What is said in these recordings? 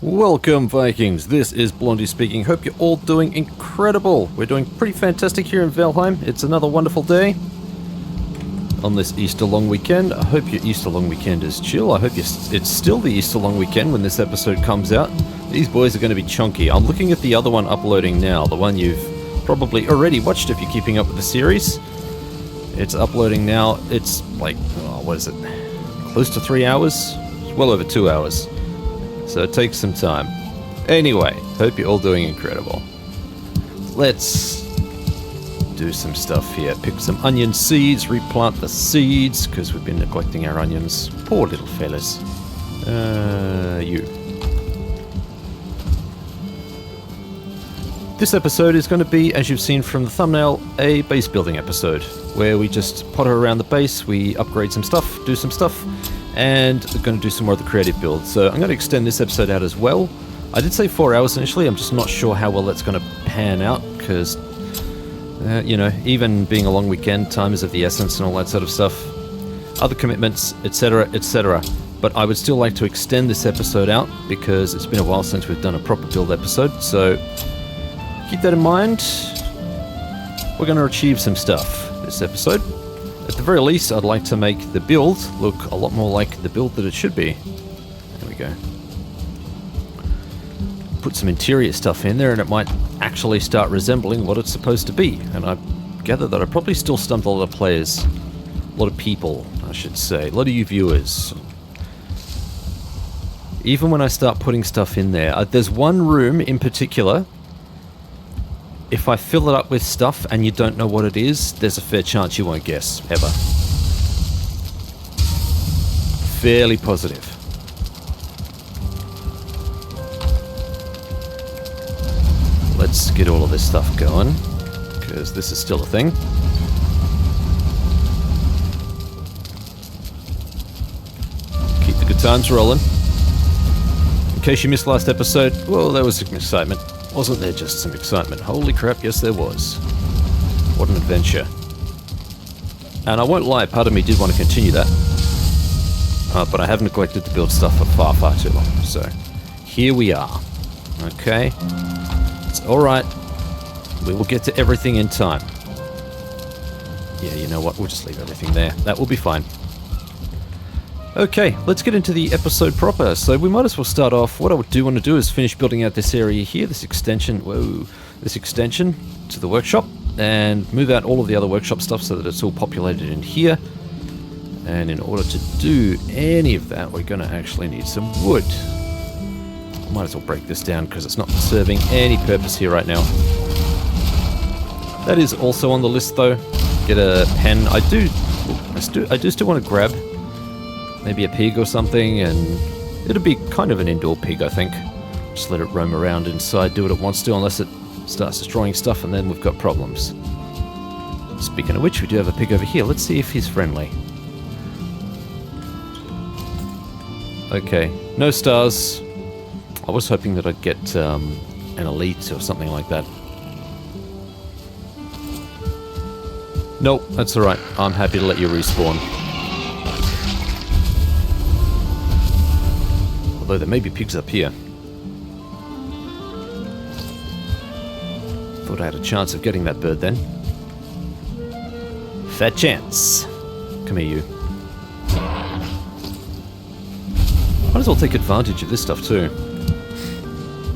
Welcome, Vikings. This is Blondie speaking. Hope you're all doing incredible. We're doing pretty fantastic here in Valheim. It's another wonderful day on this Easter long weekend. I hope your Easter long weekend is chill. I hope it's still the Easter long weekend when this episode comes out. These boys are going to be chunky. I'm looking at the other one uploading now, the one you've probably already watched if you're keeping up with the series. It's uploading now. It's like, what is it? Close to 3 hours? Well over 2 hours. So it takes some time. Anyway, hope you're all doing incredible. Let's do some stuff here. Pick some onion seeds, replant the seeds, because we've been neglecting our onions. Poor little fellas. You. This episode is going to be, as you've seen from the thumbnail, a base building episode, where we just potter around the base, we upgrade some stuff, do some stuff, and we're going to do some more of the creative build. So I'm going to extend this episode out as well. I did say 4 hours initially. I'm just not sure how well that's going to pan out because, you know, even being a long weekend, time is of the essence and all that sort of stuff. Other commitments, etc., etc. But I would still like to extend this episode out because it's been a while since we've done a proper build episode. So keep that in mind. We're going to achieve some stuff this episode. At the very least, I'd like to make the build look a lot more like the build that it should be. There we go. Put some interior stuff in there and it might actually start resembling what it's supposed to be. And I gather that I probably still stumped a lot of players. A lot of people, I should say. A lot of you viewers. Even when I start putting stuff in there, there's one room in particular. If I fill it up with stuff and you don't know what it is, there's a fair chance you won't guess, ever. Fairly positive. Let's get all of this stuff going, because this is still a thing. Keep the good times rolling. In case you missed last episode, well, there was some excitement. Wasn't there just some excitement? Holy crap, yes there was. What an adventure. And I won't lie, part of me did want to continue that. But I have neglected to build stuff for far, far too long. So, here we are. Okay. It's alright. We will get to everything in time. Yeah, you know what? We'll just leave everything there. That will be fine. Okay, let's get into the episode proper. So we might as well start off. What I do want to do is finish building out this area here, this extension to the workshop, and move out all of the other workshop stuff so that it's all populated in here. And in order to do any of that, we're going to actually need some wood. Might as well break this down because it's not serving any purpose here right now. That is also on the list though. Get a pen. I do still want to grab maybe a pig or something, and it'll be kind of an indoor pig, I think. Just let it roam around inside, do what it wants to, unless it starts destroying stuff, and then we've got problems. Speaking of which, we do have a pig over here. Let's see if he's friendly. Okay, no stars. I was hoping that I'd get an elite or something like that. Nope, that's alright. I'm happy to let you respawn. Although there may be pigs up here. Thought I had a chance of getting that bird then. Fat chance. Come here, you. Might as well take advantage of this stuff too.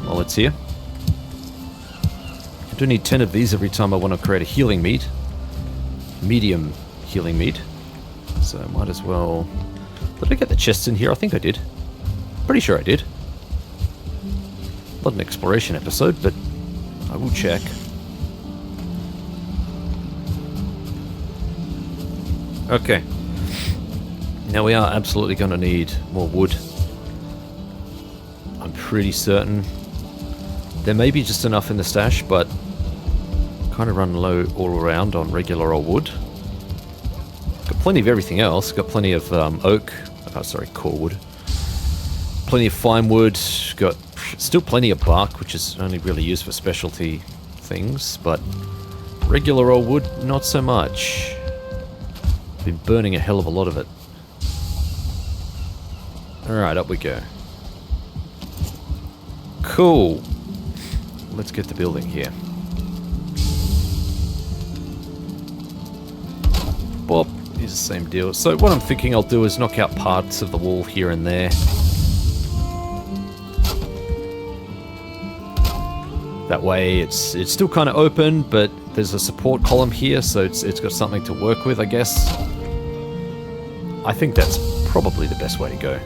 While it's here. I do need 10 of these every time I want to create a healing meat. Medium healing meat. So I might as well... Did I get the chests in here? I think I did. Pretty sure I did. Not an exploration episode, but I will check. Okay. Now we are absolutely going to need more wood. I'm pretty certain. There may be just enough in the stash, but kind of run low all around on regular old wood. Got plenty of everything else. Got plenty of oak. Oh, sorry, core wood. Plenty of fine wood, got still plenty of bark, which is only really used for specialty things, but regular old wood, not so much. Been burning a hell of a lot of it. Alright, up we go. Cool. Let's get the building here. Bob is the same deal. So what I'm thinking I'll do is knock out parts of the wall here and there. That way it's still kind of open, but there's a support column here, so it's got something to work with, I guess. I think that's probably the best way to go.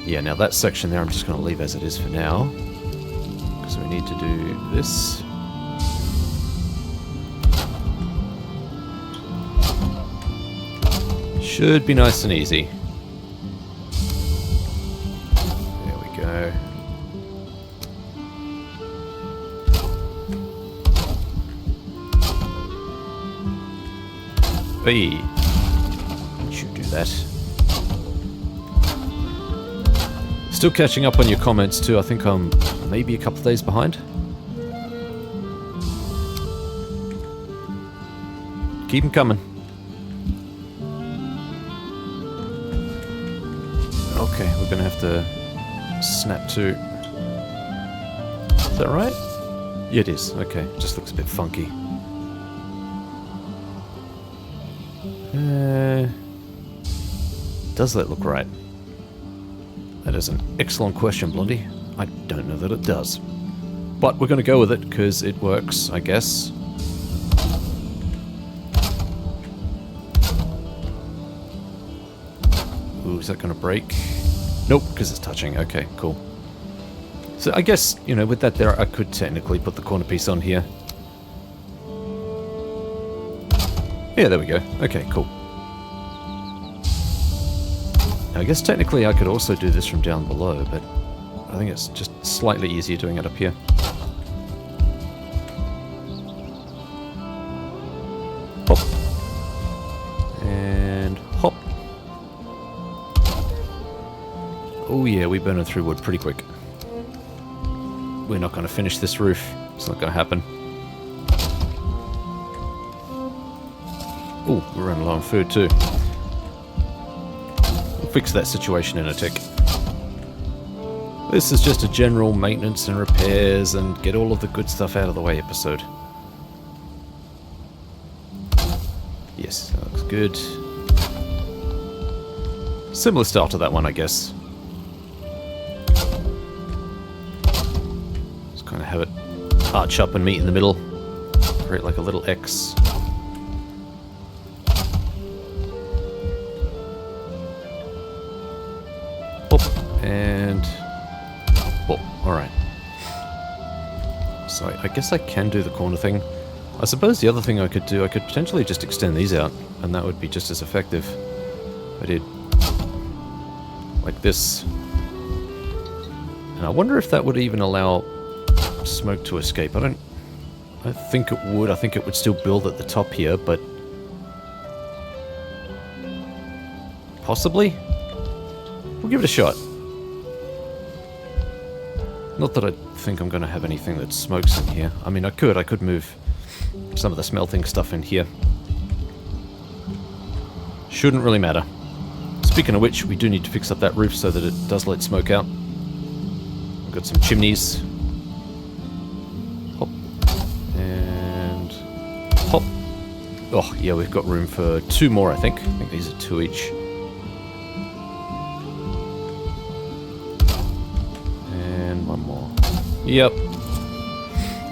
Yeah, now that section there I'm just going to leave as it is for now, because we need to do this. Should be nice and easy. There we go. Hey, should do that. Still catching up on your comments too. I think I'm maybe a couple of days behind. Keep them coming. Okay, we're gonna have to snap to. Is that right? Yeah, it is. Okay, just looks a bit funky. Does that look right? That is an excellent question, Blondie. I don't know that it does. But we're going to go with it because it works, I guess. Ooh, is that going to break? Nope, because it's touching. Okay, cool. So I guess, you know, with that there, I could technically put the corner piece on here. Yeah, there we go. Okay, cool. Now, I guess technically I could also do this from down below, but I think it's just slightly easier doing it up here. Hop. And hop. Oh yeah, we burn it through wood pretty quick. We're not going to finish this roof. It's not going to happen. Oh, we're running low on food too. We'll fix that situation in a tick. This is just a general maintenance and repairs and get all of the good stuff out of the way episode. Yes, that looks good. Similar style to that one, I guess. Just kind of have it arch up and meet in the middle. Create like a little X. And alright. So I guess I can do the corner thing. I suppose the other thing I could do, I could potentially just extend these out, and that would be just as effective. I did like this. And I wonder if that would even allow smoke to escape. I don't think it would. I think it would still build at the top here, but possibly? We'll give it a shot. Not that I think I'm going to have anything that smokes in here. I mean, I could move some of the smelting stuff in here. Shouldn't really matter. Speaking of which, we do need to fix up that roof so that it does let smoke out. We've got some chimneys. Hop. And hop. Oh, yeah, we've got room for 2 more, I think. I think these are 2 each. One more. Yep.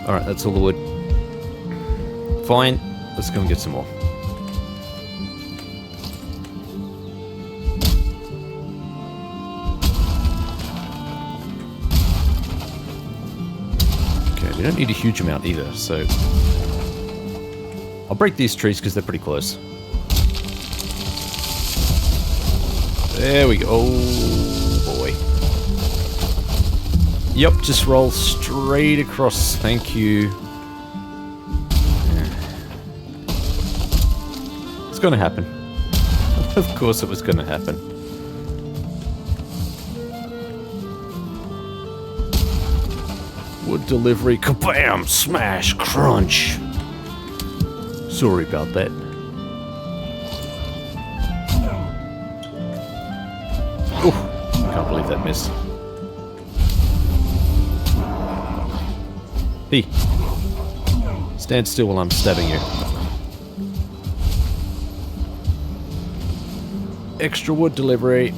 Alright, that's all the wood. Fine. Let's go and get some more. Okay, we don't need a huge amount either, so I'll break these trees because they're pretty close. There we go. Oh boy. Yep, just roll straight across. Thank you. It's gonna happen. Of course it was gonna happen. Wood delivery, kabam, smash, crunch. Sorry about that. Oh, can't believe that missed. Hey. Stand still while I'm stabbing you. Extra wood delivery.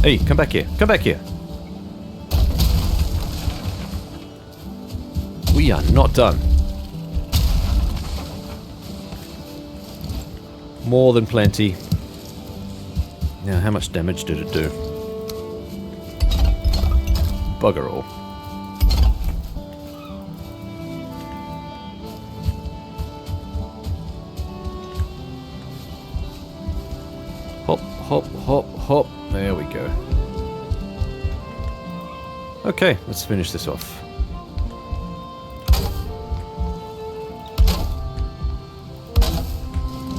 Hey, come back here. Come back here. We are not done. More than plenty. Now, how much damage did it do? Bugger all. Hop, hop, hop, hop. There we go. Okay, let's finish this off.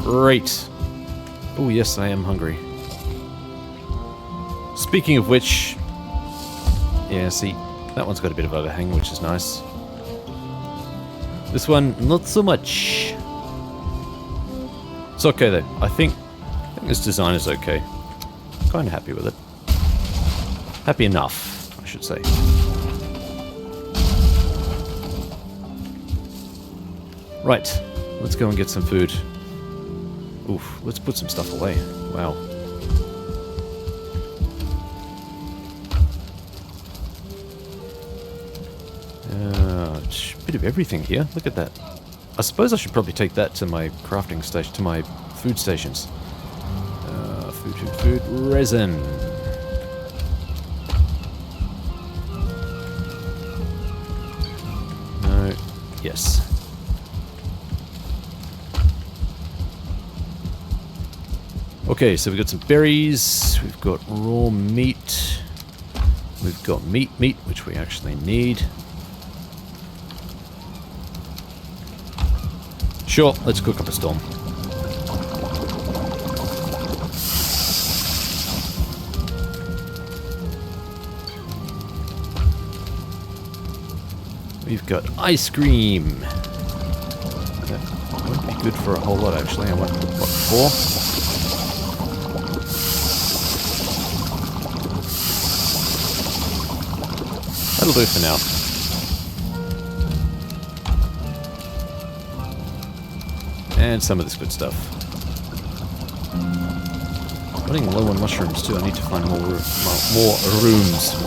Great. Oh, yes, I am hungry. Speaking of which... Yeah, see, that one's got a bit of overhang, which is nice. This one, not so much. It's okay, though. I think this design is okay. Kind of happy with it. Happy enough, I should say. Right, let's go and get some food. Oof, let's put some stuff away. Wow. Bit of everything here. Look at that. I suppose I should probably take that to my crafting station, to my food stations. Food. Resin. No. Yes. Okay, so we've got some berries, we've got raw meat, we've got meat, which we actually need. Sure, let's cook up a storm. We've got ice cream. That won't be good for a whole lot, actually. I want, what, 4? That'll do for now. And some of this good stuff. Running low on mushrooms too. I need to find more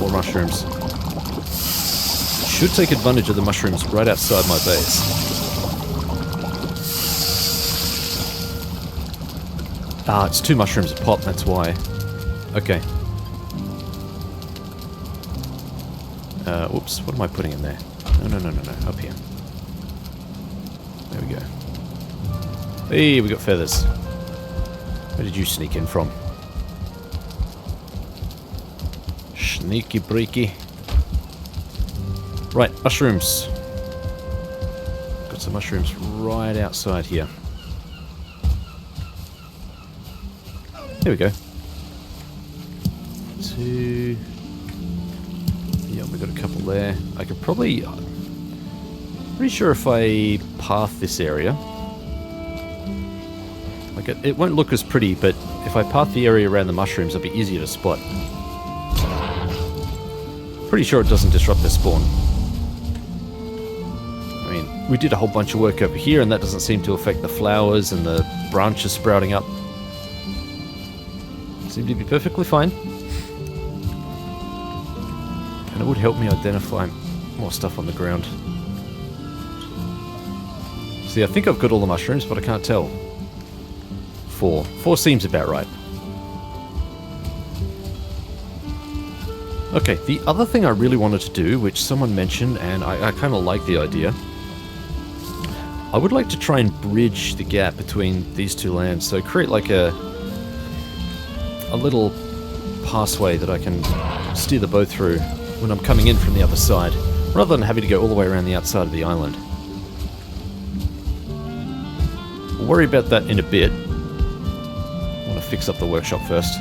mushrooms. Should take advantage of the mushrooms right outside my base. Ah, it's 2 mushrooms a pop, that's why. Okay. Whoops, what am I putting in there? No, up here. There we go. Hey, we got feathers. Where did you sneak in from? Sneaky breaky. Right, mushrooms. Got some mushrooms right outside here. There we go. 2. Yeah, we got a couple there. I could probably... Pretty sure if I path this area... Like it won't look as pretty, but if I path the area around the mushrooms, it'll be easier to spot. Pretty sure it doesn't disrupt their spawn. I mean, we did a whole bunch of work over here, and that doesn't seem to affect the flowers and the branches sprouting up. Seem to be perfectly fine. And it would help me identify more stuff on the ground. See, I think I've got all the mushrooms, but I can't tell. 4. 4 seems about right. Okay, the other thing I really wanted to do, which someone mentioned, and I kind of like the idea, I would like to try and bridge the gap between these 2 lands. So create like a little passway that I can steer the boat through when I'm coming in from the other side, rather than having to go all the way around the outside of the island. We'll worry about that in a bit. I want to fix up the workshop first.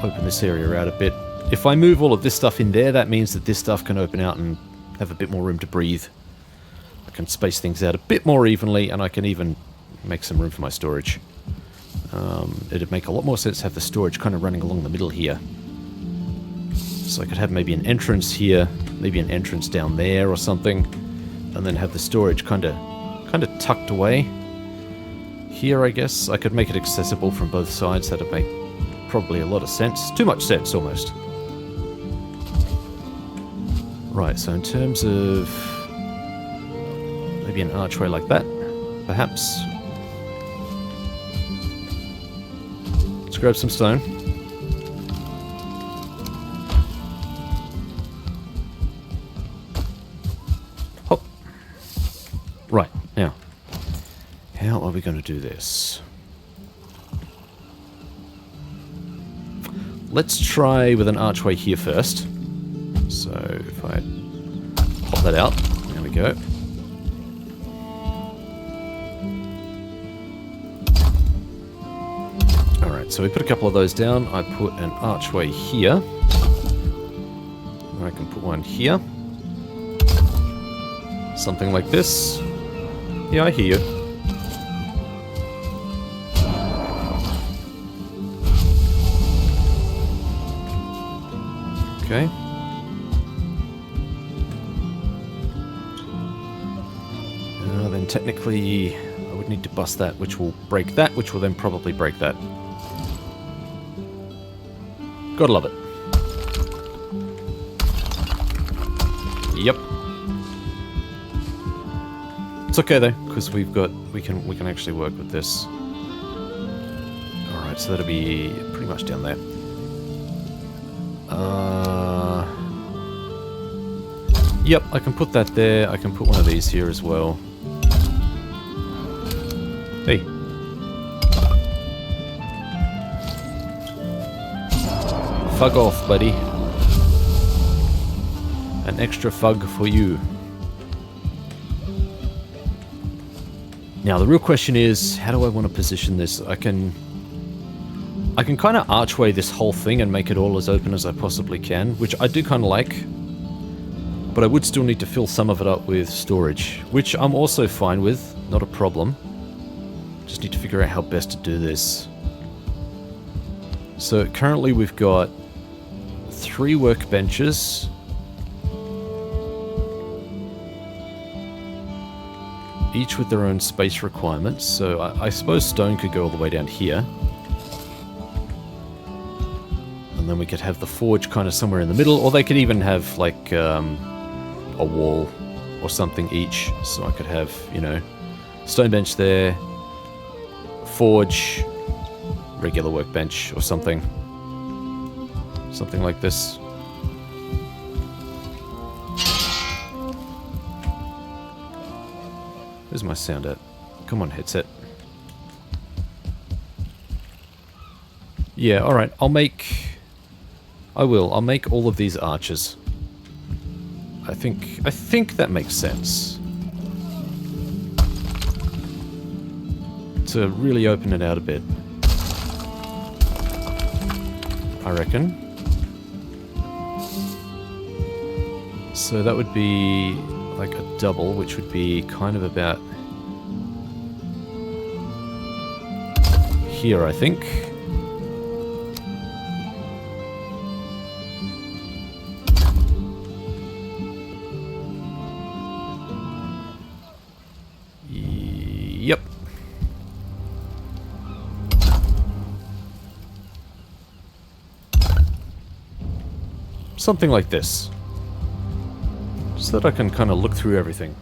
Open this area out a bit. If I move all of this stuff in there, that means that this stuff can open out and have a bit more room to breathe. I can space things out a bit more evenly, and I can even make some room for my storage. It'd make a lot more sense to have the storage kind of running along the middle here. So I could have maybe an entrance here, maybe an entrance down there or something, and then have the storage kind of tucked away. Here, I guess, I could make it accessible from both sides. That'd make probably a lot of sense. Too much sense, almost. Right, so in terms of maybe an archway like that, perhaps. Let's grab some stone. Hop. Right, now, how are we going to do this? Let's try with an archway here first. So if I pop that out, there we go. Alright, so we put a couple of those down. I put an archway here. I can put one here. Something like this. Yeah, I hear you. Okay. Then technically I would need to bust that, which will break that, which will then probably break that. Gotta love it. Yep. It's okay though, because we can actually work with this. Alright, so that'll be pretty much down there. Yep, I can put that there. I can put one of these here as well. Hey. Fug off, buddy. An extra fug for you. Now, the real question is, how do I want to position this? I can kind of archway this whole thing and make it all as open as I possibly can, which I do kind of like. But I would still need to fill some of it up with storage, which I'm also fine with, not a problem. Just need to figure out how best to do this. So currently we've got 3 workbenches. Each with their own space requirements, so I suppose stone could go all the way down here. And then we could have the forge kind of somewhere in the middle, or they could even have like a wall or something each. So I could have, you know, stone bench there, forge, regular workbench or something. Something like this. Where's my sound at? Come on, headset. Yeah, alright, I'll make all of these arches. I think that makes sense. To really open it out a bit. I reckon. So that would be like a double, which would be kind of about here, I think. Yep. Something like this. So that I can kind of look through everything.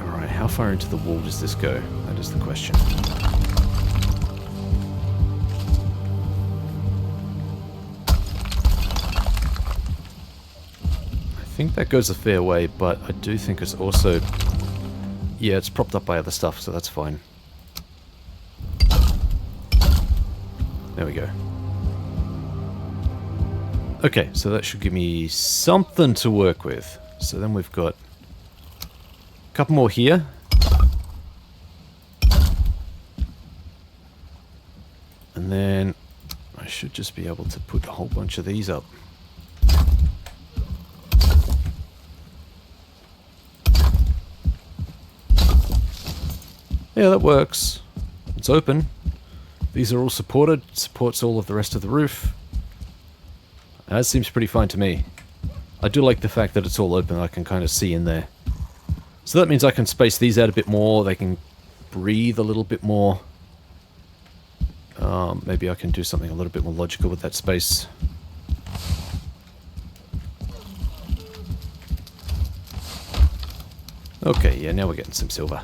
Alright, how far into the wall does this go? That is the question. I think that goes a fair way, but I do think it's also... Yeah, it's propped up by other stuff, so that's fine. There we go. Okay, so that should give me something to work with. So then we've got a couple more here. And then I should just be able to put a whole bunch of these up. Yeah, that works. It's open. These are all supported. Supports all of the rest of the roof. That seems pretty fine to me. I do like the fact that it's all open. I can kind of see in there. So that means I can space these out a bit more. They can breathe a little bit more. Maybe I can do something a little bit more logical with that space. Okay, yeah, now we're getting some silver.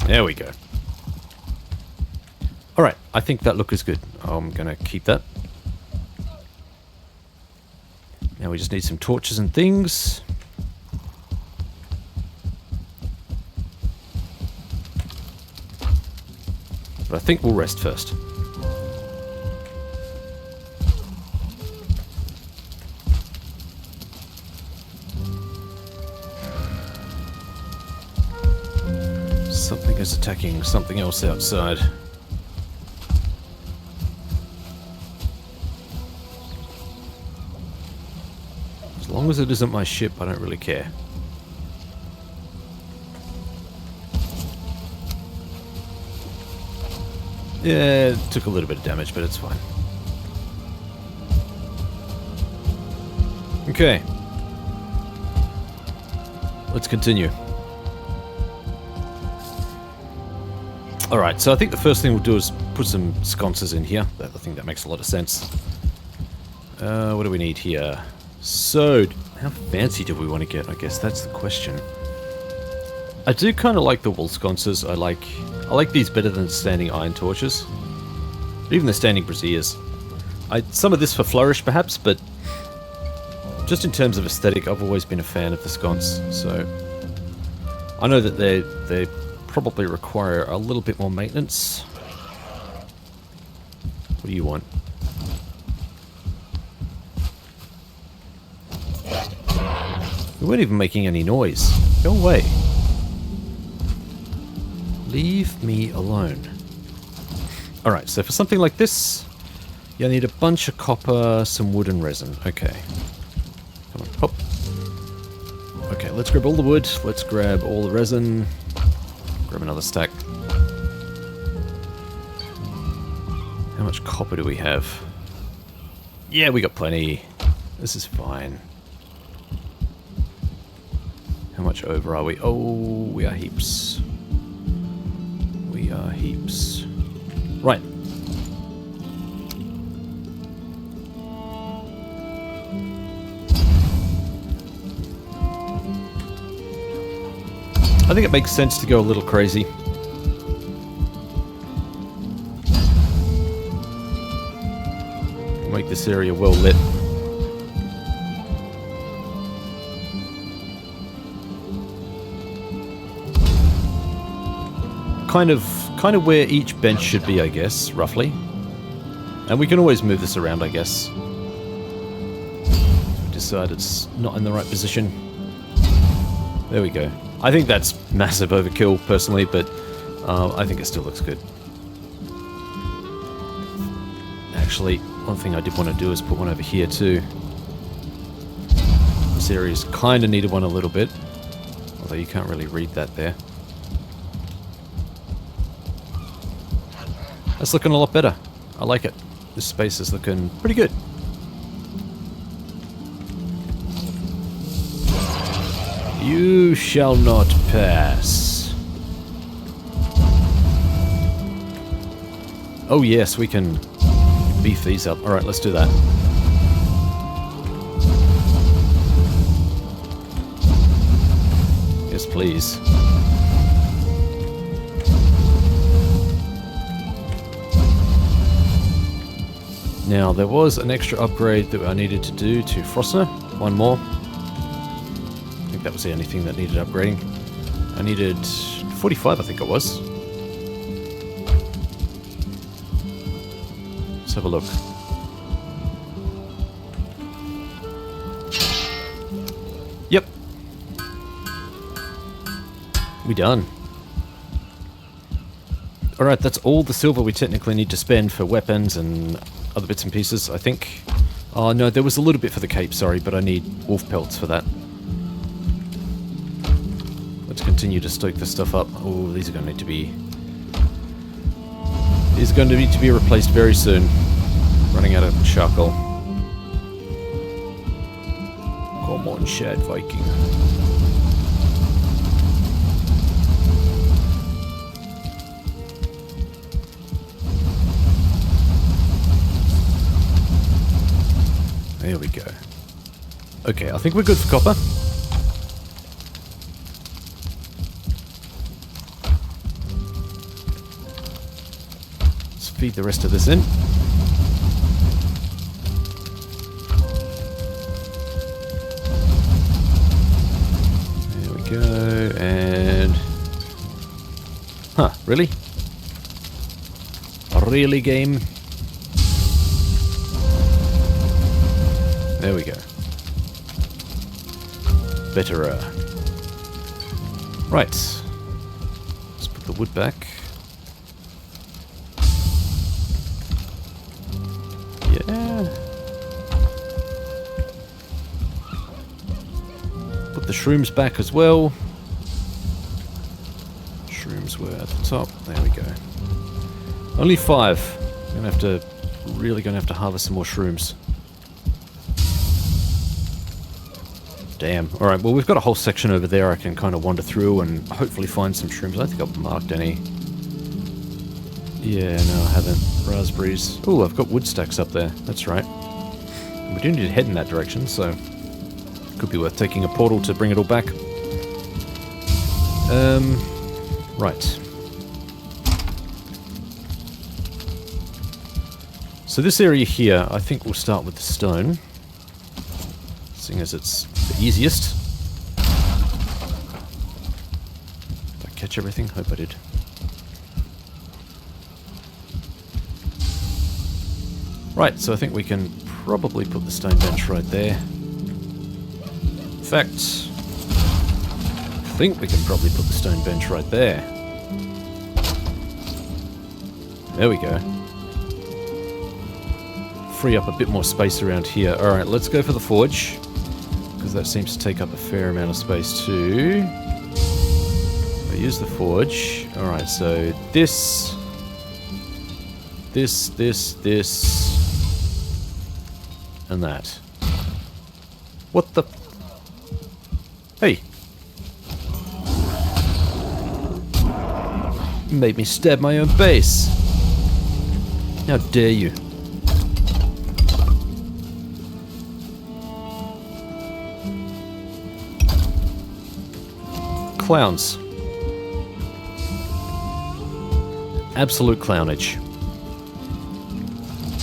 There we go. Alright, I think that look is good. I'm gonna keep that. Now we just need some torches and things. But I think we'll rest first. Something is attacking something else outside. As long as it isn't my ship, I don't really care. Yeah, it took a little bit of damage, but it's fine. Okay. Let's continue. Alright, so I think the first thing we'll do is put some sconces in here. I think that makes a lot of sense. What do we need here? So, how fancy do we want to get? I guess that's the question. I do kind of like the wool sconces. I like these better than standing iron torches. Even the standing braziers. Some of this for flourish perhaps, but just in terms of aesthetic, I've always been a fan of the sconce. So I know that they probably require a little bit more maintenance. What do you want? We weren't even making any noise. Go away. Leave me alone. Alright, so for something like this, you need a bunch of copper, some wood and resin. Okay. Come on, hop. Okay, let's grab all the wood, let's grab all the resin. Grab another stack. How much copper do we have? Yeah, we got plenty. This is fine. How much over are we? Oh, we are heaps. We are heaps. Right. I think it makes sense to go a little crazy. Make this area well lit. Kind of where each bench should be, I guess, roughly. And we can always move this around, I guess. If we decide it's not in the right position. There we go. I think that's massive overkill, personally, but I think it still looks good. Actually, one thing I did want to do is put one over here, too. This area's kind of needed one a little bit. Although you can't really read that there. That's looking a lot better. I like it. This space is looking pretty good. You shall not pass. Oh yes, we can beef these up. Alright, let's do that. Yes, please. Now, there was an extra upgrade that I needed to do to Frostner. One more. I think that was the only thing that needed upgrading. I needed 45, I think it was. Let's have a look. Yep. We done. Alright, that's all the silver we technically need to spend for weapons and other bits and pieces, I think. Oh no, there was a little bit for the cape, sorry, but I need wolf pelts for that. Let's continue to stoke this stuff up. Oh, these are going to need to be... These are going to need to be replaced very soon. Running out of charcoal. Come on, Shad Viking. There we go. Okay, I think we're good for copper. Let's feed the rest of this in. There we go, and... Huh, really? Really, game? There we go. Better, Right. Let's put the wood back. Yeah. Put the shrooms back as well. Shrooms were at the top. There we go. Only 5. Really gonna have to harvest some more shrooms. Damn. Alright, well we've got a whole section over there I can kind of wander through and hopefully find some shrooms. I don't think I've marked any. Yeah, no I haven't. Raspberries. Oh, I've got wood stacks up there. That's right. We do need to head in that direction, so... Could be worth taking a portal to bring it all back. Right. So this area here, I think we'll start with the stone. Seeing as it's the easiest. Did I catch everything? Hope I did. Right, so I think we can probably put the stone bench right there. In fact, I think we can probably put the stone bench right there. There we go. Free up a bit more space around here. Alright, let's go for the forge. Because that seems to take up a fair amount of space too. I use the forge. Alright, so this, and that. What the... Hey! Made me stab my own base. How dare you? Clowns. Absolute clownage.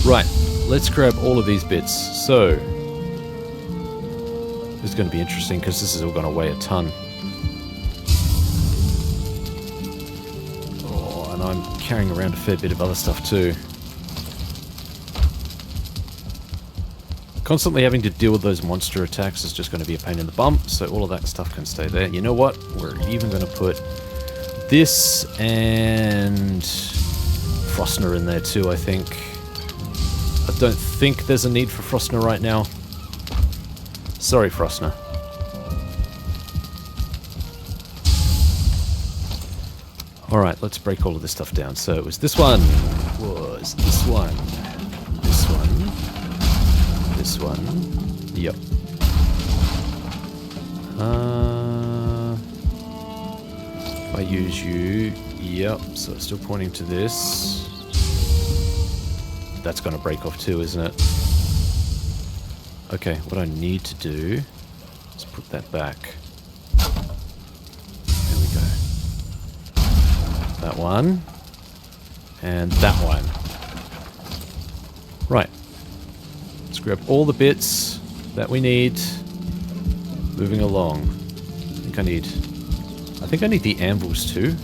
Right, let's grab all of these bits. So, this is going to be interesting because this is all going to weigh a ton. Oh, and I'm carrying around a fair bit of other stuff too. Constantly having to deal with those monster attacks is just going to be a pain in the bum, so all of that stuff can stay there. You know what? We're even going to put this and Frostner in there too, I think. I don't think there's a need for Frostner right now. Sorry, Frostner. Alright, let's break all of this stuff down. So it was this one, was this one, this one, this one, yep. If I use you, yep, so it's still pointing to this. That's going to break off too, isn't it? Okay, what I need to do is put that back. There we go. That one. And that one. Right. Let's grab all the bits that we need. Moving along. I think I need the anvils too.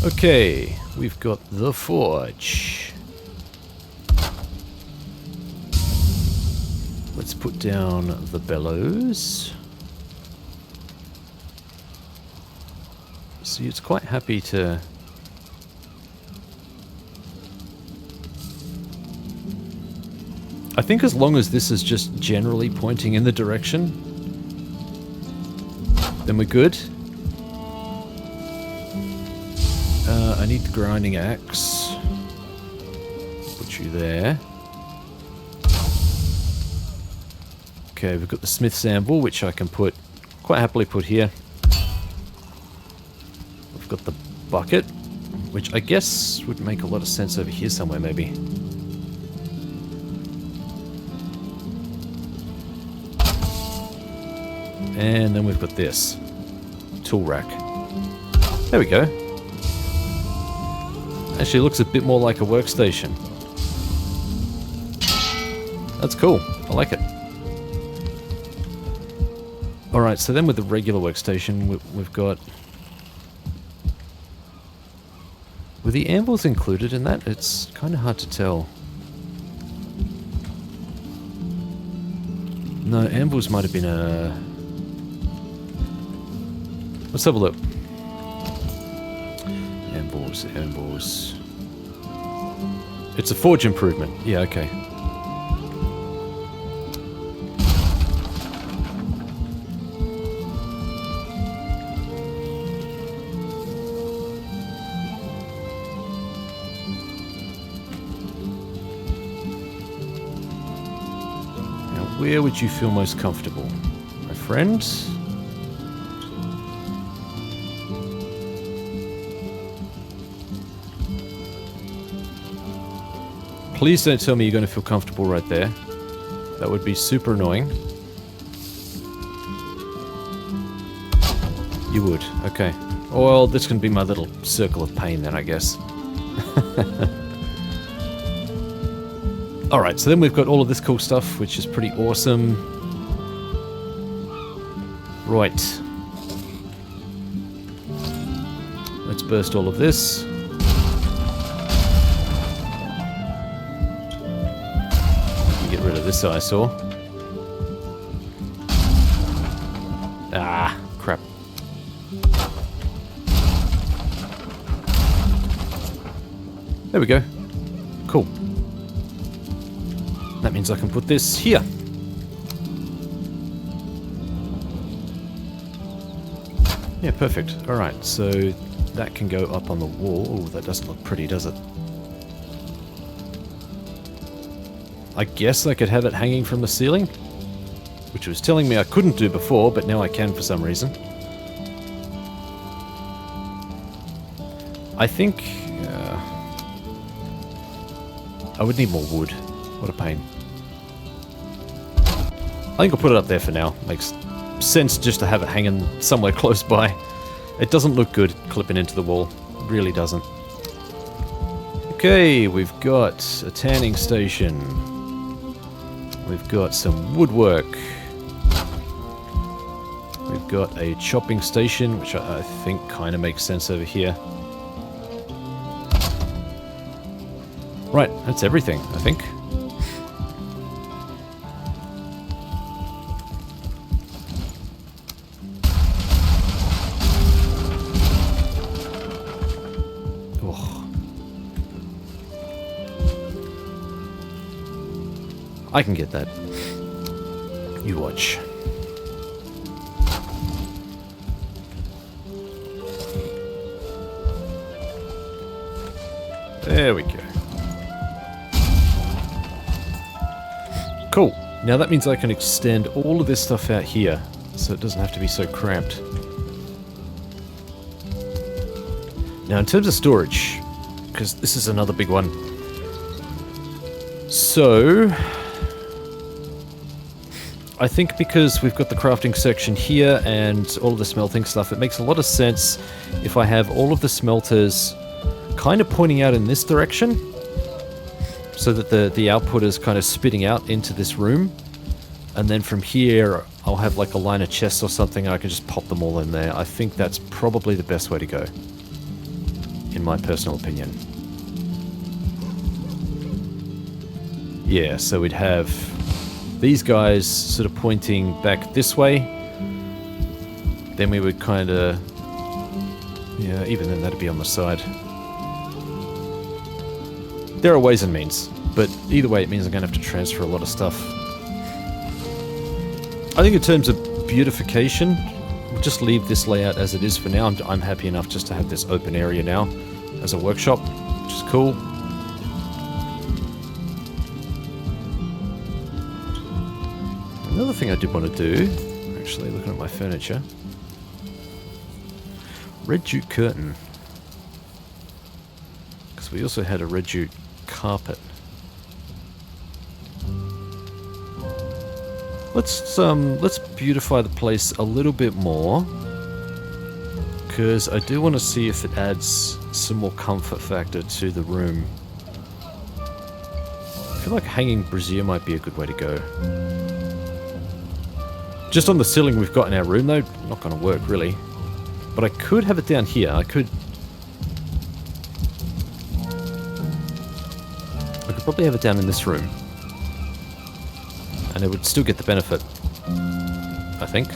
Okay, we've got the forge. Let's put down the bellows. See, it's quite happy to... I think as long as this is just generally pointing in the direction, then we're good. I need the grinding axe. Put you there. Okay, we've got the smith's anvil, which I can quite happily put here. We've got the bucket, which I guess would make a lot of sense over here somewhere, maybe. And then we've got this tool rack. There we go. Actually looks a bit more like a workstation. That's cool. I like it. Alright, so then with the regular workstation, we've got... Were the anvils included in that? It's kind of hard to tell. No, anvils might have been a... Let's have a look. Anvils. It's a forge improvement. Yeah, okay. Now, where would you feel most comfortable, my friend? Please don't tell me you're going to feel comfortable right there. That would be super annoying. You would, okay. Well, this can be my little circle of pain then, I guess. Alright, so then we've got all of this cool stuff, which is pretty awesome. Right. Let's burst all of this. Rid of this eyesore. Ah, crap. There we go. Cool. That means I can put this here. Yeah, perfect. Alright, so that can go up on the wall. Oh, that doesn't look pretty, does it? I guess I could have it hanging from the ceiling, which was telling me I couldn't do before, but now I can for some reason. I think I would need more wood. What a pain. I think I'll put it up there for now. Makes sense just to have it hanging somewhere close by. It doesn't look good clipping into the wall. It really doesn't. Okay, we've got a tanning station. We've got some woodwork. We've got a chopping station, which I think kind of makes sense over here. Right, that's everything, I think. I can get that. You watch. There we go. Cool. Now that means I can extend all of this stuff out here, so it doesn't have to be so cramped. Now in terms of storage, because this is another big one. So... I think because we've got the crafting section here and all of the smelting stuff, it makes a lot of sense if I have all of the smelters kind of pointing out in this direction, so that the output is kind of spitting out into this room, and then from here I'll have like a line of chests or something and I can just pop them all in there. I think that's probably the best way to go, in my personal opinion. Yeah, so we'd have these guys sort of pointing back this way. Then we would kind of... Yeah, even then that'd be on the side. There are ways and means. But either way, it means I'm going to have to transfer a lot of stuff. I think in terms of beautification, we'll just leave this layout as it is for now. I'm happy enough just to have this open area now as a workshop, which is cool. Another thing I did want to do, actually looking at my furniture, red jute curtain. Because we also had a red jute carpet. Let's beautify the place a little bit more, because I do want to see if it adds some more comfort factor to the room. I feel like hanging brazier might be a good way to go. Just on the ceiling we've got in our room though, not going to work really. But I could have it down here. I could probably have it down in this room. And it would still get the benefit, I think.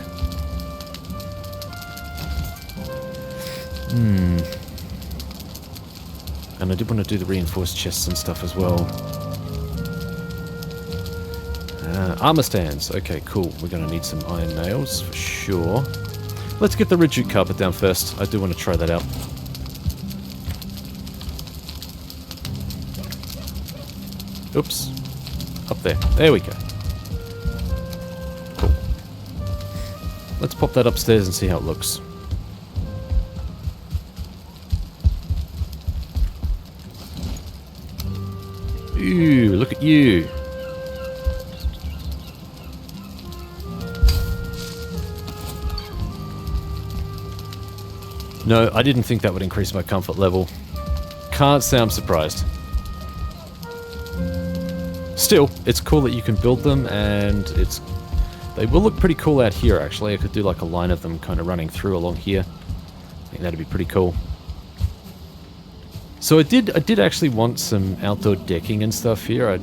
And I did want to do the reinforced chests and stuff as well. Armor stands. Okay, cool. We're going to need some iron nails for sure. Let's get the red jute carpet down first. I do want to try that out. Oops. Up there. There we go. Cool. Let's pop that upstairs and see how it looks. Ooh, look at you. No, I didn't think that would increase my comfort level. Can't say I'm surprised. Still, it's cool that you can build them, and they will look pretty cool out here, actually. I could do like a line of them kind of running through along here. I think that'd be pretty cool. So I did actually want some outdoor decking and stuff here.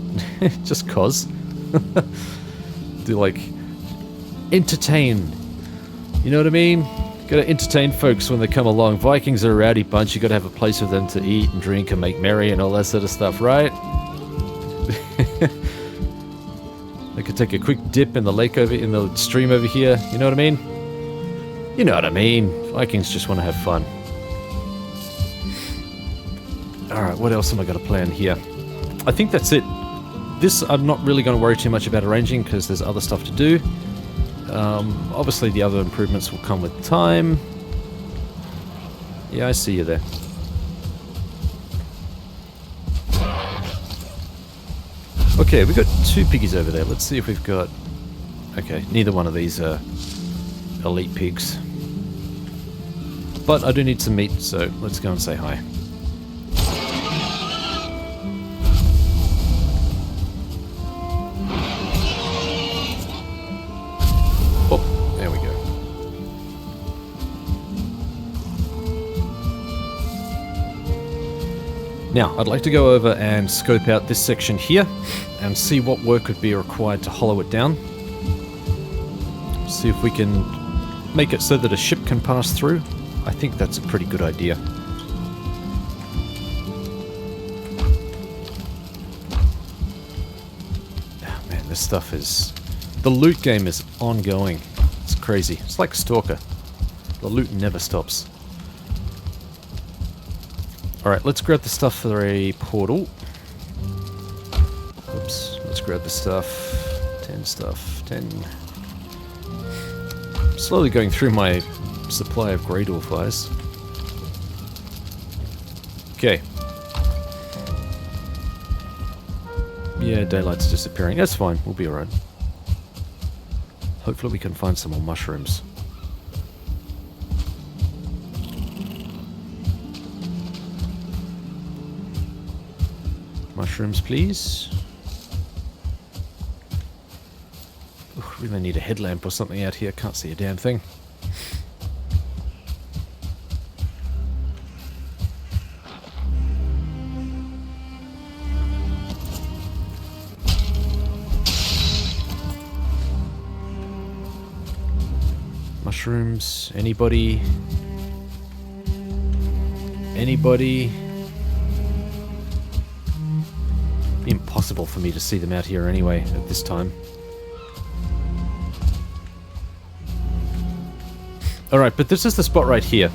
Just cause. Do like entertain. You know what I mean? Gotta entertain folks when they come along. Vikings are a rowdy bunch. You gotta have a place for them to eat and drink and make merry and all that sort of stuff, right? They could take a quick dip in the lake in the stream over here. You know what I mean? You know what I mean. Vikings just want to have fun. Alright, what else am I going to plan here? I think that's it. This I'm not really going to worry too much about arranging because there's other stuff to do. Obviously the other improvements will come with time. Yeah, I see you there. Okay, we've got two piggies over there. Let's see if we've got... Okay, neither one of these are elite pigs. But I do need some meat, so let's go and say hi. Oh, there we go. Now, I'd like to go over and scope out this section here and see what work would be required to hollow it down. See if we can make it so that a ship can pass through. I think that's a pretty good idea. Oh man, this stuff is... The loot game is ongoing. It's crazy. It's like Stalker. The loot never stops. Alright, let's grab the stuff for a portal. Oops, let's grab the stuff. 10 stuff. 10. I'm slowly going through my supply of grey dwarf eyes. Okay. Yeah, daylight's disappearing. That's fine, we'll be alright. Hopefully we can find some more mushrooms. Mushrooms, please. Ooh, really need a headlamp or something out here. Can't see a damn thing. Mushrooms. Anybody? Anybody? Impossible for me to see them out here anyway at this time. Alright, but this is the spot right here,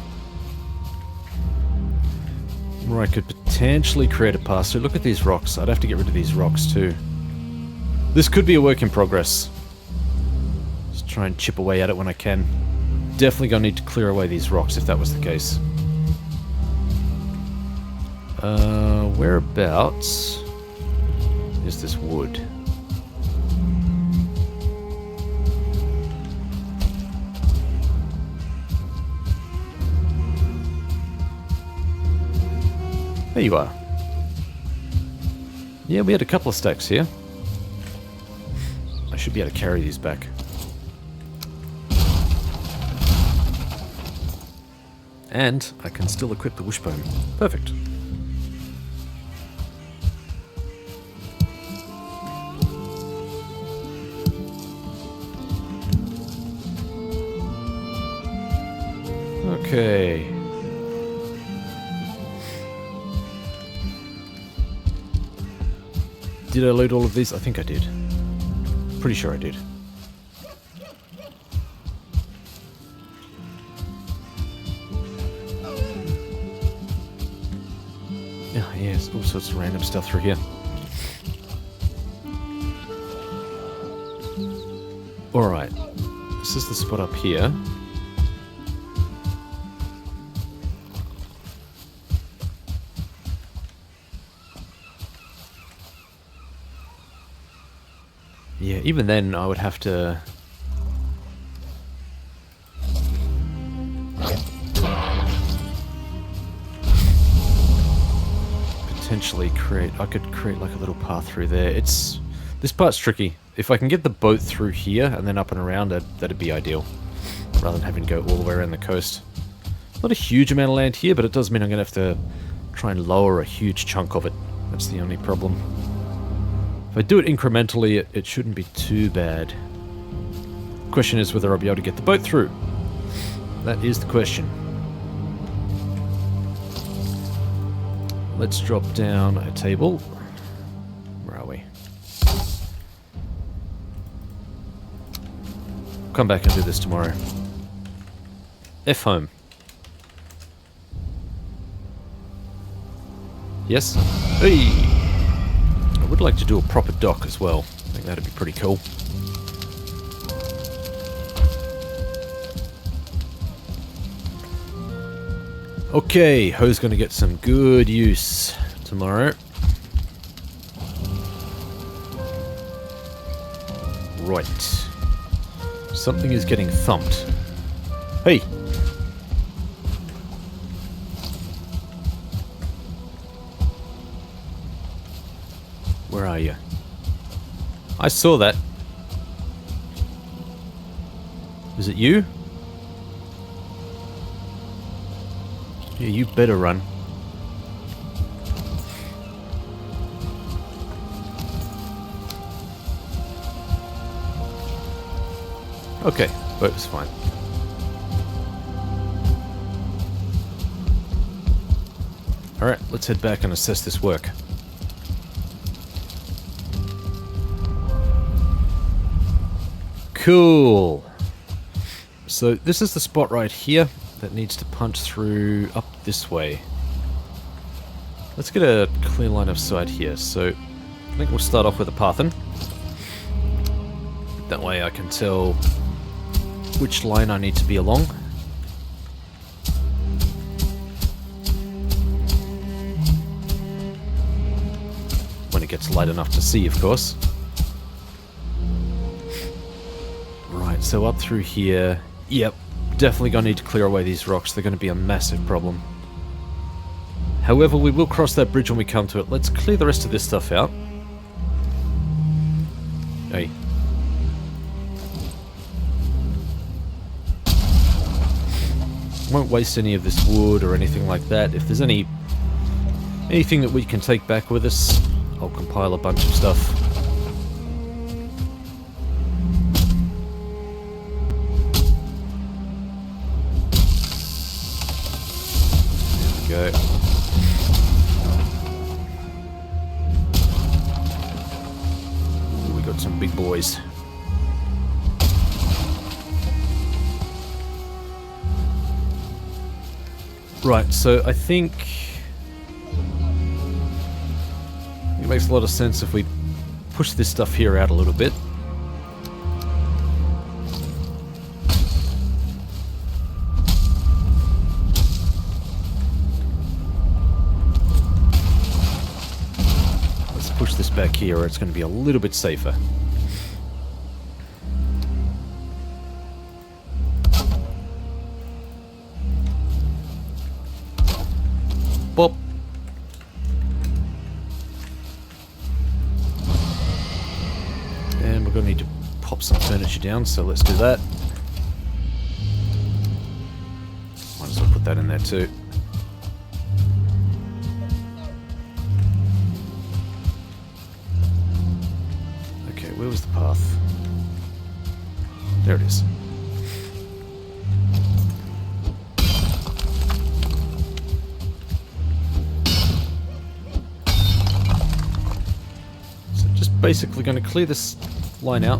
where I could potentially create a pass through. Look at these rocks. I'd have to get rid of these rocks too. This could be a work in progress. Just try and chip away at it when I can. Definitely gonna need to clear away these rocks if that was the case. Whereabouts is this wood? There you are. Yeah, we had a couple of stacks here. I should be able to carry these back. And I can still equip the wishbone. Perfect. Okay. Did I load all of these? I think I did. Pretty sure I did. Yeah, yes, all sorts of random stuff through here. Alright. This is the spot up here. Yeah, even then I would have to... potentially create... I could create like a little path through there. It's... this part's tricky. If I can get the boat through here and then up and around, that'd be ideal. Rather than having to go all the way around the coast. Not a huge amount of land here, but it does mean I'm going to have to try and lower a huge chunk of it. That's the only problem. If I do it incrementally, it shouldn't be too bad. The question is whether I'll be able to get the boat through. That is the question. Let's drop down a table. Where are we? Come back and do this tomorrow. F home. Yes? Hey! I would like to do a proper dock as well. I think that'd be pretty cool. Okay, Ho's going to get some good use tomorrow. Right. Something is getting thumped. Hey! Where are you? I saw that. Is it you? Yeah, you better run. Okay, boat was fine. Alright, let's head back and assess this work. Cool. So this is the spot right here that needs to punch through up this way. Let's get a clear line of sight here. So I think we'll start off with a path in. That way I can tell which line I need to be along. When it gets light enough to see, of course. Right, so up through here. Yep, definitely gonna need to clear away these rocks. They're gonna be a massive problem. However, we will cross that bridge when we come to it. Let's clear the rest of this stuff out. Hey. Won't waste any of this wood or anything like that. If there's anything that we can take back with us, I'll compile a bunch of stuff. There we go. big boys. Right, so I think it makes a lot of sense if we push this stuff here out a little bit. Let's push this back here, or it's going to be a little bit safer. Bop. And we're going to need to pop some furniture down, so let's do that. Might as well put that in there too. Okay, where was the path? There it is. Basically going to clear this line out,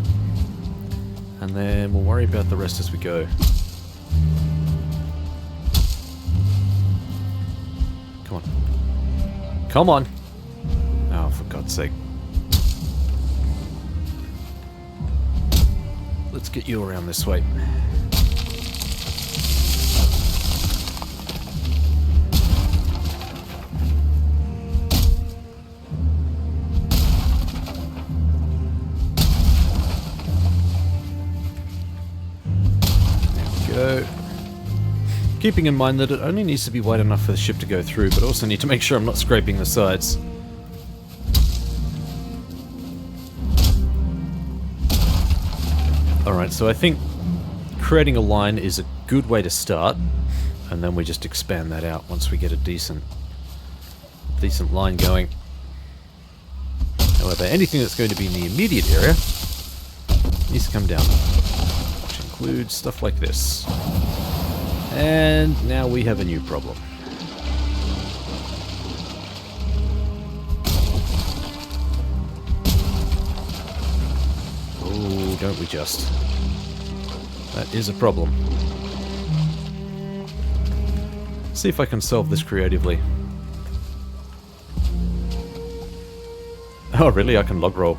and then we'll worry about the rest as we go. Come on. Come on! Oh, for God's sake. Let's get you around this way. Keeping in mind that it only needs to be wide enough for the ship to go through, but also need to make sure I'm not scraping the sides. Alright, so I think creating a line is a good way to start, and then we just expand that out once we get a decent line going. However, anything that's going to be in the immediate area needs to come down, which includes stuff like this. And now we have a new problem. Oh, don't we just? That is a problem. See if I can solve this creatively. Oh, really? I can log roll.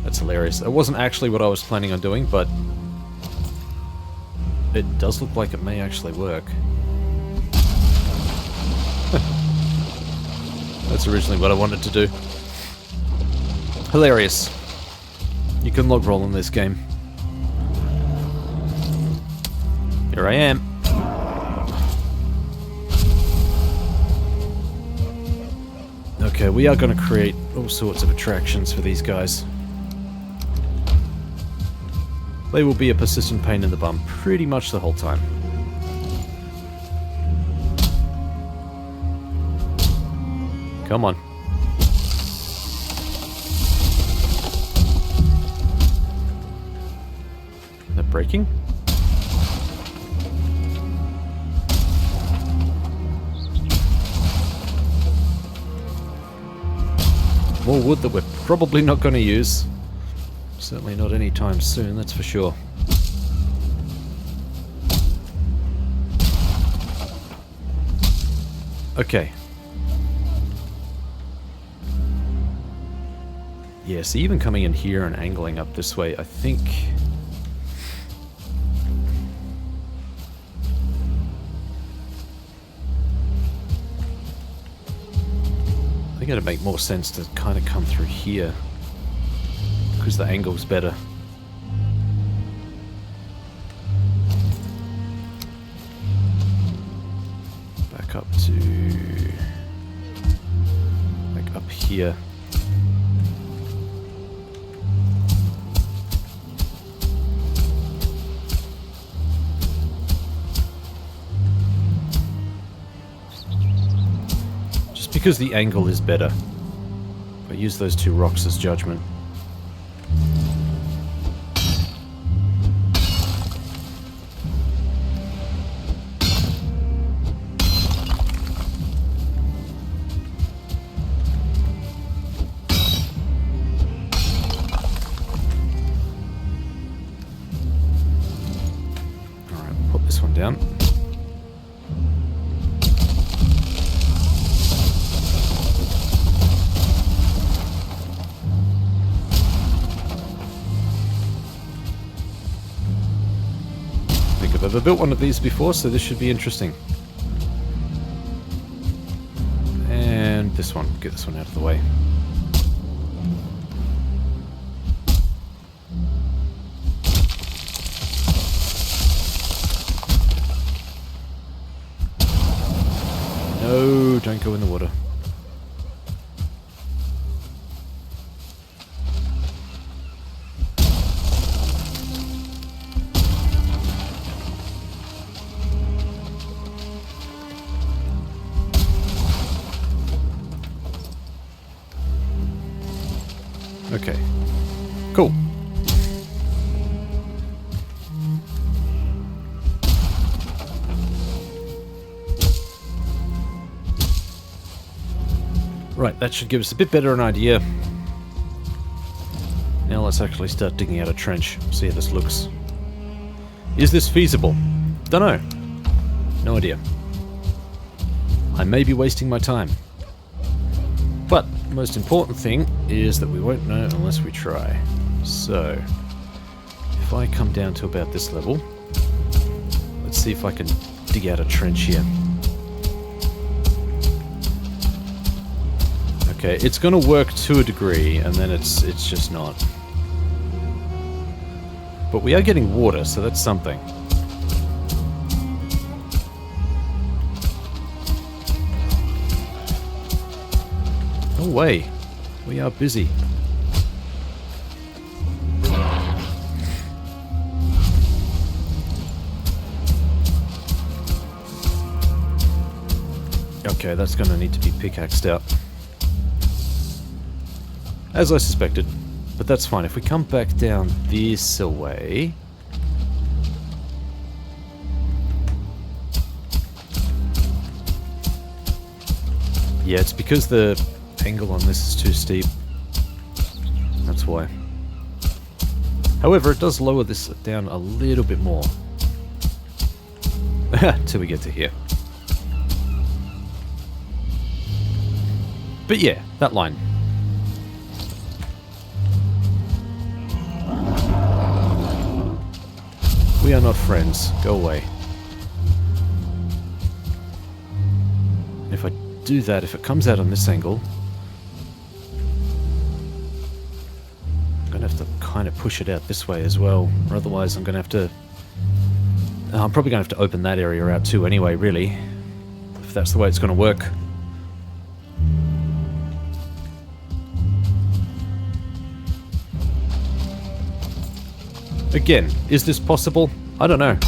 That's hilarious. It wasn't actually what I was planning on doing, but it does look like it may actually work. That's originally what I wanted to do. Hilarious. You can log roll in this game. Here I am. Okay, we are going to create all sorts of attractions for these guys. They will be a persistent pain in the bum pretty much the whole time. Come on. They're breaking? More wood that we're probably not going to use. Certainly not anytime soon, that's for sure. Okay. Yeah, so even coming in here and angling up this way, I think it'd make more sense to kind of come through here, because the angle's better. Back up to like up here. Just because the angle is better. I use those two rocks as judgment. down. I think I've ever built one of these before, so this should be interesting. And this one, get this one out of the way. No, don't go in the water. Okay. Cool. Right, that should give us a bit better an idea. Now let's actually start digging out a trench, see how this looks. Is this feasible? Dunno. No idea. I may be wasting my time. But the most important thing is that we won't know unless we try. So, if I come down to about this level, let's see if I can dig out a trench here. Okay, it's going to work to a degree, and then it's just not. But we are getting water, so that's something. No way. We are busy. Okay, that's going to need to be pickaxed out. As I suspected. But that's fine. If we come back down this way... Yeah, it's because the angle on this is too steep. That's why. However, it does lower this down a little bit more. Till we get to here. But yeah, that line. We are not friends. Go away. If I do that, if it comes out on this angle, I'm going to have to kind of push it out this way as well, or otherwise I'm going to have to... I'm probably going to have to open that area out too anyway, really, if that's the way it's going to work. Again, is this possible? I don't know.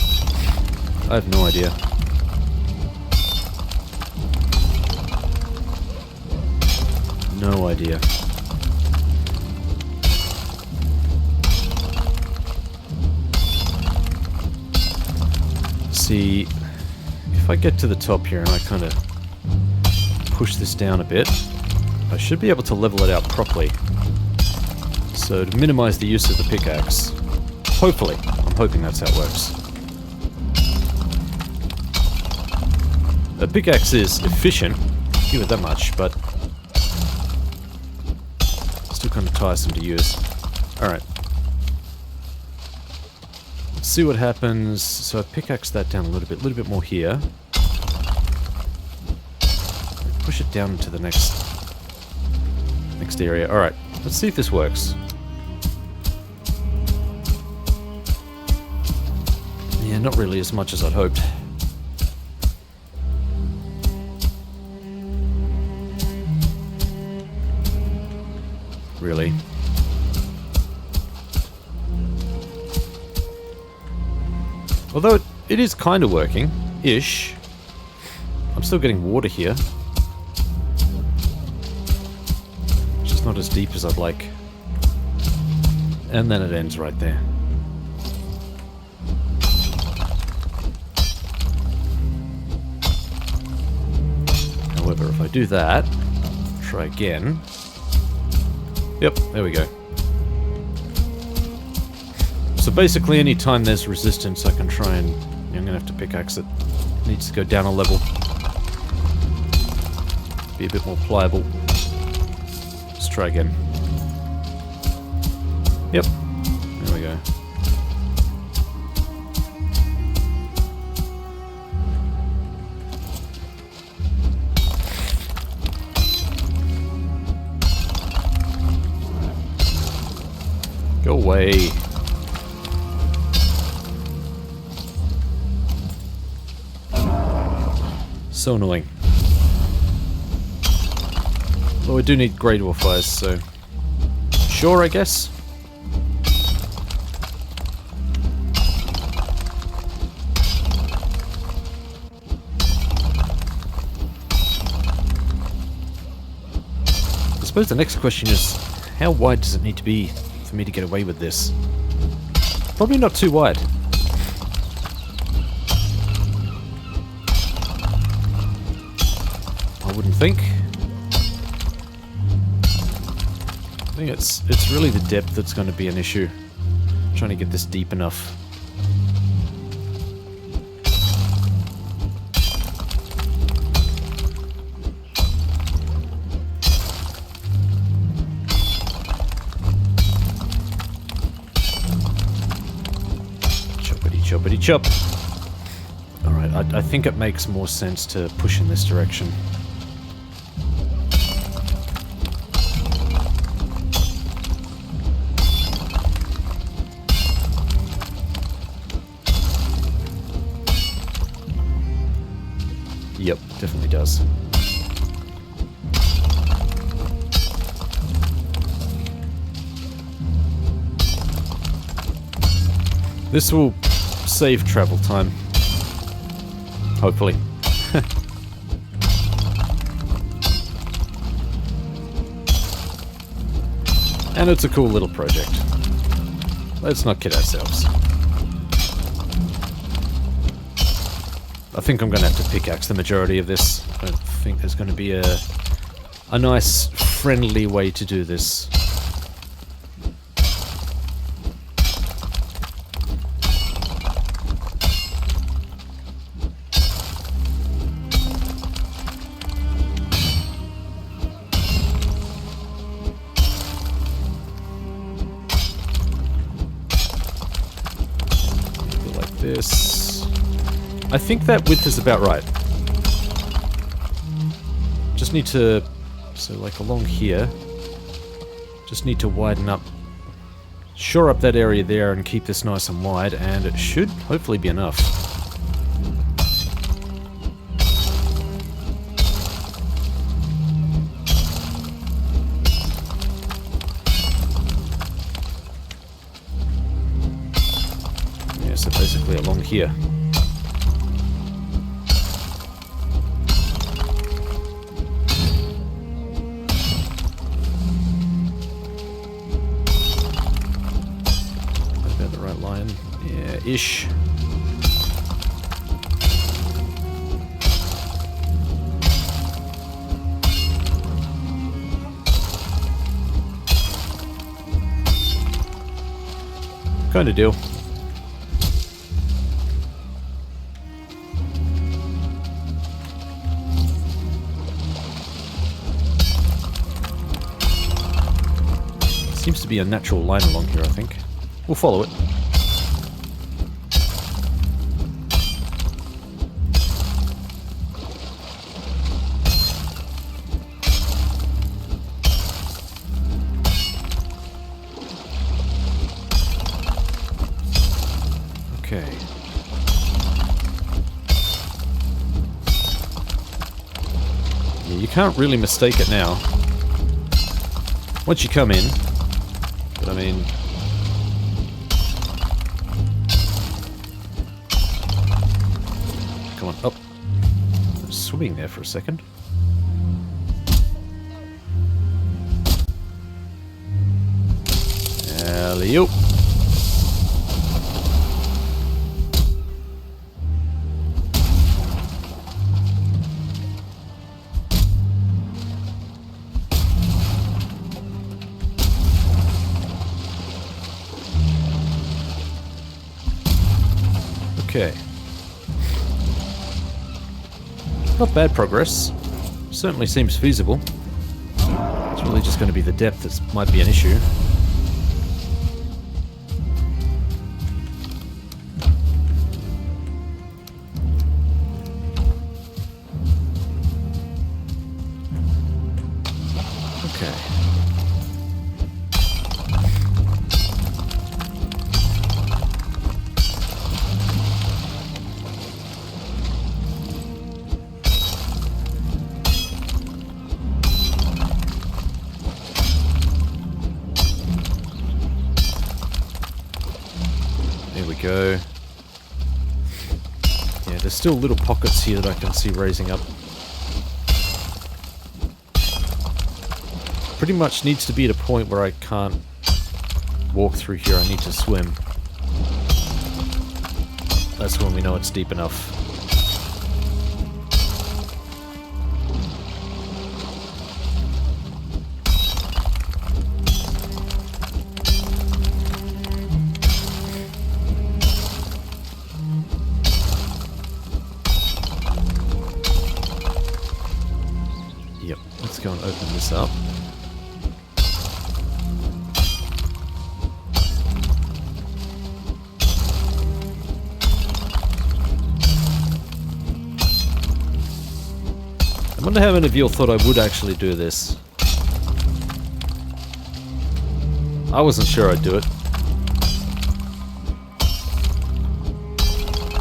I have no idea. No idea. See, if I get to the top here and I kind of push this down a bit, I should be able to level it out properly. So to minimize the use of the pickaxe. Hopefully. I'm hoping that's how it works. A pickaxe is efficient, give it that much, but still kind of tiresome to use. Alright. Let's see what happens. So I pickaxe that down a little bit more here. Push it down to the next area. Alright, let's see if this works. Yeah, not really as much as I'd hoped. Really. Although it is kind of working, ish. I'm still getting water here. Just not as deep as I'd like. And then it ends right there. However, if I do that, try again. Yep, there we go. So basically, anytime there's resistance, I can try and, I'm gonna have to pickaxe it. It needs to go down a level. Be a bit more pliable. Let's try again. Yep. There we go. Go away. So annoying. Well, we do need grey dwarf eyes, so... Sure, I guess? I suppose the next question is, how wide does it need to be for me to get away with this? Probably not too wide. I wouldn't think. I think it's really the depth that's going to be an issue. Trying to get this deep enough. Choppity chop. Alright, I think it makes more sense to push in this direction. Yep, definitely does. This will save travel time. Hopefully. And it's a cool little project. Let's not kid ourselves. I think I'm going to have to pickaxe the majority of this. I don't think there's going to be a nice, friendly way to do this. This. I think that width is about right. Just need to... So like along here. Just need to widen up. Shore up that area there and keep this nice and wide, and it should hopefully be enough. So basically along here. About the right line. Yeah, ish. Kind of deal. Seems to be a natural line along here, I think. We'll follow it. Okay. Yeah, you can't really mistake it now. Once you come in, I mean... Come on, up. I was swimming there for a second. Alley-oop. Okay. Not bad progress. Certainly seems feasible. It's really just going to be the depth that might be an issue. Okay. There we go. Yeah, there's still little pockets here that I can see raising up. Pretty much needs to be at a point where I can't walk through here. I need to swim. That's when we know it's deep enough. Yep, let's go and open this up. I wonder how many of you all thought I would actually do this. I wasn't sure I'd do it.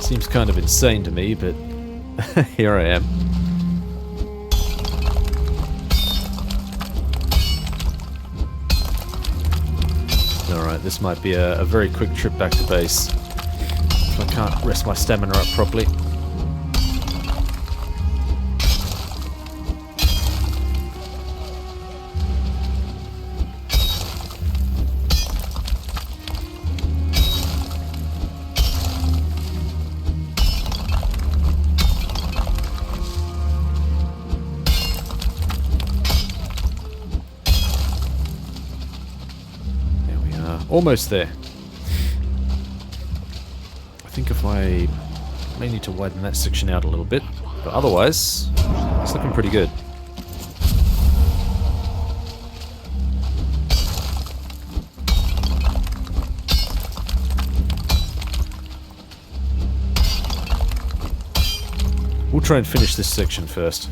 Seems kind of insane to me, but here I am. Alright, this might be a very quick trip back to base. If I can't rest my stamina up properly. Almost there. I think if I may need to widen that section out a little bit, but otherwise, it's looking pretty good. We'll try and finish this section first.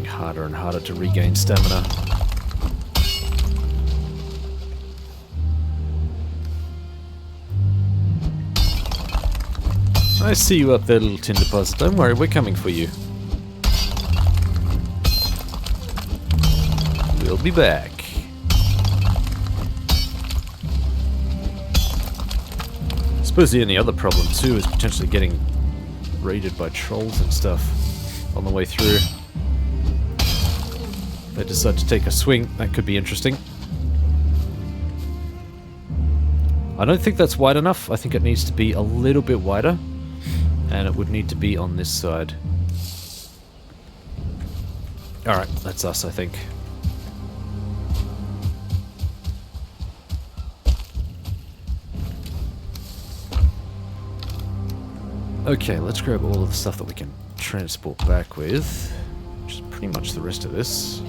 Harder and harder to regain stamina. I see you up there, little tin deposit. Don't worry, we're coming for you. We'll be back. I suppose the only other problem too is potentially getting raided by trolls and stuff on the way through. They decide to take a swing, that could be interesting. I don't think that's wide enough. I think it needs to be a little bit wider. And it would need to be on this side. Alright, that's us, I think. Okay, let's grab all of the stuff that we can transport back with. Which is pretty much the rest of this.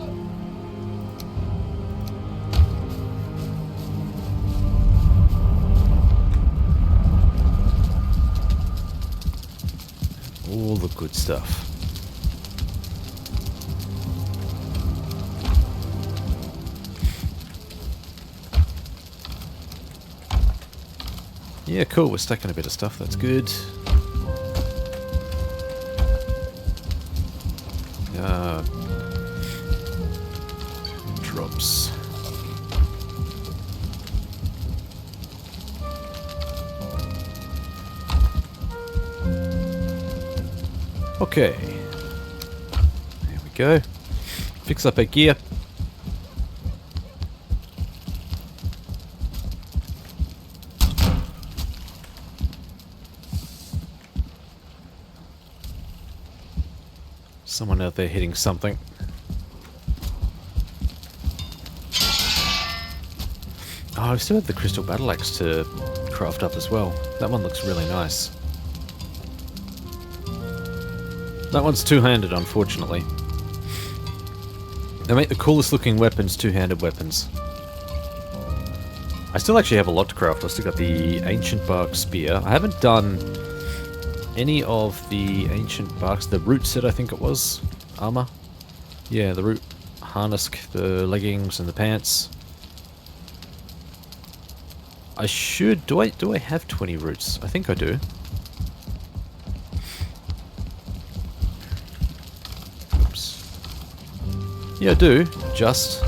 All the good stuff. Yeah, cool, we're stacking a bit of stuff, that's good. Drops. Okay. There we go. Fix up our gear. Someone out there hitting something. Oh, I still have the crystal battle axe to craft up as well. That one looks really nice. That one's two-handed, unfortunately. They make the coolest looking weapons two-handed weapons. I still actually have a lot to craft. I still got the ancient bark spear. I haven't done any of the ancient barks. The root set, I think it was. Armor. Yeah, the root harness, the leggings and the pants. I should... Do I have 20 roots? I think I do. Oops. Yeah, I do. Just...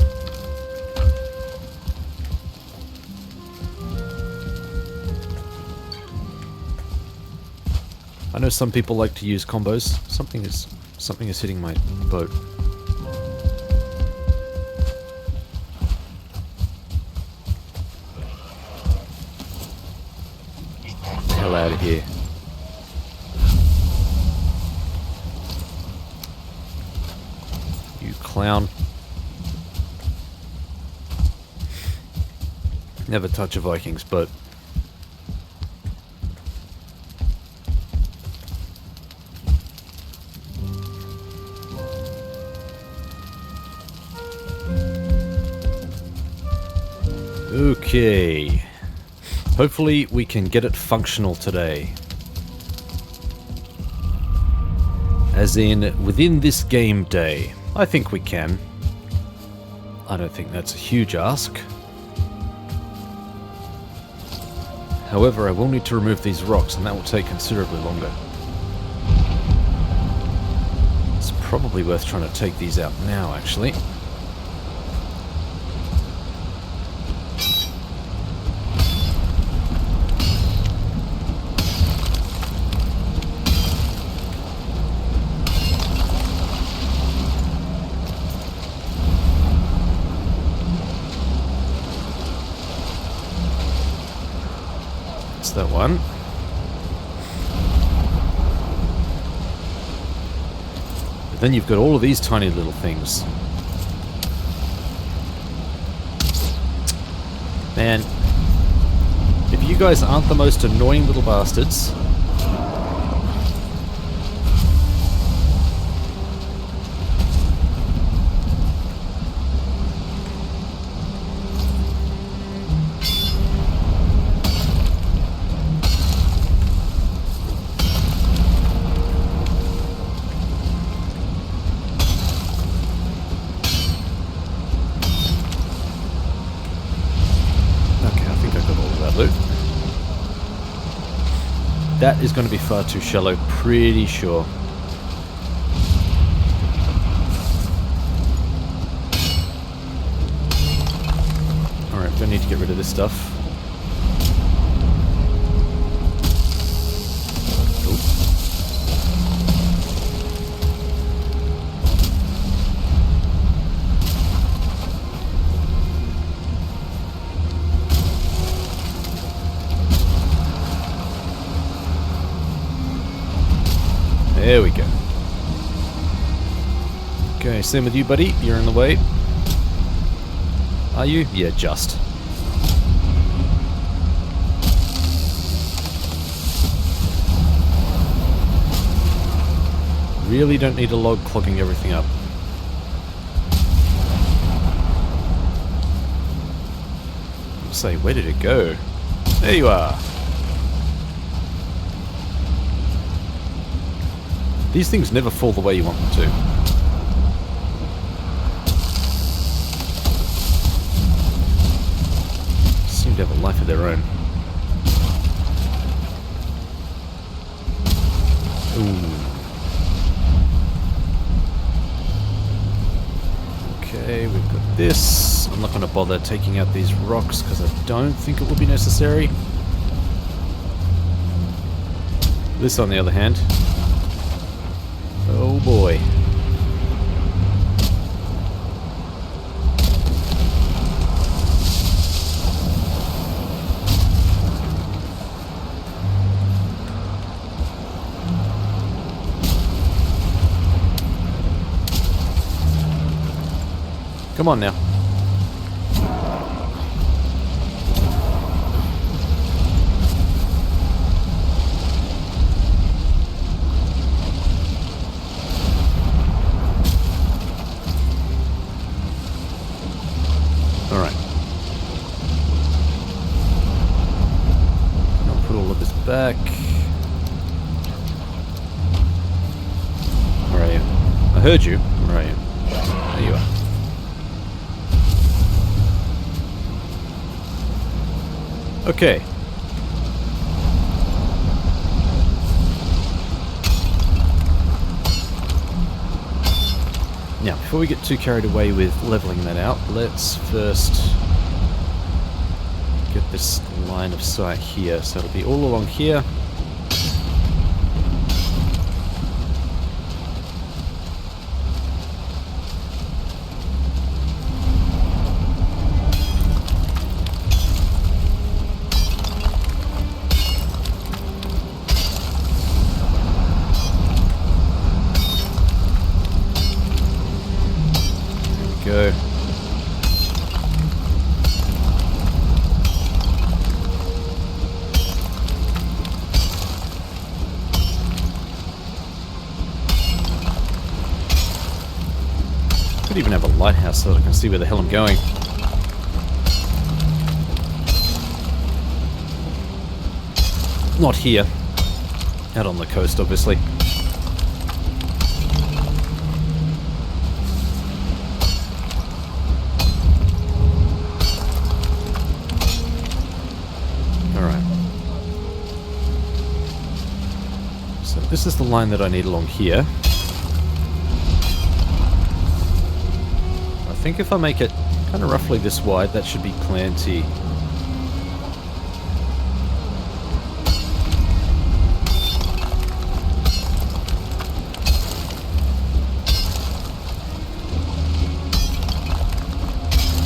I know some people like to use combos. Something is hitting my boat. Hell out of here. You clown. Never touch a Viking's boat. Okay. Hopefully we can get it functional today. As in, within this game day. I think we can. I don't think that's a huge ask. However, I will need to remove these rocks, and that will take considerably longer. It's probably worth trying to take these out now, actually. That one. But then you've got all of these tiny little things. Man, if you guys aren't the most annoying little bastards... That is going to be far too shallow, pretty sure. Alright, we're going to need to get rid of this stuff. There we go. Okay, same with you, buddy. You're in the way. Are you? Yeah, just. Really don't need a log clogging everything up. I'll say, where did it go? There you are. These things never fall the way you want them to. Seem to have a life of their own. Ooh. Okay, we've got this. I'm not going to bother taking out these rocks because I don't think it will be necessary. This, on the other hand... Oh boy. come on now. Alright. I'll put all of this back. Where are you? I heard you. Where are you? There you are. Okay. Now, before we get too carried away with leveling that out, let's first get this line of sight here. So it'll be all along here. Go. Could even have a lighthouse so that I can see where the hell I'm going. Not here. Out on the coast, obviously. This is the line that I need along here. I think if I make it kind of roughly this wide, that should be plenty.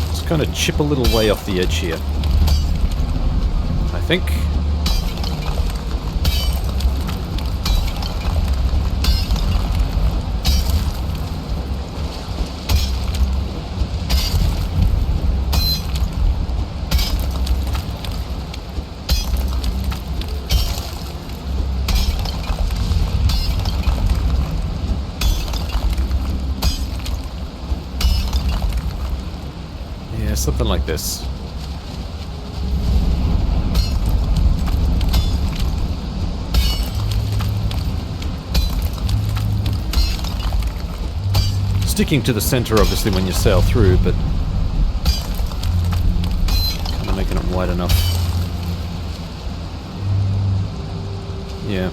Just kind of chip a little way off the edge here, I think. Something like this. Sticking to the center, obviously, when you sail through, but kind of making it wide enough. Yeah.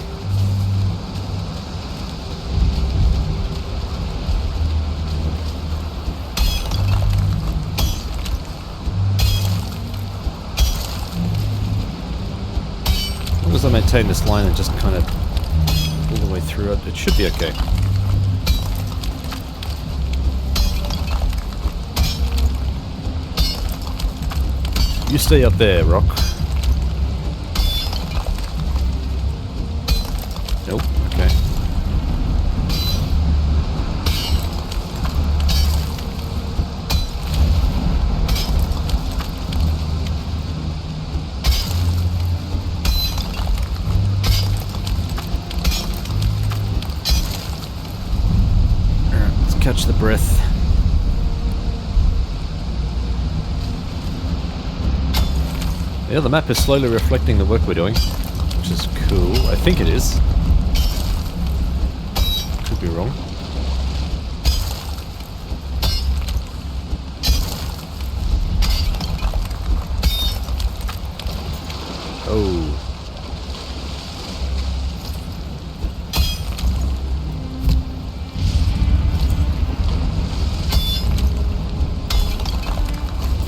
As I maintain this line and just kind of all the way through it, it should be okay. You stay up there, Rock. Nope, okay. Catch the breath. Yeah, the map is slowly reflecting the work we're doing, which is cool. I think it is. Could be wrong. Oh.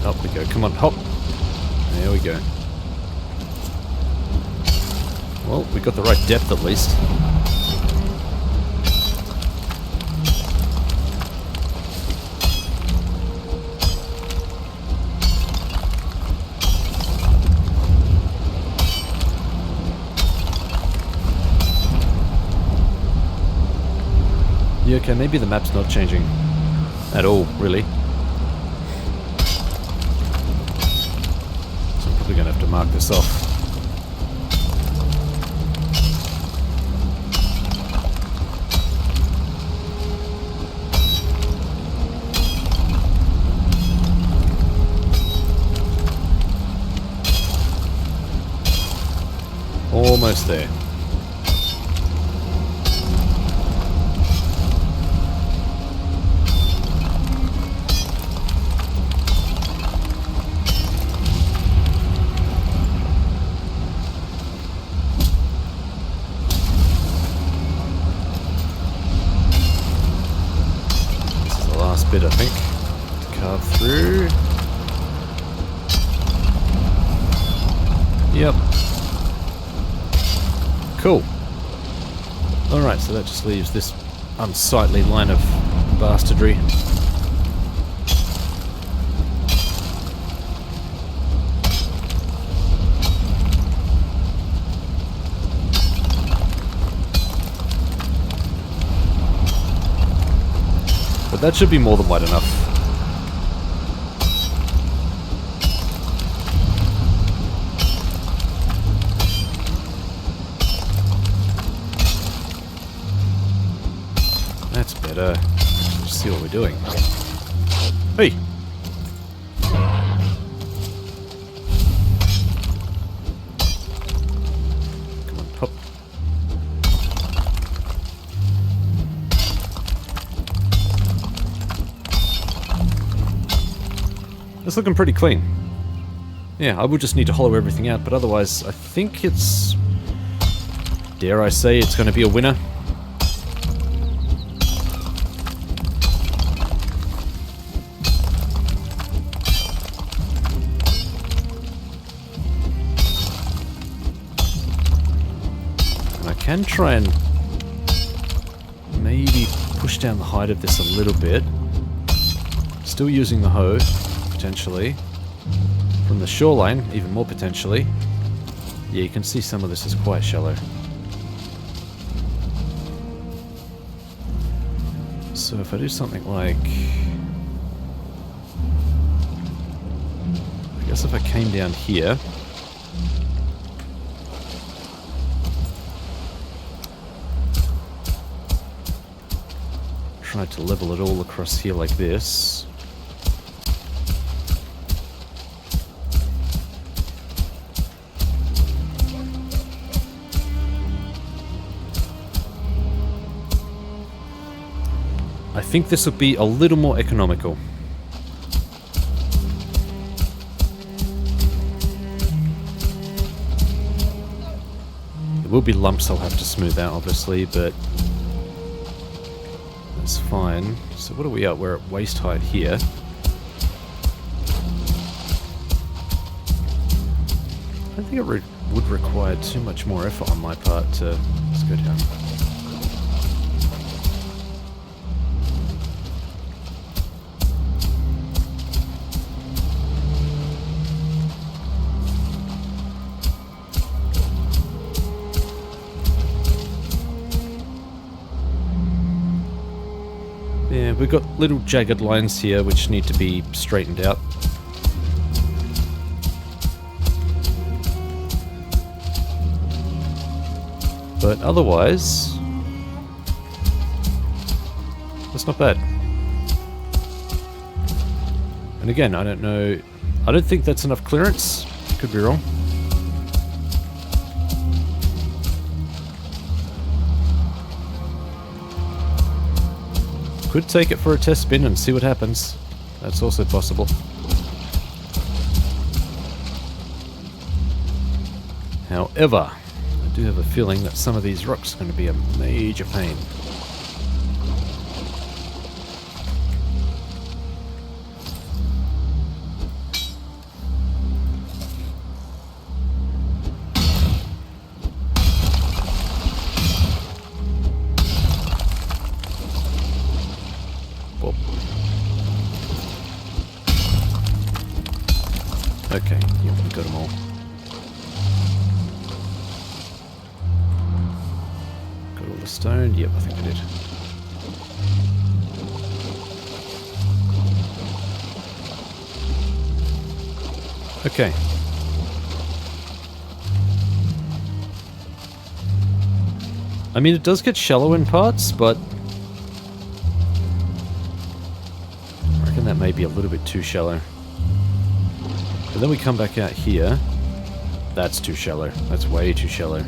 Up we go. Come on, hop. There we go. Well, we got the right depth at least. Yeah, okay, maybe the map's not changing at all, really. have to mark this off. Almost there. This is the last bit, I think, to carve through. Yep. Cool. Alright, so that just leaves this unsightly line of bastardry. But that should be more than wide enough. That's better. Let's see what we're doing. Hey! Come on, pop. It's looking pretty clean. Yeah, I will just need to hollow everything out, but otherwise I think it's... dare I say it's going to be a winner. Can try and maybe push down the height of this a little bit. Still using the hoe, potentially. From the shoreline, even more potentially. Yeah, you can see some of this is quite shallow. So if I do something like... I guess if I came down here... Try to level it all across here like this. I think this would be a little more economical. There will be lumps I'll have to smooth out, obviously, but that's fine. So what are we at? We're at waist height here. I don't think it would require too much more effort on my part to... Let's go down. Yeah, we've got little jagged lines here which need to be straightened out. But otherwise, that's not bad. And again, I don't know, I don't think that's enough clearance. Could be wrong. Could take it for a test spin and see what happens. That's also possible. However, I do have a feeling that some of these rocks are going to be a major pain. Okay, yeah, we got them all. Got all the stone? Yep, I think I did. Okay. I mean, it does get shallow in parts, but I reckon that may be a little bit too shallow. But then we come back out here. That's too shallow. That's way too shallow.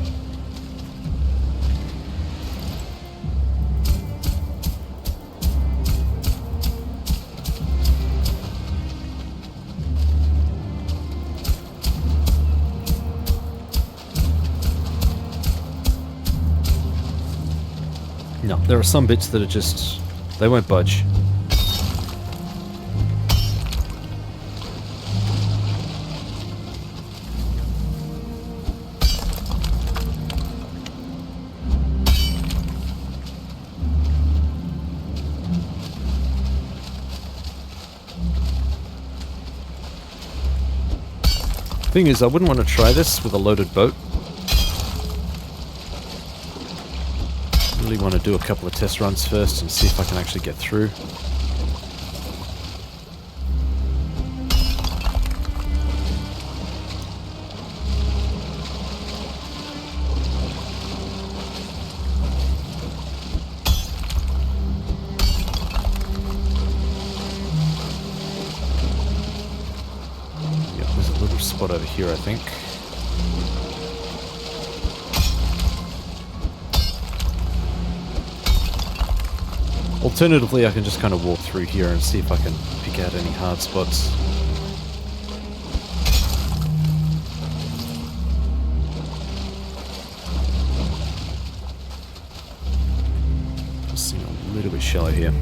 No, there are some bits that are just... they won't budge. Thing is, I wouldn't want to try this with a loaded boat. Really want to do a couple of test runs first and see if I can actually get through. Yep, there's a little spot over here, I think. Alternatively, I can just kind of walk through here and see if I can pick out any hard spots. Just seem a little bit shallow here.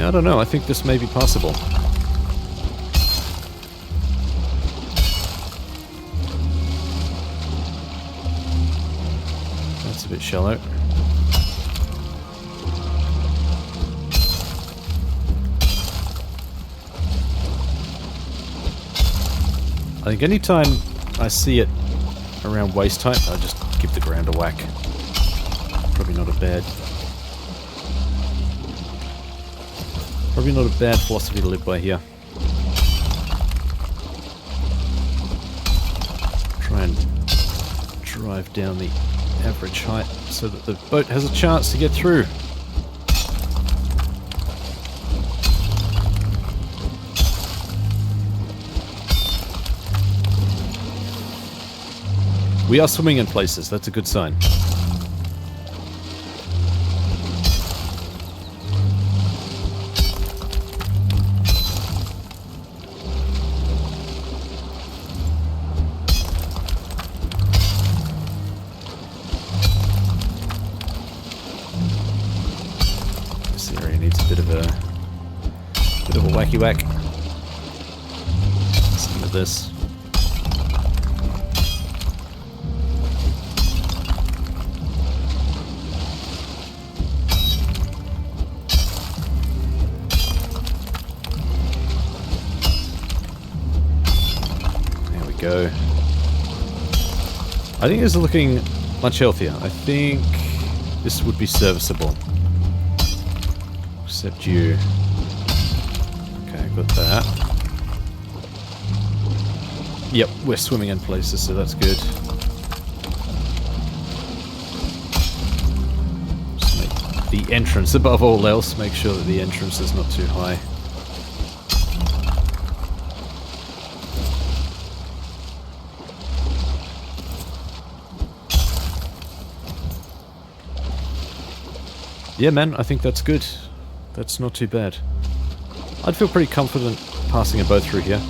I don't know, I think this may be possible. That's a bit shallow. I think anytime I see it around waist height, I just give the ground a whack. Probably not a bad... probably not a bad philosophy to live by here. Try and drive down the average height so that the boat has a chance to get through. We are swimming in places, that's a good sign. Wacky whack. Some of this. There we go. I think this is looking much healthier. I think this would be serviceable. Except you. Got that. Yep, we're swimming in places, so that's good. Just make the entrance, above all else, make sure that the entrance is not too high. Yeah, man, I think that's good. That's not too bad. I'd feel pretty confident passing a boat through here.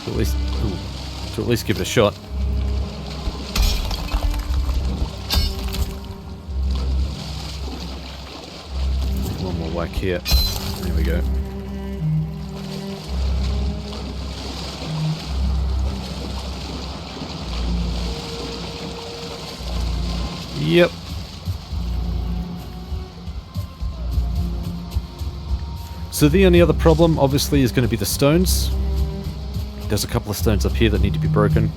To at least give it a shot. One more whack here. There we go. Yep. So the only other problem, obviously, is going to be the stones. There's a couple of stones up here that need to be broken.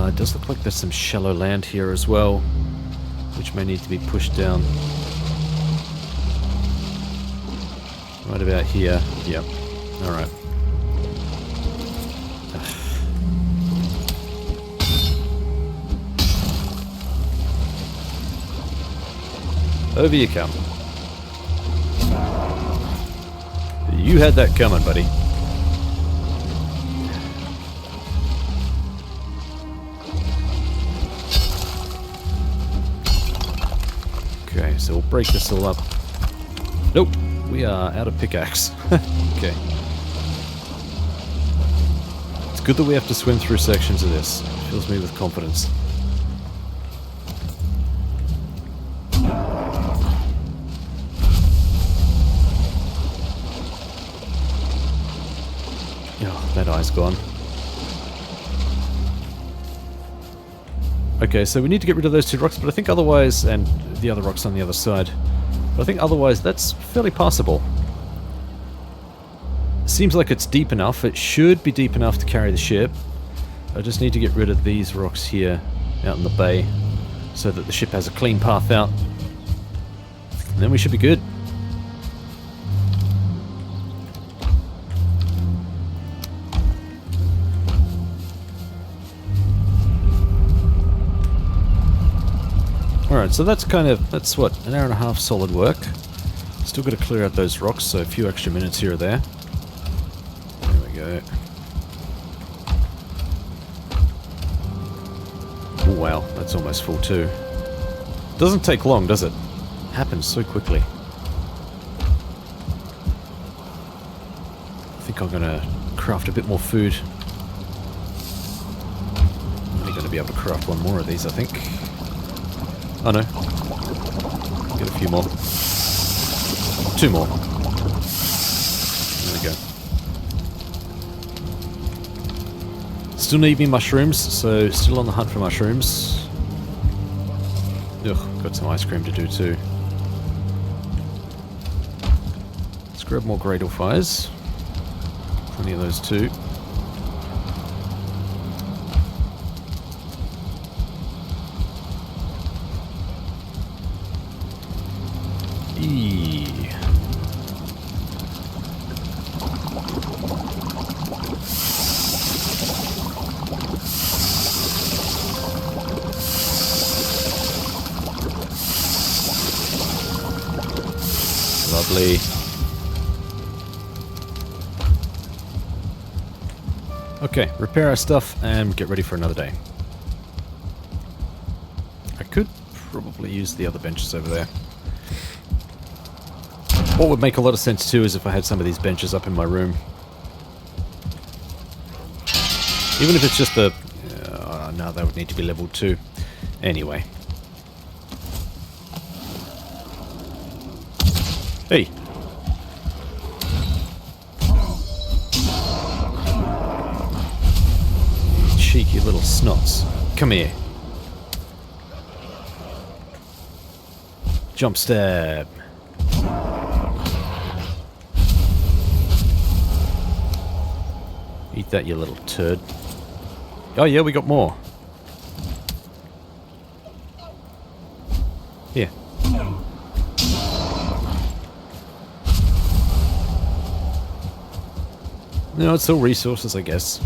It does look like there's some shallow land here as well, which may need to be pushed down. Right about here. Yep. Alright. Over you come. You had that coming, buddy. Okay, so we'll break this all up. Nope, we are out of pickaxe. Okay. It's good that we have to swim through sections of this. It fills me with confidence. Oh, that eye's gone. Okay, so we need to get rid of those two rocks, but I think otherwise, and the other rocks on the other side, but I think otherwise that's fairly passable. Seems like it's deep enough. It should be deep enough to carry the ship. I just need to get rid of these rocks here out in the bay so that the ship has a clean path out. And then we should be good. Alright, so that's what, an hour and a half solid work. Still got to clear out those rocks, so a few extra minutes here or there. There we go. Oh wow, that's almost full too. Doesn't take long, does it? Happens so quickly. I think I'm gonna craft a bit more food. I'm only gonna be able to craft one more of these, I think. Oh no. Get a few more. 2 more. There we go. Still need me mushrooms, so still on the hunt for mushrooms. Ugh, got some ice cream to do too. Let's grab more gradle fires. Plenty of those too. Lovely. Okay, repair our stuff and get ready for another day. I could probably use the other benches over there. What would make a lot of sense too is if I had some of these benches up in my room. Even if it's just the... no, that would need to be leveled too. Anyway. Hey! Cheeky little snots. Come here. Jump stab. Eat that, you little turd. Oh yeah, we got more. Here. No, it's all resources, I guess.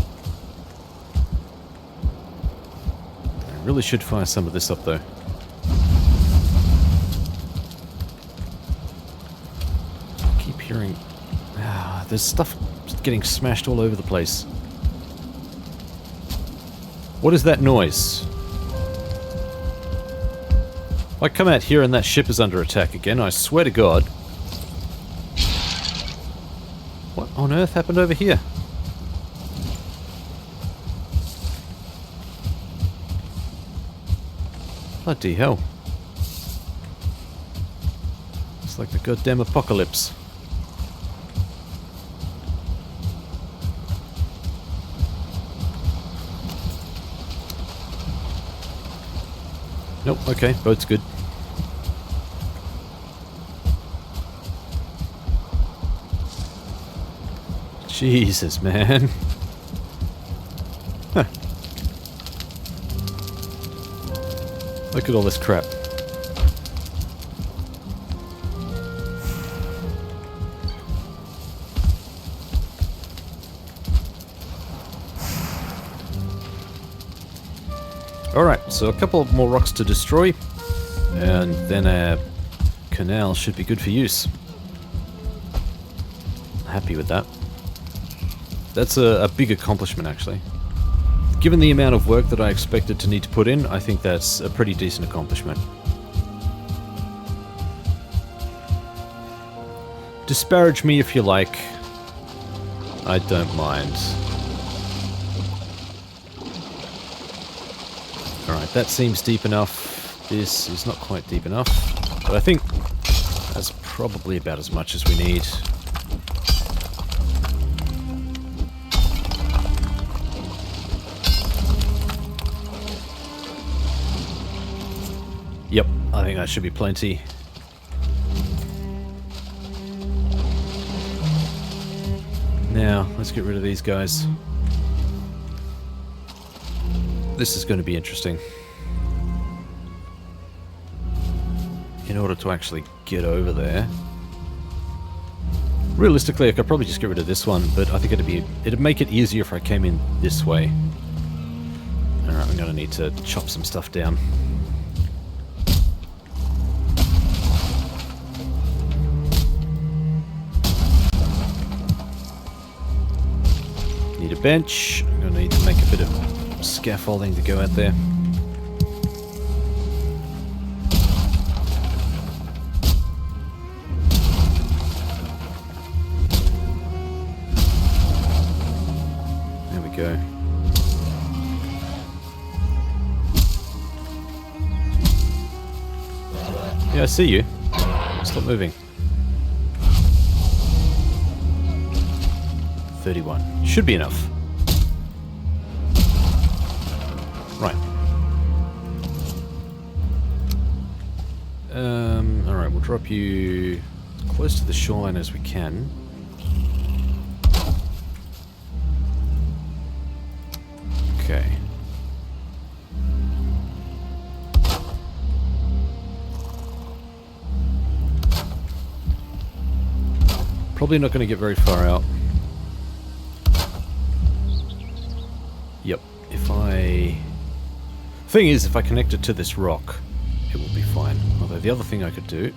I really should fire some of this up, though. I keep hearing... there's stuff getting smashed all over the place. What is that noise? If I come out here and that ship is under attack again, I swear to God. What on earth happened over here? Bloody hell. It's like the goddamn apocalypse. Nope, okay, boat's good. Jesus, man. Huh. Look at all this crap. Alright, so a couple more rocks to destroy, and then a canal should be good for use. Happy with that. That's a big accomplishment, actually. Given the amount of work that I expected to need to put in, I think that's a pretty decent accomplishment. Disparage me if you like. I don't mind. Alright, that seems deep enough. This is not quite deep enough. But I think that's probably about as much as we need. Yep, I think that should be plenty. Now, let's get rid of these guys. This is going to be interesting. In order to actually get over there. Realistically, I could probably just get rid of this one, but I think it'd make it easier if I came in this way. Alright, I'm going to need to chop some stuff down. Need a bench. I'm going to need to make a bit of scaffolding to go out there. There we go. Yeah, I see you. Stop moving. 31. Should be enough. Right. Alright, we'll drop you as close to the shoreline as we can. Okay. Probably not going to get very far out. Yep. Thing is, if I connect it to this rock, it will be fine. Although the other thing I could do...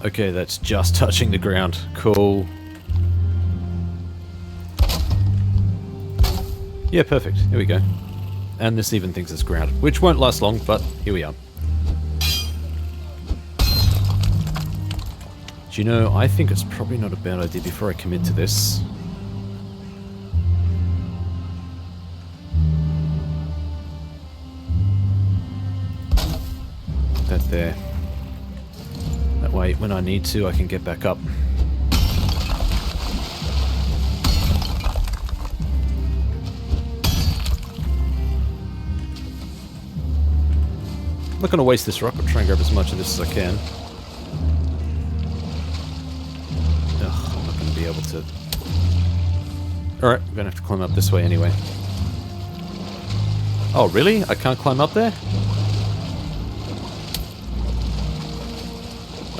Okay, that's just touching the ground. Cool. Yeah, perfect. Here we go. And this even thinks it's grounded, which won't last long, but here we are. Do you know, I think it's probably not a bad idea before I commit to this. Put that there. That way, when I need to, I can get back up. I'm not going to waste this rock, I'll try and grab as much of this as I can. Be able to... Alright, we're gonna have to climb up this way anyway. Oh, really? I can't climb up there?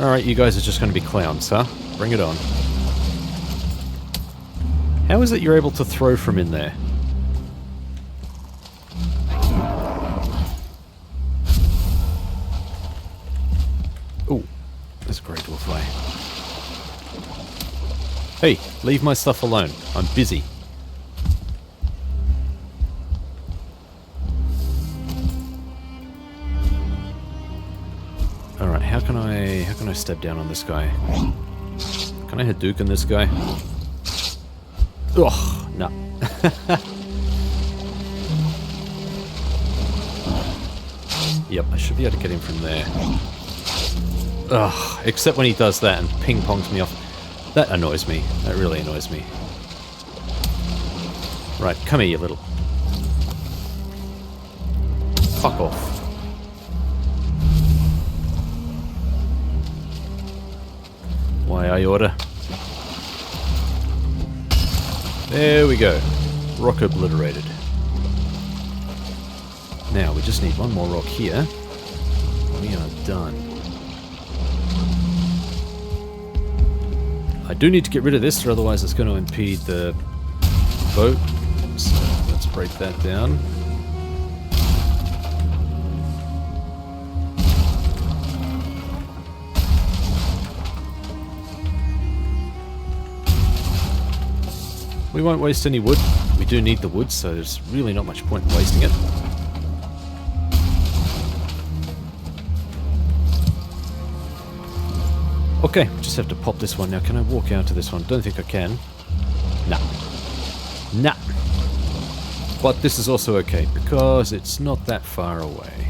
Alright, you guys are just gonna be clowns, huh? Bring it on. How is it you're able to throw from in there? Ooh, that's a great dwarf eye. Hey, leave my stuff alone. I'm busy. Alright, how can I step down on this guy? Can I Hadouken this guy? Ugh, no. Yep, I should be able to get him from there. Ugh, except when he does that and ping-pongs me off. That annoys me. That really annoys me. Right, come here, you little... Fuck off. Why I order. There we go. Rock obliterated. Now we just need one more rock here. We are done. I do need to get rid of this, or otherwise it's going to impede the boat. So let's break that down. We won't waste any wood. We do need the wood, so there's really not much point in wasting it. Okay, just have to pop this one now. Can I walk out to this one? Don't think I can. Nah. Nah. But this is also okay, because it's not that far away.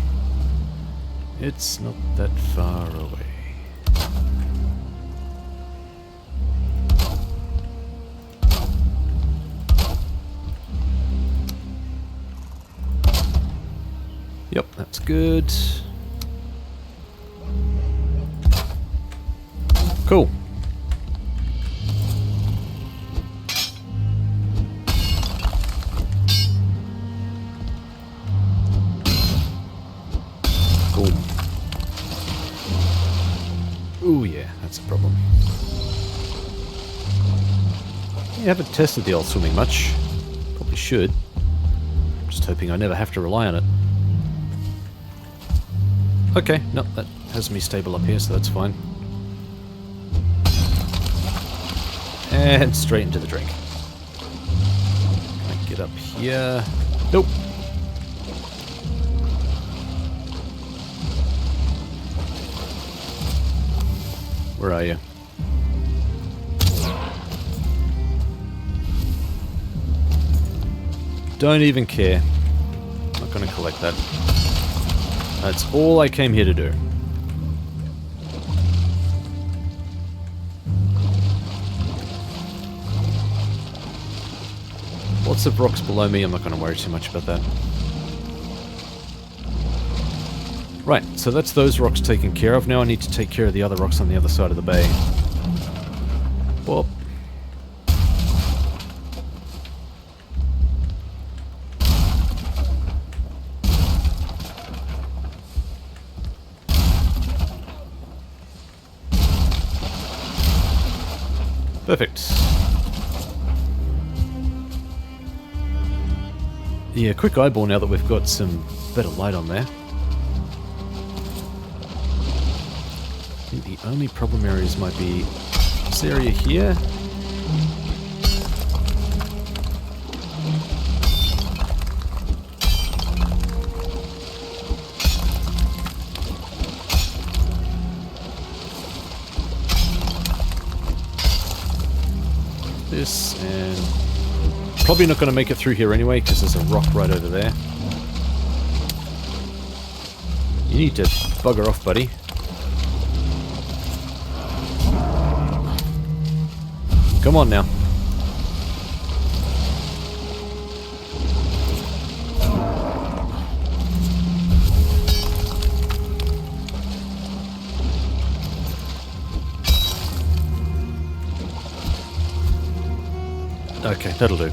It's not that far away. Yep, that's good. Cool. Cool. Ooh, yeah, that's a problem. I haven't tested the old swimming much. Probably should. Just hoping I never have to rely on it. Okay, no, that has me stable up here, so that's fine. And straight into the drink. Can I get up here? Nope. Where are you? Don't even care. I'm not going to collect that. That's all I came here to do. Lots of rocks below me, I'm not going to worry too much about that. Right, so that's those rocks taken care of. Now I need to take care of the other rocks on the other side of the bay. Well, perfect. Yeah, quick eyeball now that we've got some better light on there. I think the only problem areas might be this area here. This, and probably not going to make it through here anyway, because there's a rock right over there. You need to bugger off, buddy. Come on now. Okay, that'll do.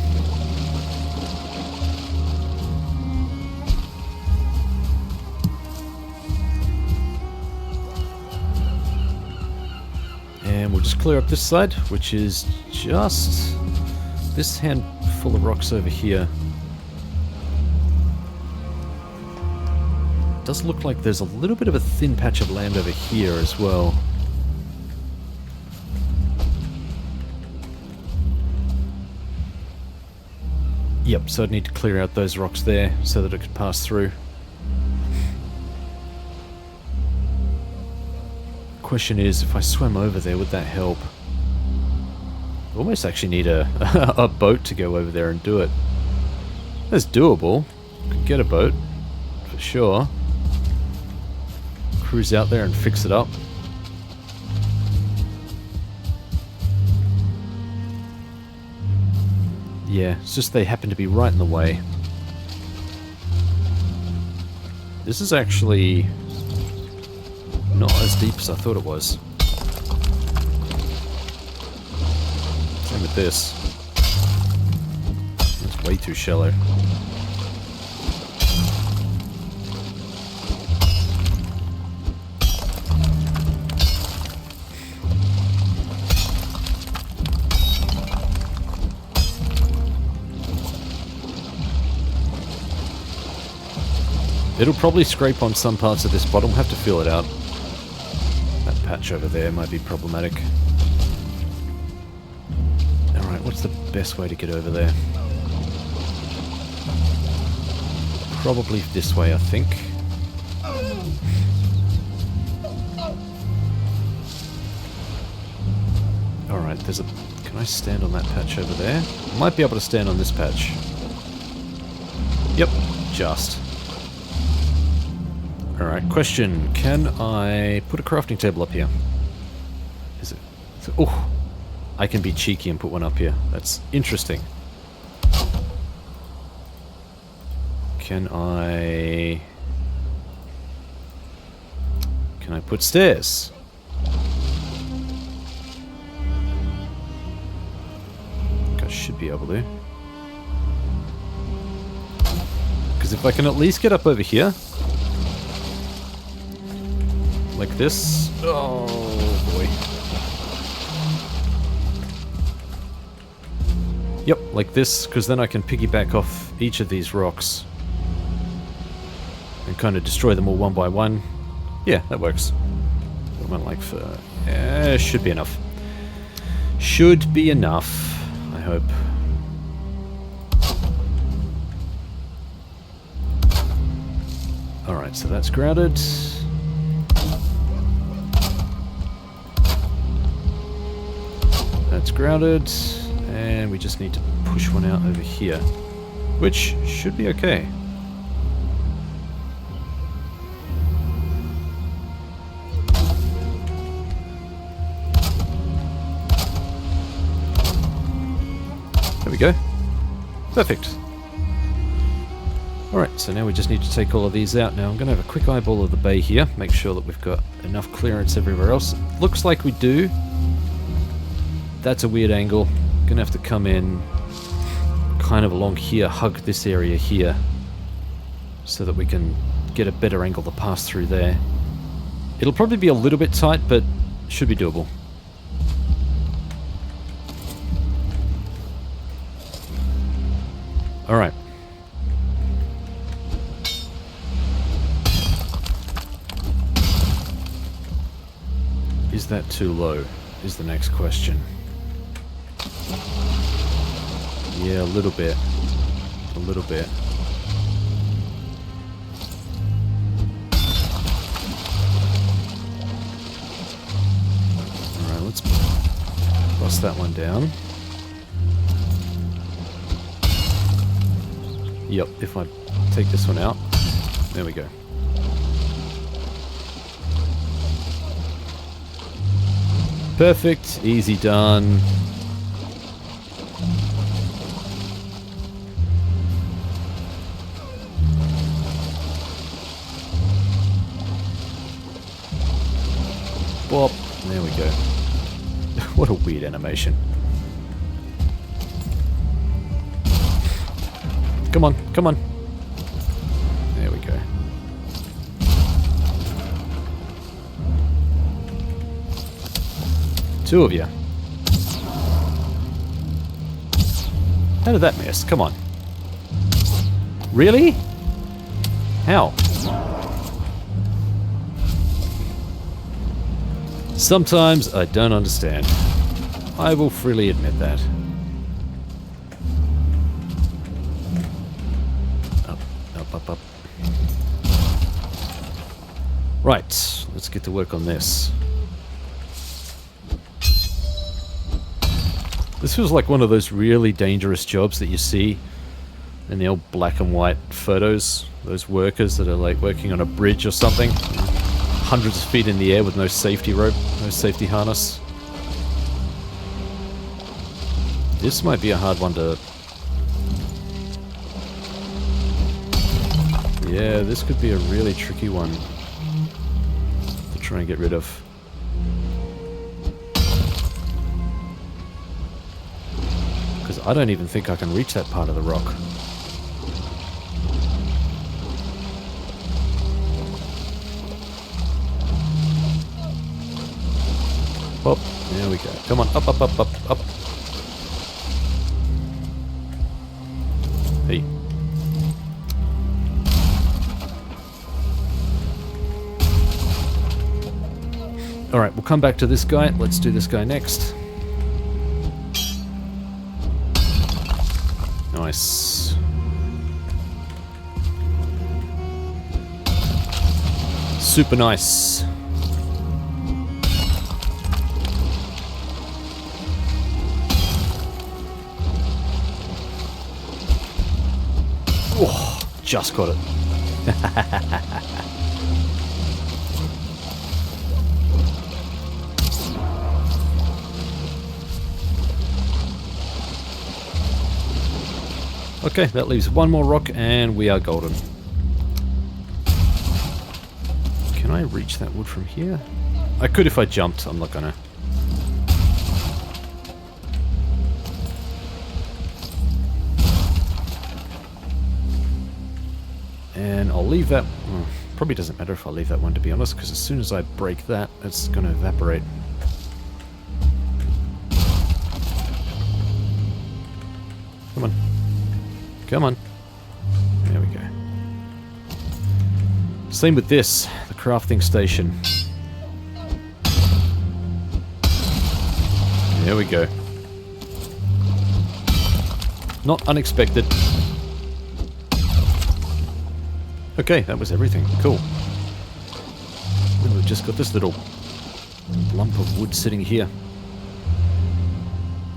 And we'll just clear up this side, which is just this handful of rocks over here. It does look like there's a little bit of a thin patch of land over here as well. Yep, so I'd need to clear out those rocks there so that it could pass through. Question is, if I swam over there, would that help? I almost actually need a boat to go over there and do it. That's doable. Could get a boat, for sure. Cruise out there and fix it up. Yeah, it's just they happen to be right in the way. This is actually not as deep as I thought it was. with this. It's way too shallow. It'll probably scrape on some parts of this bottom. We'll have to feel it out. That patch over there might be problematic. Alright, what's the best way to get over there? Probably this way, I think. Alright, there's a... Can I stand on that patch over there? Might be able to stand on this patch. Yep, just. Alright, question. Can I put a crafting table up here? Is it... Oh! I can be cheeky and put one up here. That's interesting. Can I put stairs? I think I should be able to. Because if I can at least get up over here... Like this. Oh boy. Yep, like this, because then I can piggyback off each of these rocks. And kind of destroy them all one by one. Yeah, that works. What am I like for... should be enough. Should be enough, I hope. Alright, so that's grouted. That's grounded, and we just need to push one out over here, which should be okay. There we go. Perfect. Alright, so now we just need to take all of these out. Now I'm going to have a quick eyeball of the bay here, make sure that we've got enough clearance everywhere else. Looks like we do. That's a weird angle. Gonna have to come in kind of along here, hug this area here, so that we can get a better angle to pass through there. It'll probably be a little bit tight, but should be doable. Alright. Is that too low? Is the next question. Yeah, a little bit. A little bit. Alright, let's bust that one down. Yep, if I take this one out. There we go. Perfect. Easy done. Bop. There we go. What a weird animation. Come on, come on. There we go. Two of you. How did that miss? Come on. Really? How? Sometimes I don't understand. I will freely admit that. Up, up, up, up. Right, let's get to work on this. This feels like one of those really dangerous jobs that you see in the old black and white photos. Those workers that are like working on a bridge or something. Hundreds of feet in the air with no safety rope, no safety harness. This might be a hard one to... Yeah, this could be a really tricky one to try and get rid of. I don't even think I can reach that part of the rock. Up, there we go. Come on, up, up, up, up, up. Hey. Alright, we'll come back to this guy. Let's do this guy next. Nice. Super nice. Oh, just got it. Okay, that leaves one more rock and we are golden. Can I reach that wood from here? I could if I jumped, I'm not gonna. And I'll leave that... probably doesn't matter if I leave that one, to be honest, because as soon as I break that, it's gonna evaporate. Come on. Come on. There we go. Same with this, the crafting station. There we go. Not unexpected. Okay, that was everything. Cool. And we've just got this little lump of wood sitting here.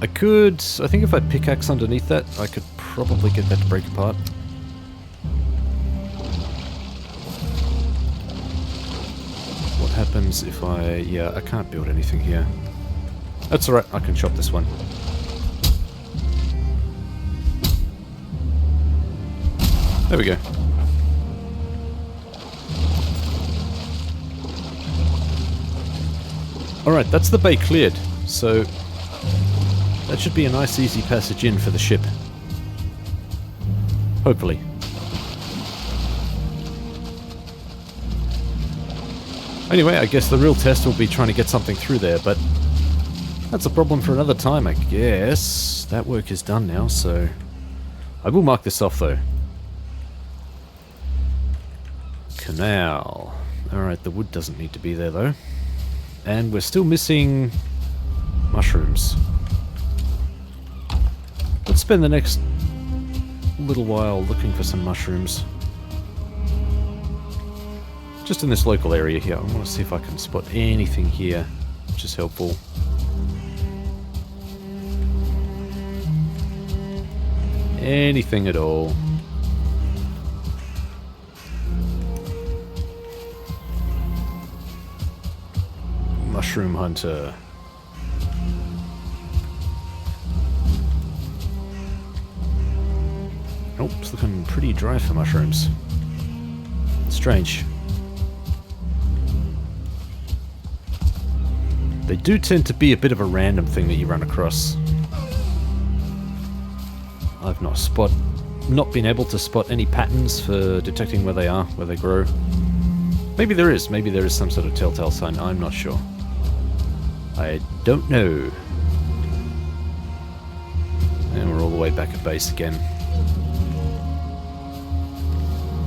I think if I pickaxe underneath that, I could probably get that to break apart. What happens if yeah, I can't build anything here. That's alright, I can chop this one. There we go. Alright, that's the bay cleared, so that should be a nice easy passage in for the ship. Hopefully. Anyway, I guess the real test will be trying to get something through there, but that's a problem for another time, I guess. That work is done now, so I will mark this off though. Canal. Alright, the wood doesn't need to be there though. And we're still missing mushrooms. Let's spend the next little while looking for some mushrooms. Just in this local area here. I want to see if I can spot anything here which is helpful. Anything at all. Mushroom hunter. Oh, it's looking pretty dry for mushrooms. Strange. They do tend to be a bit of a random thing that you run across. I've not been able to spot any patterns for detecting where they are, where they grow. Maybe there is some sort of telltale sign, I'm not sure. I don't know. And we're all the way back at base again.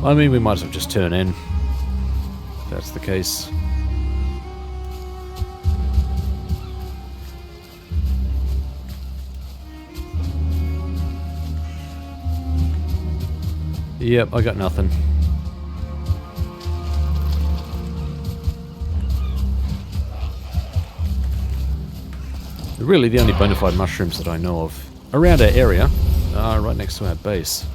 I mean, we might as well just turn in, if that's the case. Yep, I got nothing. Really, the only bona fide mushrooms that I know of around our area are right next to our base.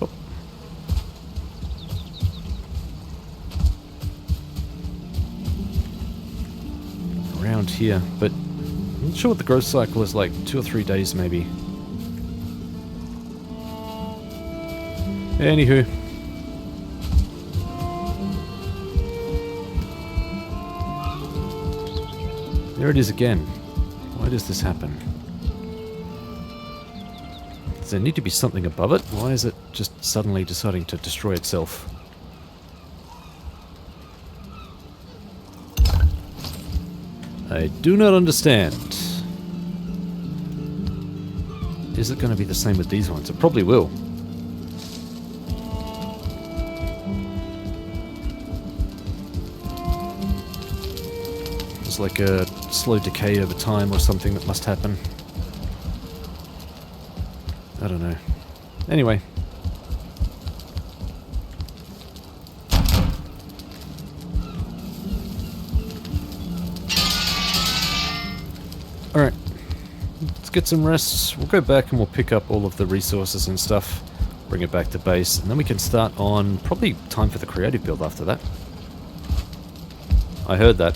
Oh. Around here, but I'm not sure what the growth cycle is like. 2 or 3 days, maybe. Anywho. There it is again. Why does this happen? Does there need to be something above it? Why is it just suddenly deciding to destroy itself? I do not understand. Is it going to be the same with these ones? It probably will. There's like a slow decay over time or something that must happen. I don't know. Anyway. Alright. Let's get some rest. We'll go back and we'll pick up all of the resources and stuff. Bring it back to base. And then we can start on probably time for the creative build after that. I heard that.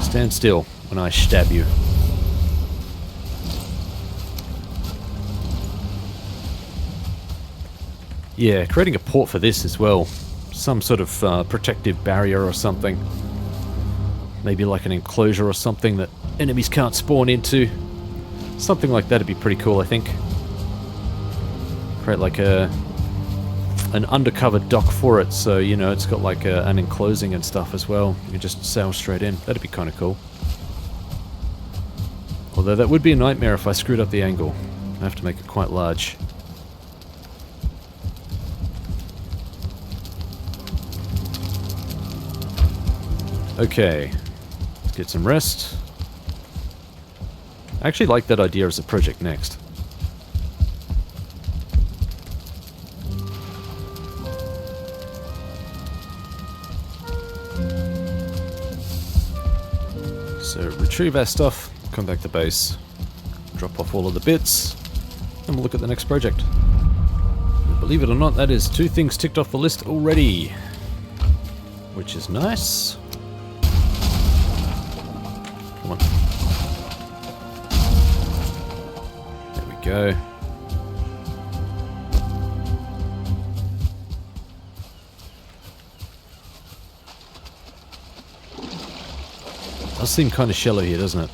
Stand still when I stab you. Yeah, creating a port for this as well. Some sort of protective barrier or something. Maybe like an enclosure or something that enemies can't spawn into. Something like that would be pretty cool, I think. Create like an undercover dock for it, so you know it's got like an enclosing and stuff as well. You can just sail straight in. That'd be kind of cool. Although that would be a nightmare if I screwed up the angle. I have to make it quite large. Okay, let's get some rest. I actually like that idea as a project next. So retrieve our stuff, come back to base, drop off all of the bits, and we'll look at the next project. And believe it or not, that is 2 things ticked off the list already, which is nice. Come on. There we go. Does seem kind of shallow here, doesn't it?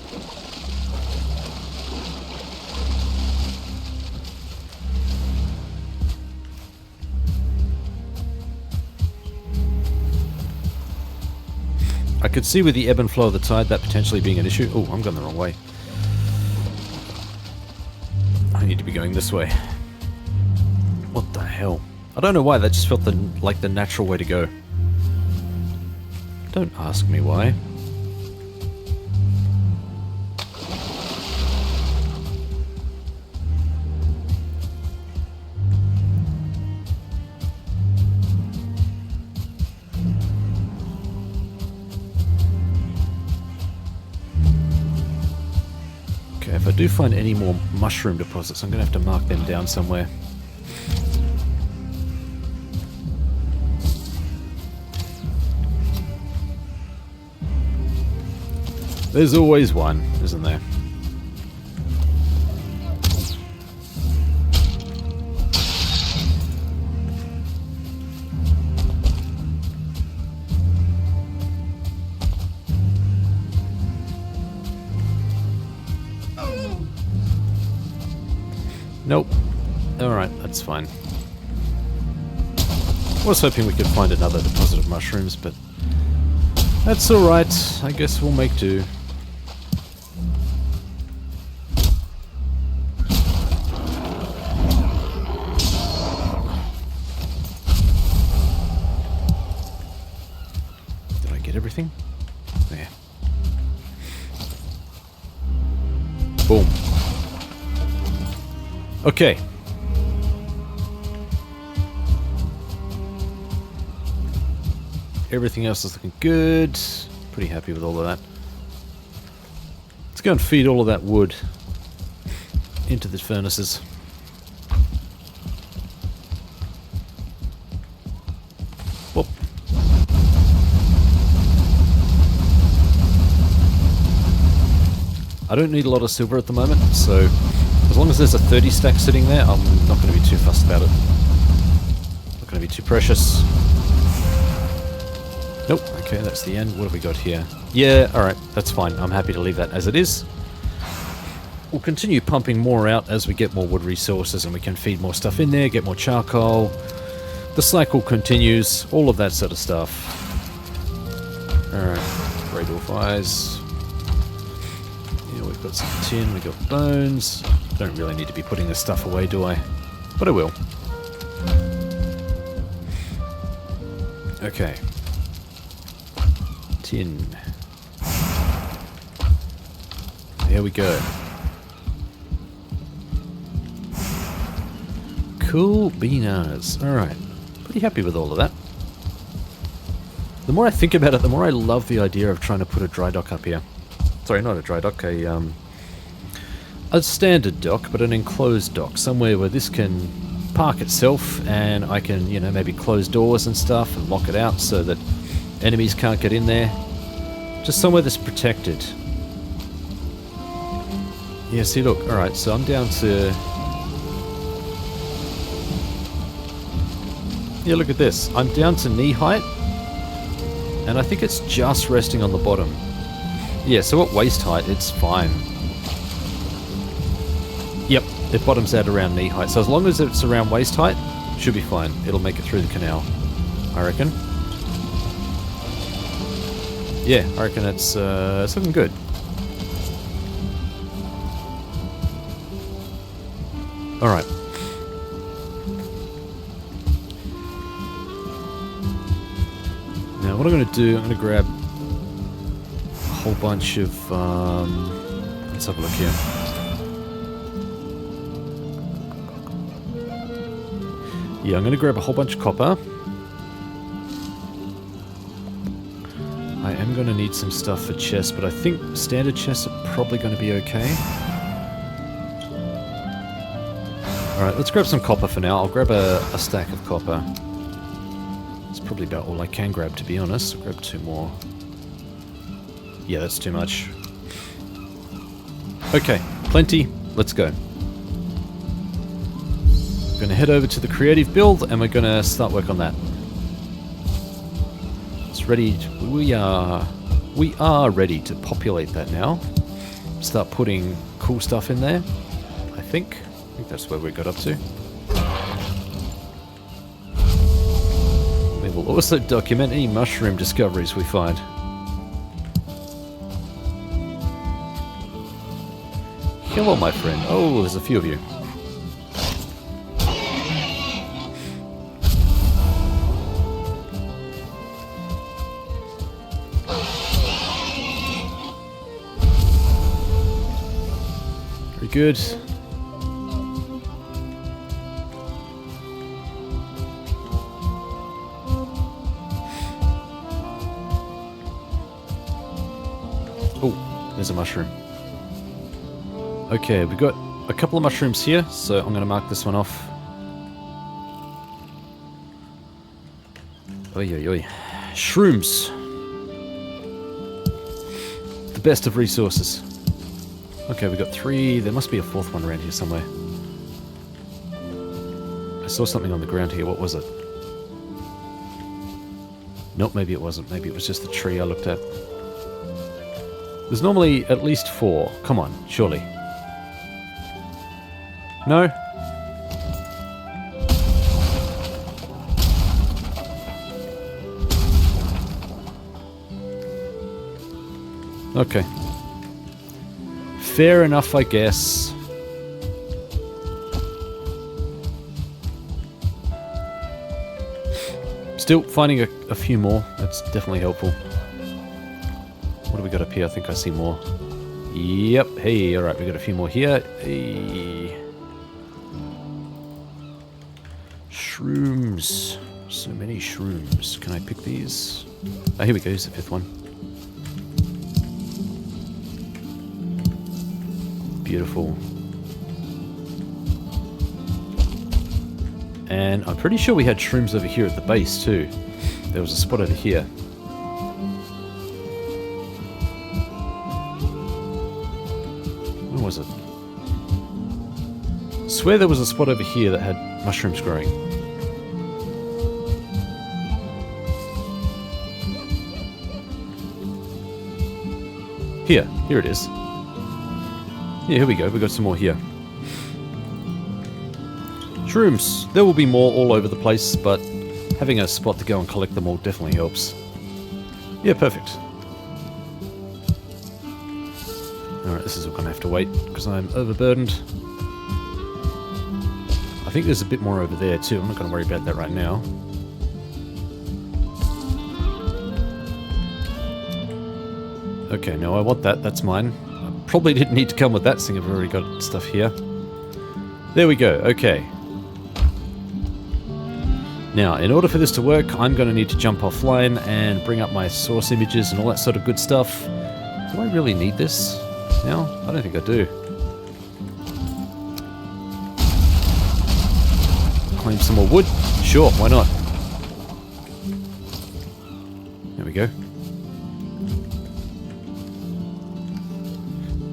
I could see with the ebb and flow of the tide that potentially being an issue. Oh, I'm going the wrong way. I need to be going this way. What the hell? I don't know why, that just felt like the natural way to go. Don't ask me why. If I do find any more mushroom deposits, I'm going to have to mark them down somewhere. There's always one, isn't there? Nope. Alright, that's fine. I was hoping we could find another deposit of mushrooms, but that's alright. I guess we'll make do. Did I get everything? There. Boom. Okay. Everything else is looking good. Pretty happy with all of that. Let's go and feed all of that wood into the furnaces. Whoop. I don't need a lot of silver at the moment, so as long as there's a 30 stack sitting there, I'm not going to be too fussed about it. Not going to be too precious. Nope. Okay, that's the end. What have we got here? Yeah, alright. That's fine. I'm happy to leave that as it is. We'll continue pumping more out as we get more wood resources and we can feed more stuff in there, get more charcoal. The cycle continues, all of that sort of stuff. Alright, great dwarf eyes. Yeah, we've got some tin, we've got bones. Don't really need to be putting this stuff away, do I? But I will. Okay. Tin. There we go. Cool beaners. Alright. Pretty happy with all of that. The more I think about it, the more I love the idea of trying to put a dry dock up here. Sorry, not a dry dock, a standard dock, but an enclosed dock. Somewhere where this can park itself and I can, you know, maybe close doors and stuff and lock it out so that enemies can't get in there. Just somewhere that's protected. Yeah, see, look. Alright, so I'm down to... Yeah, look at this. I'm down to knee height, and I think it's just resting on the bottom. Yeah, so at waist height, it's fine. Yep, it bottoms out around knee height. So as long as it's around waist height, should be fine. It'll make it through the canal, I reckon. Yeah, I reckon it's looking good. Alright. Now what I'm going to do, I'm going to grab a whole bunch of, let's have a look here. Yeah, I'm going to grab a whole bunch of copper. I am going to need some stuff for chests, but I think standard chests are probably going to be okay. Alright, let's grab some copper for now. I'll grab a stack of copper. Probably about all I can grab, to be honest. I'll grab 2 more. Yeah, that's too much. Okay, plenty. Let's go. We're going to head over to the creative build and we're going to start work on that. It's ready. We are ready to populate that now. Start putting cool stuff in there. I think that's where we got up to. We'll also document any mushroom discoveries we find. Hello, my friend. Oh, there's a few of you. Very good. There's a mushroom. Okay, we've got a couple of mushrooms here, so I'm going to mark this one off. Oi, oi, oi. Shrooms. The best of resources. Okay, we've got 3. There must be a 4th one around here somewhere. I saw something on the ground here. What was it? Nope, maybe it wasn't. Maybe it was just the tree I looked at. There's normally at least 4. Come on, surely. No? Okay. Fair enough, I guess. Still finding a few more. That's definitely helpful. What do we got up here? I think I see more. Yep. Hey, alright, we got a few more here. Hey. Shrooms. So many shrooms. Can I pick these? Oh, here we go. Here's the 5th one. Beautiful. And I'm pretty sure we had shrooms over here at the base too. There was a spot over here. Where was it? I swear there was a spot over here that had mushrooms growing. Here it is. Yeah, here we go. We got some more here. Shrooms. There will be more all over the place, but having a spot to go and collect them all definitely helps. Yeah, perfect. Alright, this is going to have to wait, because I'm overburdened. I think there's a bit more over there too. I'm not going to worry about that right now. Okay, no, I want that. That's mine. I probably didn't need to come with that, seeing I've already got stuff here. There we go. Okay. Now, in order for this to work, I'm going to need to jump offline and bring up my source images and all that sort of good stuff. Do I really need this now? I don't think I do. Claim some more wood? Sure, why not? There we go.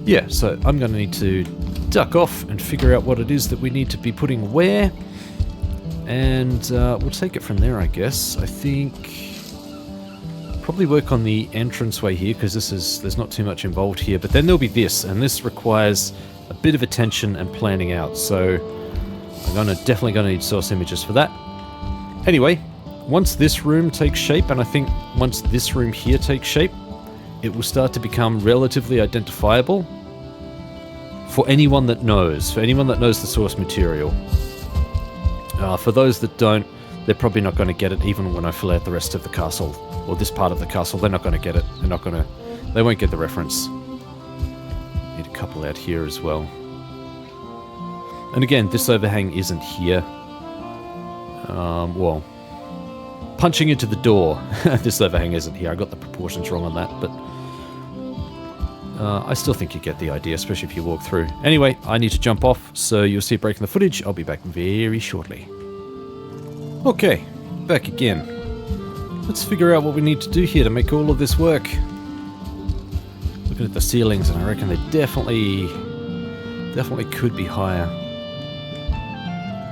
Yeah, so I'm going to need to duck off and figure out what it is that we need to be putting where. And we'll take it from there, I guess. I think probably work on the entranceway here, because there's not too much involved here. But then there'll be this, and this requires a bit of attention and planning out. So I'm definitely going to need source images for that. Anyway, once this room takes shape, and I think once this room here takes shape, it will start to become relatively identifiable for anyone that knows the source material. For those that don't, they're probably not going to get it even when I fill out the rest of the castle, or this part of the castle. They're not going to get it. They won't get the reference. Need a couple out here as well. And again, this overhang isn't here. Well, punching into the door, this overhang isn't here. I got the proportions wrong on that, but I still think you get the idea, especially if you walk through. Anyway, I need to jump off, so you'll see a break in the footage. I'll be back very shortly. Okay, back again. Let's figure out what we need to do here to make all of this work. Looking at the ceilings, and I reckon they definitely could be higher.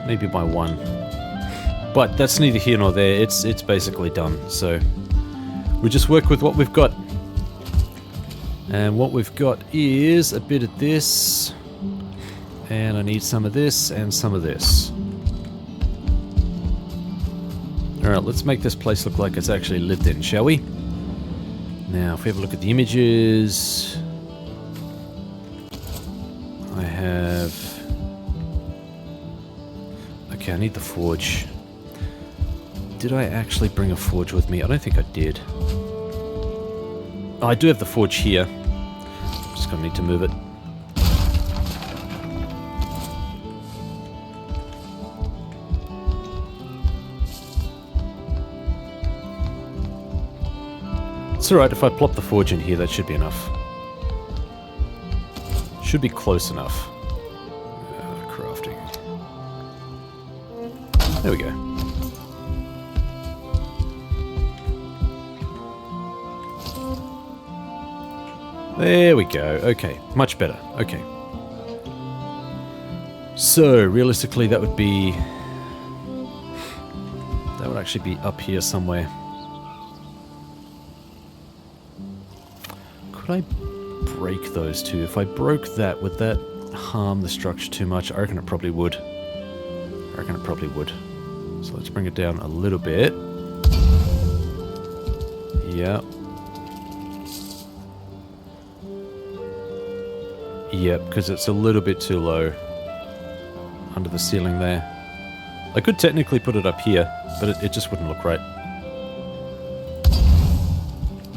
Maybe by one. But that's neither here nor there. It's basically done. So we just work with what we've got. And what we've got is a bit of this, and I need some of this and some of this. Alright, let's make this place look like it's actually lived in, shall we? Now, if we have a look at the images, I have... Okay, I need the forge. Did I actually bring a forge with me? I don't think I did. Oh, I do have the forge here. Just gonna need to move it. It's alright, if I plop the forge in here, that should be enough. Should be close enough. Crafting. There we go. There we go. Okay, much better. Okay. So, realistically, that would actually be up here somewhere. Could I break those two? If I broke that, would that harm the structure too much? I reckon it probably would. So let's bring it down a little bit. Yeah. Yep, because it's a little bit too low under the ceiling there. I could technically put it up here, but it just wouldn't look right.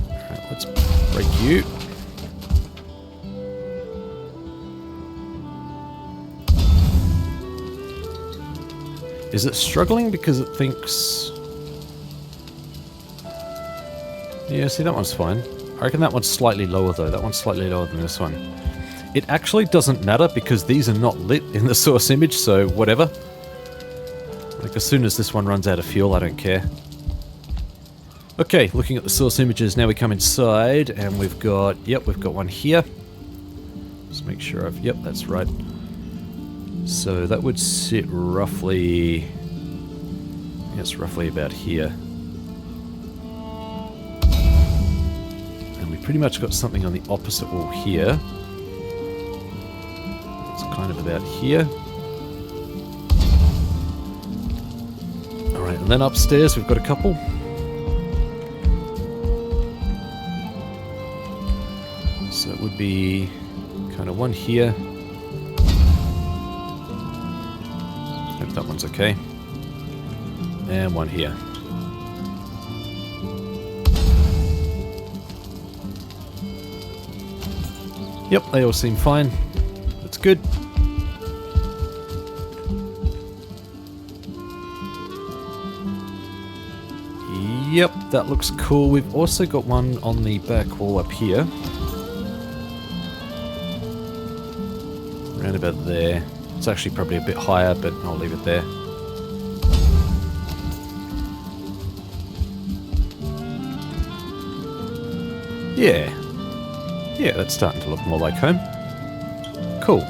Alright, let's break you. Is it struggling because it thinks... Yeah, see, that one's fine. I reckon that one's slightly lower, though. That one's slightly lower than this one. It actually doesn't matter because these are not lit in the source image, so whatever. Like, as soon as this one runs out of fuel, I don't care. Okay, looking at the source images, now we come inside, and we've got... Yep, we've got one here. Just make sure I've... Yep, that's right. So that would sit roughly... It's roughly about here. And we've pretty much got something on the opposite wall here. It's kind of about here. Alright, and then upstairs we've got a couple. So it would be kind of one here. Hope that one's okay. And one here. Yep, they all seem fine. That's good. Yep, that looks cool. We've also got one on the back wall up here. Around about there. It's actually probably a bit higher, but I'll leave it there. Yeah. Yeah, that's starting to look more like home. Cool.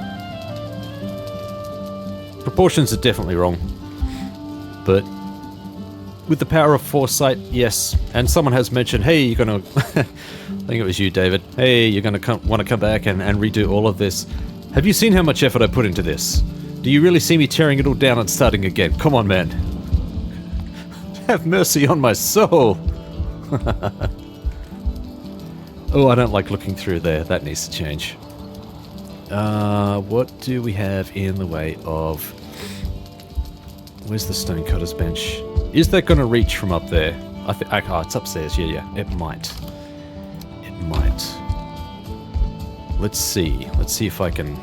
Proportions are definitely wrong. But with the power of foresight, yes. And someone has mentioned, hey, you're going to... I think it was you, David. Hey, you're going to want to come back and redo all of this. Have you seen how much effort I put into this? Do you really see me tearing it all down and starting again? Come on, man. Have mercy on my soul. Oh, I don't like looking through there. That needs to change. What do we have in the way of... Where's the stonecutter's bench? Is that going to reach from up there? I think... Oh, it's upstairs. Yeah. It might. It might. Let's see. Let's see if I can...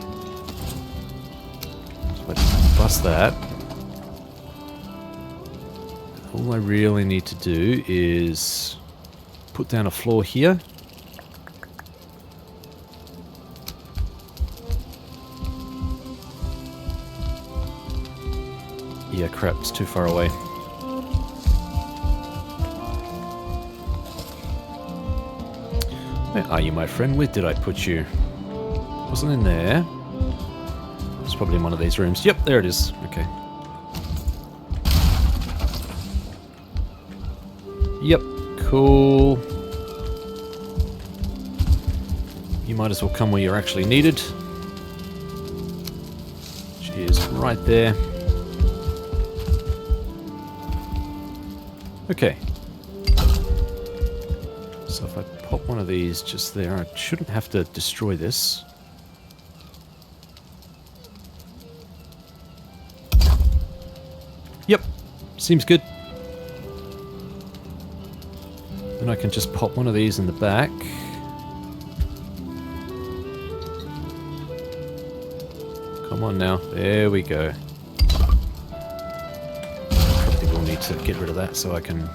Let's bust that. All I really need to do is... put down a floor here. Yeah, crap, it's too far away. Where are you, my friend? Where did I put you? Wasn't in there. It's probably in one of these rooms. Yep, there it is. Okay. Yep, cool. You might as well come where you're actually needed. Which is right there. Okay. So if I pop one of these just there, I shouldn't have to destroy this. Yep. Seems good. Then I can just pop one of these in the back. Come on now. There we go. To get rid of that so I can...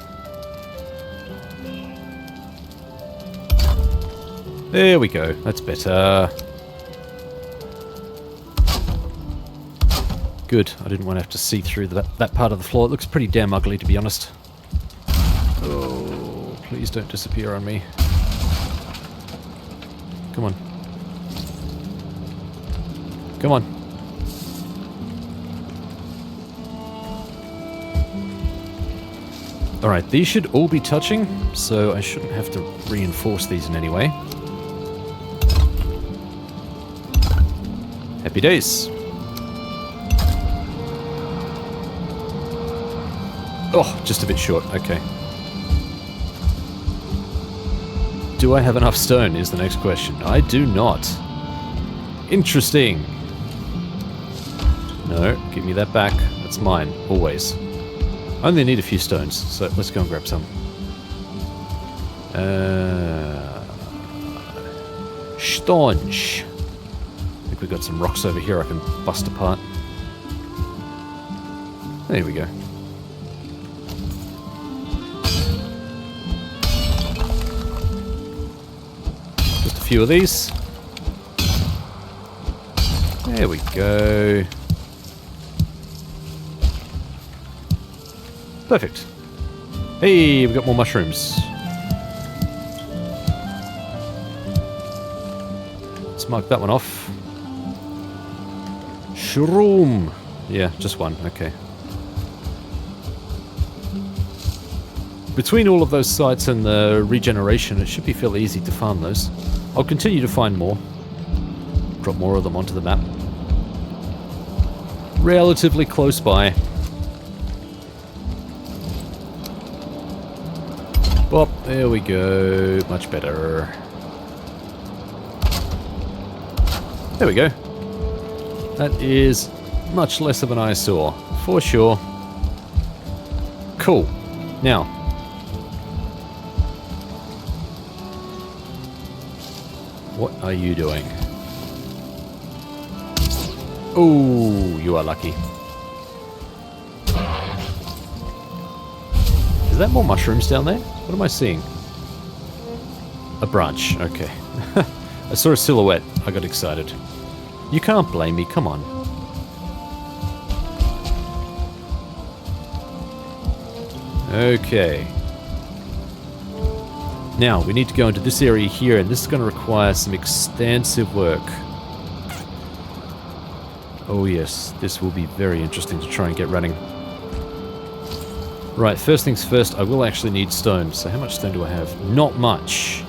There we go. That's better. Good. I didn't want to have to see through that part of the floor. It looks pretty damn ugly, to be honest. Oh, please don't disappear on me. Come on. Come on. Alright, these should all be touching, so I shouldn't have to reinforce these in any way. Happy days. Oh, just a bit short, okay. Do I have enough stone is the next question. I do not. Interesting. No, give me that back. That's mine, always. I only need a few stones, so let's go and grab some. Stones. I think we've got some rocks over here I can bust apart. There we go. Just a few of these. There we go. Perfect. Hey, we've got more mushrooms. Let's mark that one off. Shroom. Yeah, just one. Okay. Between all of those sites and the regeneration, it should be fairly easy to farm those. I'll continue to find more. Drop more of them onto the map. Relatively close by. Bop, there we go. Much better. There we go. That is much less of an eyesore, for sure. Cool. Now, what are you doing? Oh, you are lucky. Is that more mushrooms down there? What am I seeing? A branch, okay. I saw a silhouette. I got excited. You can't blame me, come on. Okay. Now, we need to go into this area here, and this is going to require some extensive work. Oh yes, this will be very interesting to try and get running. Right, first things first, I will actually need stone. So how much stone do I have? Not much.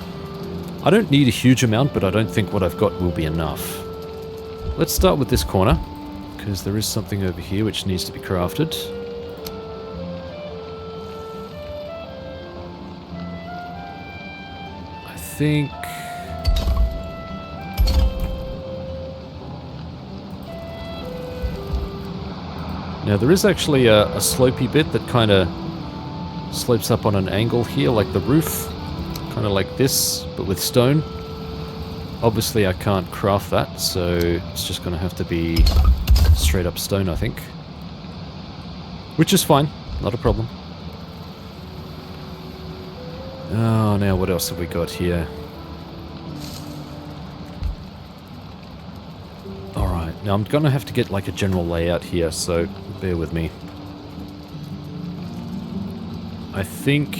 I don't need a huge amount, but I don't think what I've got will be enough. Let's start with this corner, because there is something over here which needs to be crafted. I think... Now there is actually a slopey bit that kind of slopes up on an angle here, like the roof. Kind of like this, but with stone. Obviously I can't craft that, so it's just going to have to be straight up stone, I think. Which is fine, not a problem. Oh, now what else have we got here? Alright, now I'm going to have to get like a general layout here, so bear with me. I think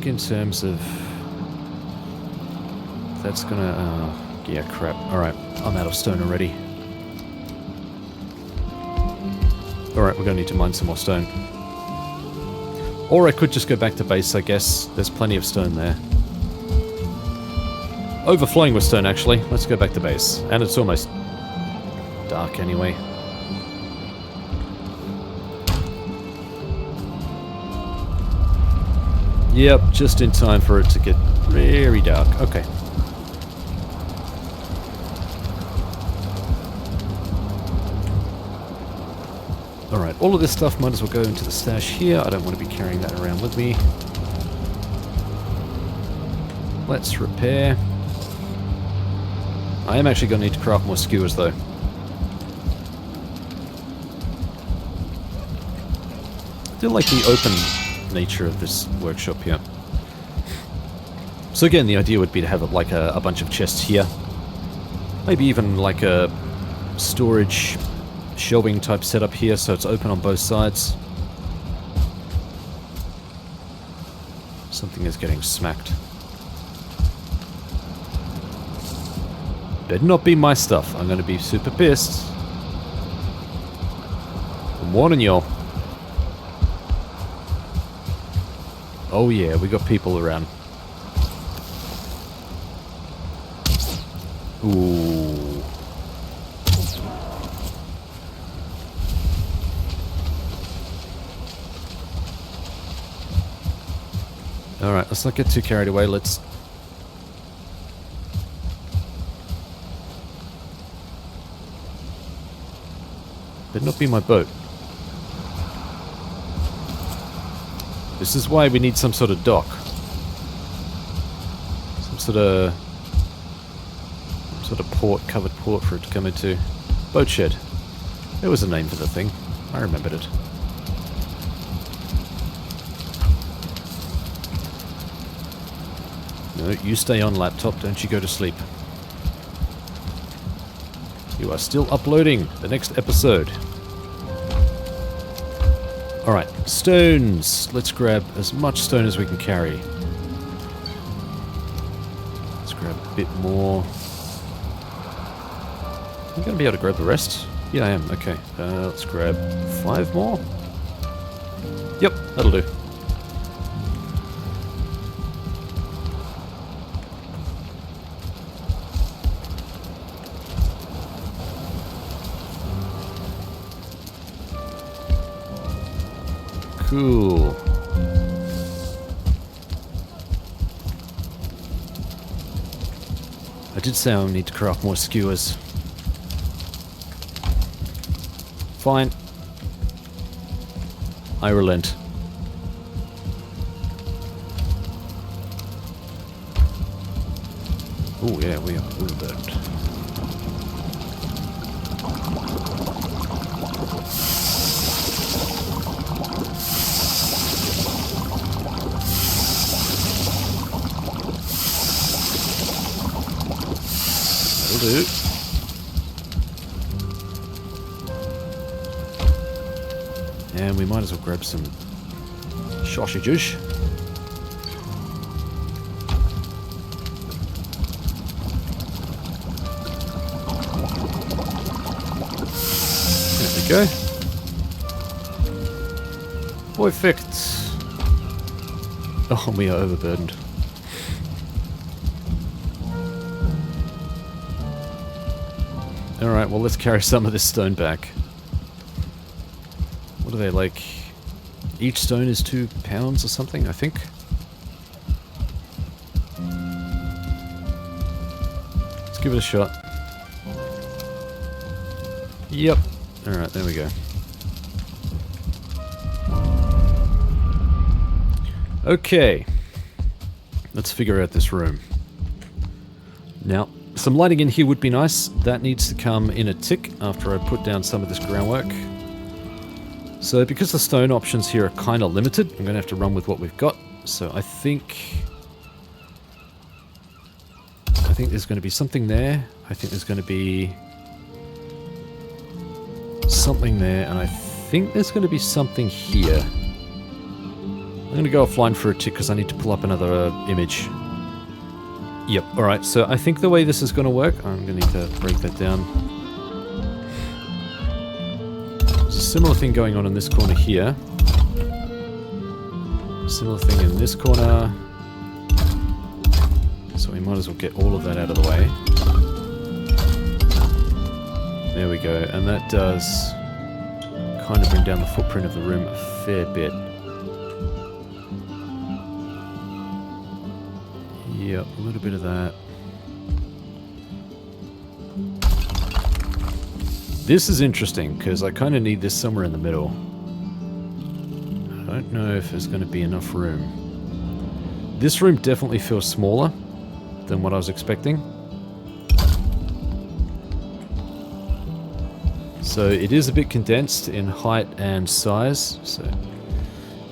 in terms of... That's gonna... yeah, crap. Alright, I'm out of stone already. Alright, we're gonna need to mine some more stone. Or I could just go back to base, I guess. There's plenty of stone there. Overflowing with stone, actually. Let's go back to base. And it's almost dark anyway. Yep, just in time for it to get very dark. Okay. Alright, all of this stuff might as well go into the stash here. I don't want to be carrying that around with me. Let's repair. I am actually going to need to craft more skewers, though. I do like the open nature of this workshop here. So again, the idea would be to have like a bunch of chests here. Maybe even like a storage shelving type setup here, so it's open on both sides. Something is getting smacked. Better not be my stuff. I'm going to be super pissed. I'm warning y'all. Oh yeah, we got people around. Ooh. Alright, let's not get too carried away. Let's... Better not be my boat. This is why we need some sort of dock. Some sort of port, covered port for it to come into. Boat shed. There was a name for the thing. I remembered it. No, you stay on, laptop. Don't you go to sleep. You are still uploading the next episode. Alright, stones. Let's grab as much stone as we can carry. Let's grab a bit more. I'm going to be able to grab the rest? Yeah, I am. Okay. Let's grab 5 more. Yep, that'll do. Cool. I did say I need to craft more skewers. Fine. I relent. Oh yeah, we are overburdened. That'll do. And we might as well grab some sausages. There we go. Perfect. Oh, we are overburdened. Alright, well let's carry some of this stone back. What are they like? Each stone is 2 pounds or something, I think. Let's give it a shot. Yep. Alright, there we go. Okay. Let's figure out this room. Now, some lighting in here would be nice. That needs to come in a tick after I put down some of this groundwork. So because the stone options here are kind of limited, I'm going to have to run with what we've got. So I think there's going to be something there. I think there's going to be something there. And I think there's going to be something here. I'm going to go offline for a tick because I need to pull up another image. Yep, alright. So I think the way this is going to work, I'm going to need to break that down. There's a similar thing going on in this corner here. Similar thing in this corner. So we might as well get all of that out of the way. There we go. And that does kind of bring down the footprint of the room a fair bit. Yep, a little bit of that. This is interesting, because I kind of need this somewhere in the middle. I don't know if there's going to be enough room. This room definitely feels smaller than what I was expecting. So it is a bit condensed in height and size, so it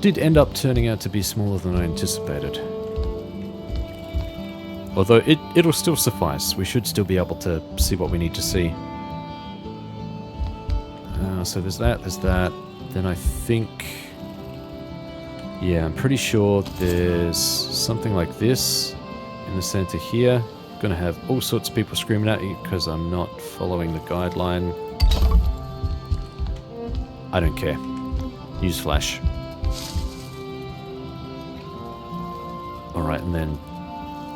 did end up turning out to be smaller than I anticipated. Although it'll still suffice. We should still be able to see what we need to see. So there's that, Then I think... Yeah, I'm pretty sure there's something like this in the center here. Gonna have all sorts of people screaming at you because I'm not following the guideline. I don't care. Newsflash. Alright, and then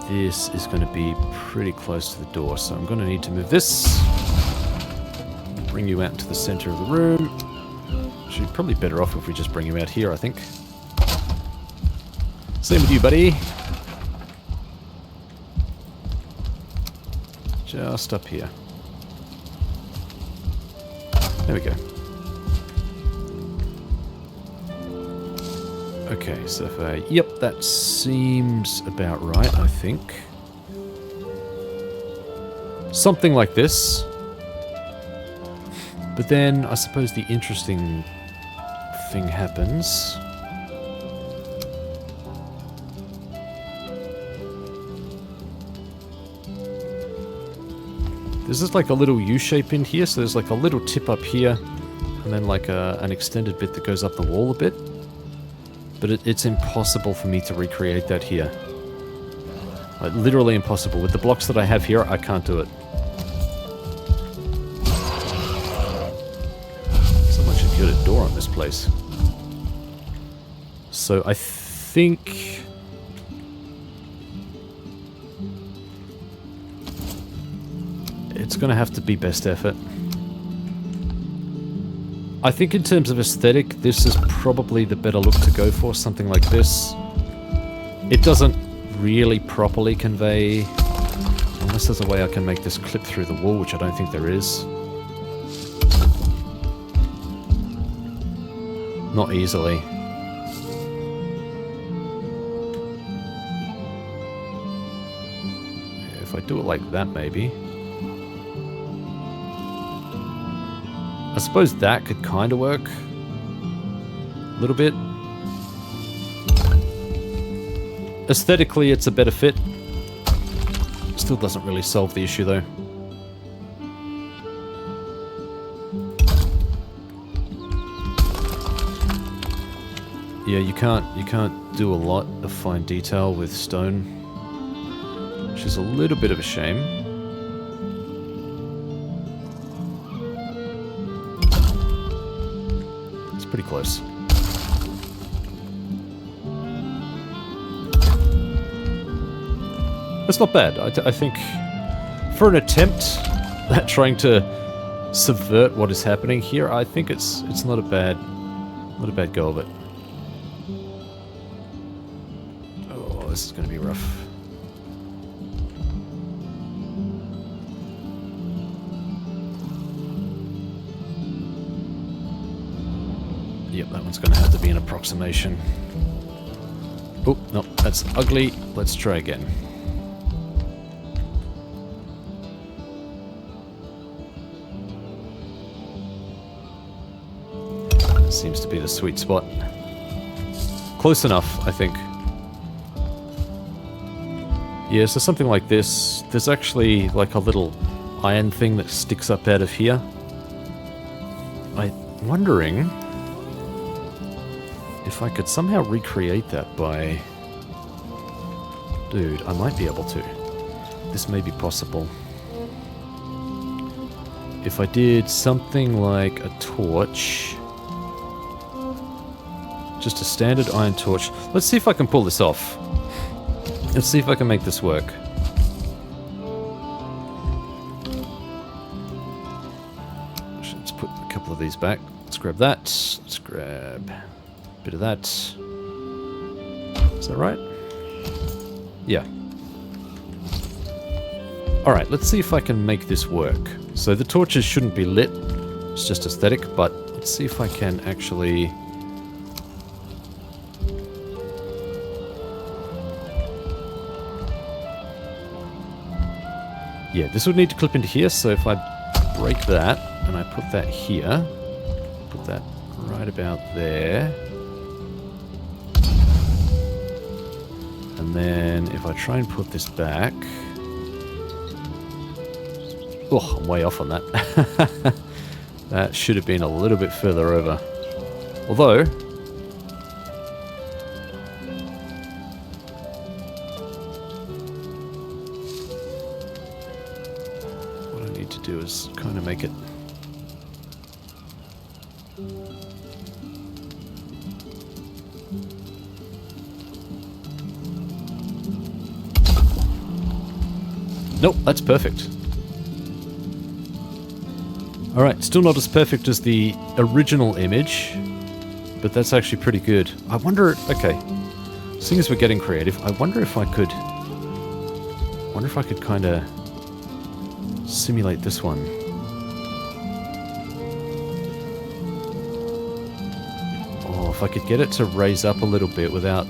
this is going to be pretty close to the door, so I'm going to need to move this. Bring you out into the center of the room. Actually, probably better off if we just bring you out here, I think. Same with you, buddy. Just up here. There we go. Okay, so if I... Yep, that seems about right, I think. Something like this. But then, I suppose the interesting thing happens. There's just like a little U-shape in here, so there's like a little tip up here, and then like an extended bit that goes up the wall a bit. But it's impossible for me to recreate that here. Like, literally impossible. With the blocks that I have here, I can't do it. Someone should get a door on this place. So I think... it's going to have to be best effort. I think in terms of aesthetic, this is probably the better look to go for, something like this. It doesn't really properly convey, unless there's a way I can make this clip through the wall, which I don't think there is. Not easily. If I do it like that, maybe. I suppose that could kind of work. A little bit. Aesthetically, it's a better fit. Still doesn't really solve the issue, though. Yeah, you can't do a lot of fine detail with stone, which is a little bit of a shame. It's pretty close. That's not bad. I think for an attempt at trying to subvert what is happening here, I think it's not a bad go of it. Oh, this is going to be rough. Yep, that one's going to have to be an approximation. Oh, no, that's ugly. Let's try again. Seems to be the sweet spot. Close enough, I think. Yeah, so something like this. There's actually like a little iron thing that sticks up out of here. I'm wondering if I could somehow recreate that by... Dude, I might be able to. This may be possible. If I did something like a torch... Just a standard iron torch. Let's see if I can pull this off. Let's see if I can make this work. Let's put a couple of these back. Let's grab that. Let's grab a bit of that. Is that right? Yeah. Alright, let's see if I can make this work. So the torches shouldn't be lit. It's just aesthetic, but let's see if I can actually... Yeah, this would need to clip into here, so if I break that, and I put that here, put that right about there, and then if I try and put this back... Oh, I'm way off on that. That should have been a little bit further over. Although... do is kind of make it nope, that's perfect. Alright, still not as perfect as the original image, but that's actually pretty good. I wonder, okay, seeing as we're getting creative, I wonder if I could kind of simulate this one. Oh, if I could get it to raise up a little bit without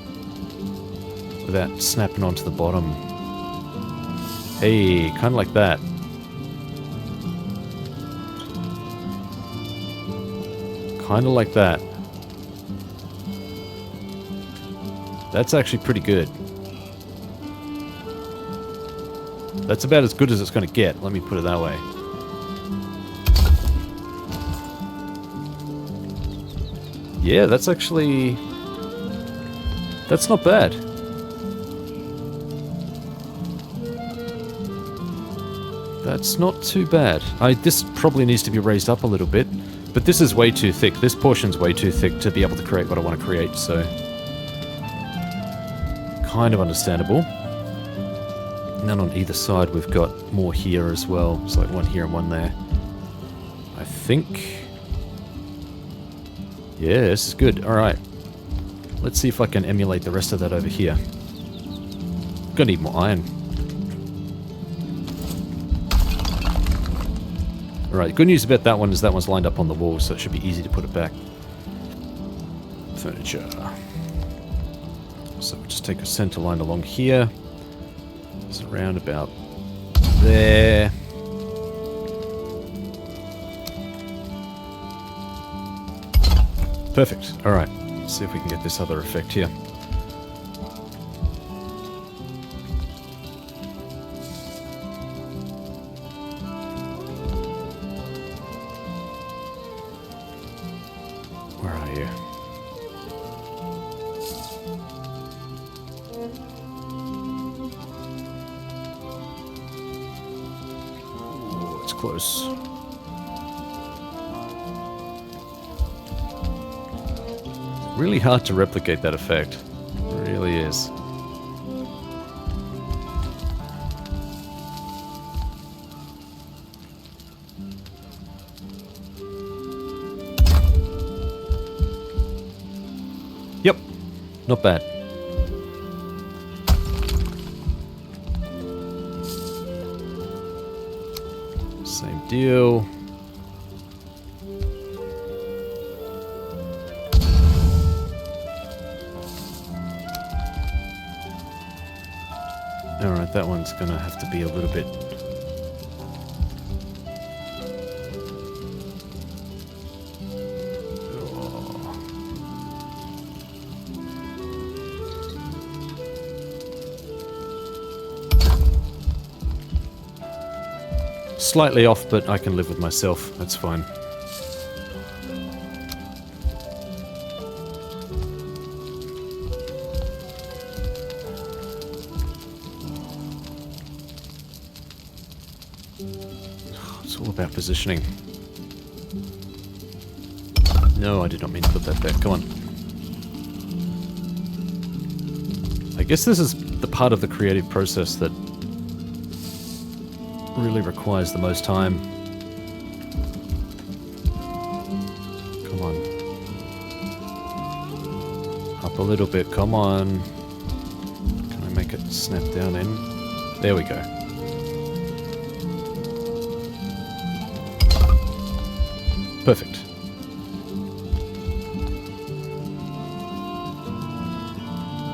snapping onto the bottom. Hey, kind of like that. Kind of like that. That's actually pretty good. That's about as good as it's going to get, let me put it that way. Yeah, that's actually... That's not bad. That's not too bad. This probably needs to be raised up a little bit, but this is way too thick. This portion's way too thick to be able to create what I want to create, so... Kind of understandable. And then on either side we've got more here as well. It's like one here and one there. I think... Yeah, this is good. Alright. Let's see if I can emulate the rest of that over here. Gonna need more iron. Alright, good news about that one is that one's lined up on the wall, so it should be easy to put it back. Furniture. So we'll just take a center line along here. It's around about there. Perfect. Alright. Let's see if we can get this other effect here. Where are you? Ooh, it's close. Really hard to replicate that effect. It really is. Yep, not bad. Same deal. Alright, that one's gonna have to be a little bit... Oh. Slightly off, but I can live with myself. That's fine. It's all about positioning. No, I did not mean to put that there. Come on. I guess this is the part of the creative process that really requires the most time. Come on. Up a little bit. Come on. Can I make it snap down in? There we go. Perfect.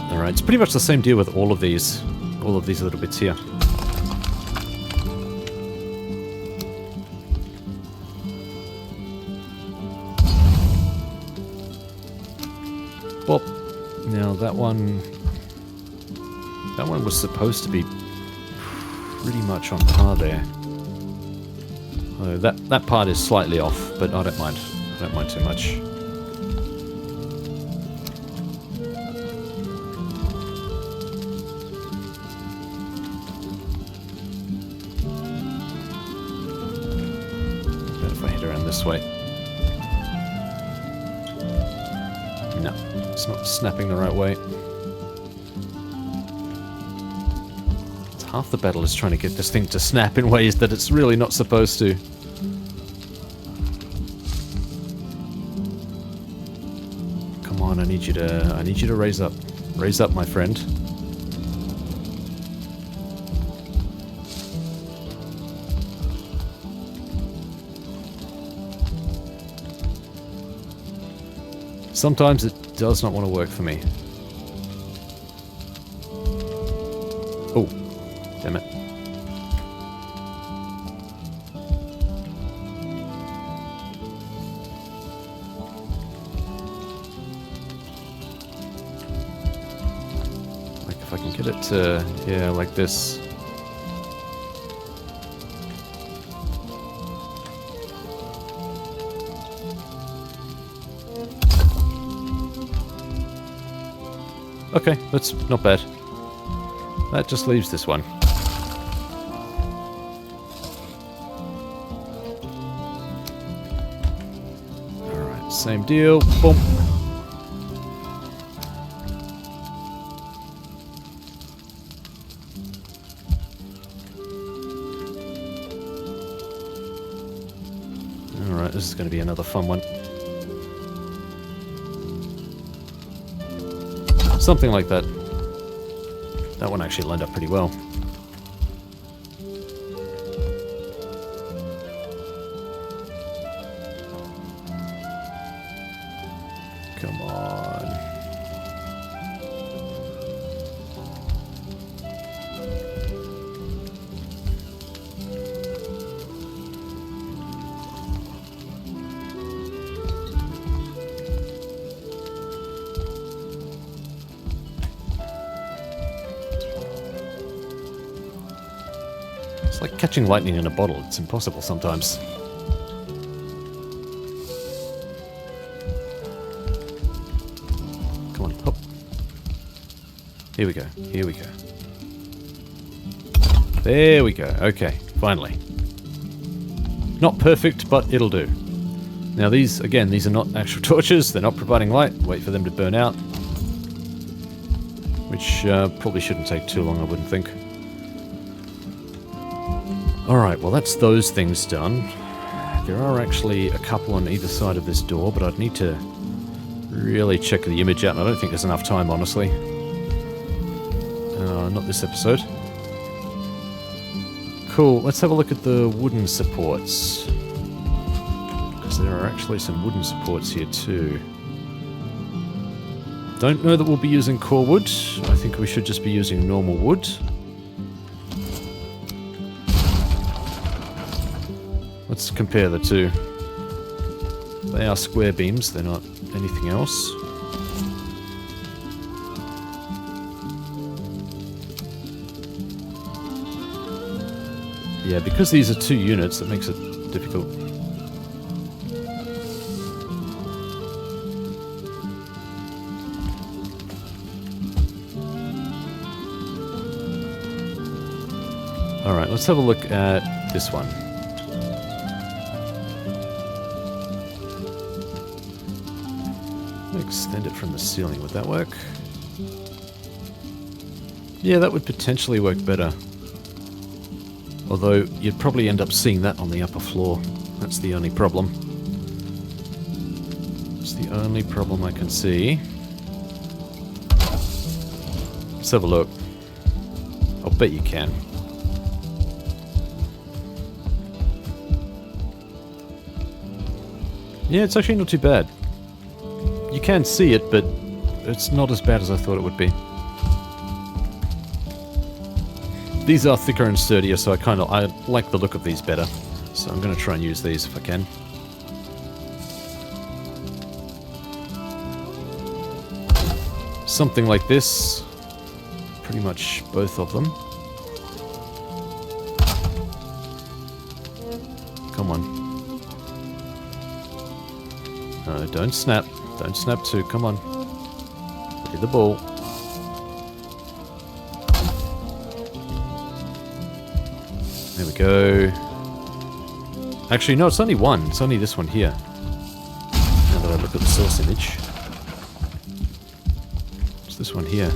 Alright, it's pretty much the same deal with all of these little bits here. Well, now that one was supposed to be pretty much on par there. That part is slightly off, but I don't mind. I don't mind too much. Better if I head around this way. No, it's not snapping the right way. Half the battle is trying to get this thing to snap in ways that it's really not supposed to. Come on, I need you to raise up. Raise up, my friend. Sometimes it does not want to work for me. Oh. Damn it. Like if I can get it to, yeah, like this. Okay, that's not bad. That just leaves this one. Same deal. Boom. Alright, this is going to be another fun one. Something like that. That one actually lined up pretty well. Come on. It's like catching lightning in a bottle. It's impossible sometimes. Come on, hop. Here we go. Here we go. There we go. Okay, finally. Not perfect, but it'll do. Now these, again, these are not actual torches. They're not providing light. Wait for them to burn out. Which probably shouldn't take too long, I wouldn't think. Alright, well that's those things done. There are actually a couple on either side of this door, but I'd need to really check the image out, and I don't think there's enough time, honestly. Not this episode. Cool, let's have a look at the wooden supports. Because there are actually some wooden supports here too. Don't know that we'll be using core wood. I think we should just be using normal wood. Let's compare the two. They are square beams, they're not anything else. Yeah, because these are 2 units, that makes it difficult. Alright, let's have a look at this one. Extend it from the ceiling, would that work? Yeah, that would potentially work better. Although, you'd probably end up seeing that on the upper floor. That's the only problem. That's the only problem I can see. Let's have a look. I'll bet you can. Yeah, it's actually not too bad. You can see it, but it's not as bad as I thought it would be. These are thicker and sturdier, so I like the look of these better. So I'm going to try and use these if I can. Something like this. Pretty much both of them. Come on. No, don't snap. Don't snap too. Come on. Hit the ball. There we go. Actually, no, it's only one. It's only this one here. Now that I look at the source image. It's this one here.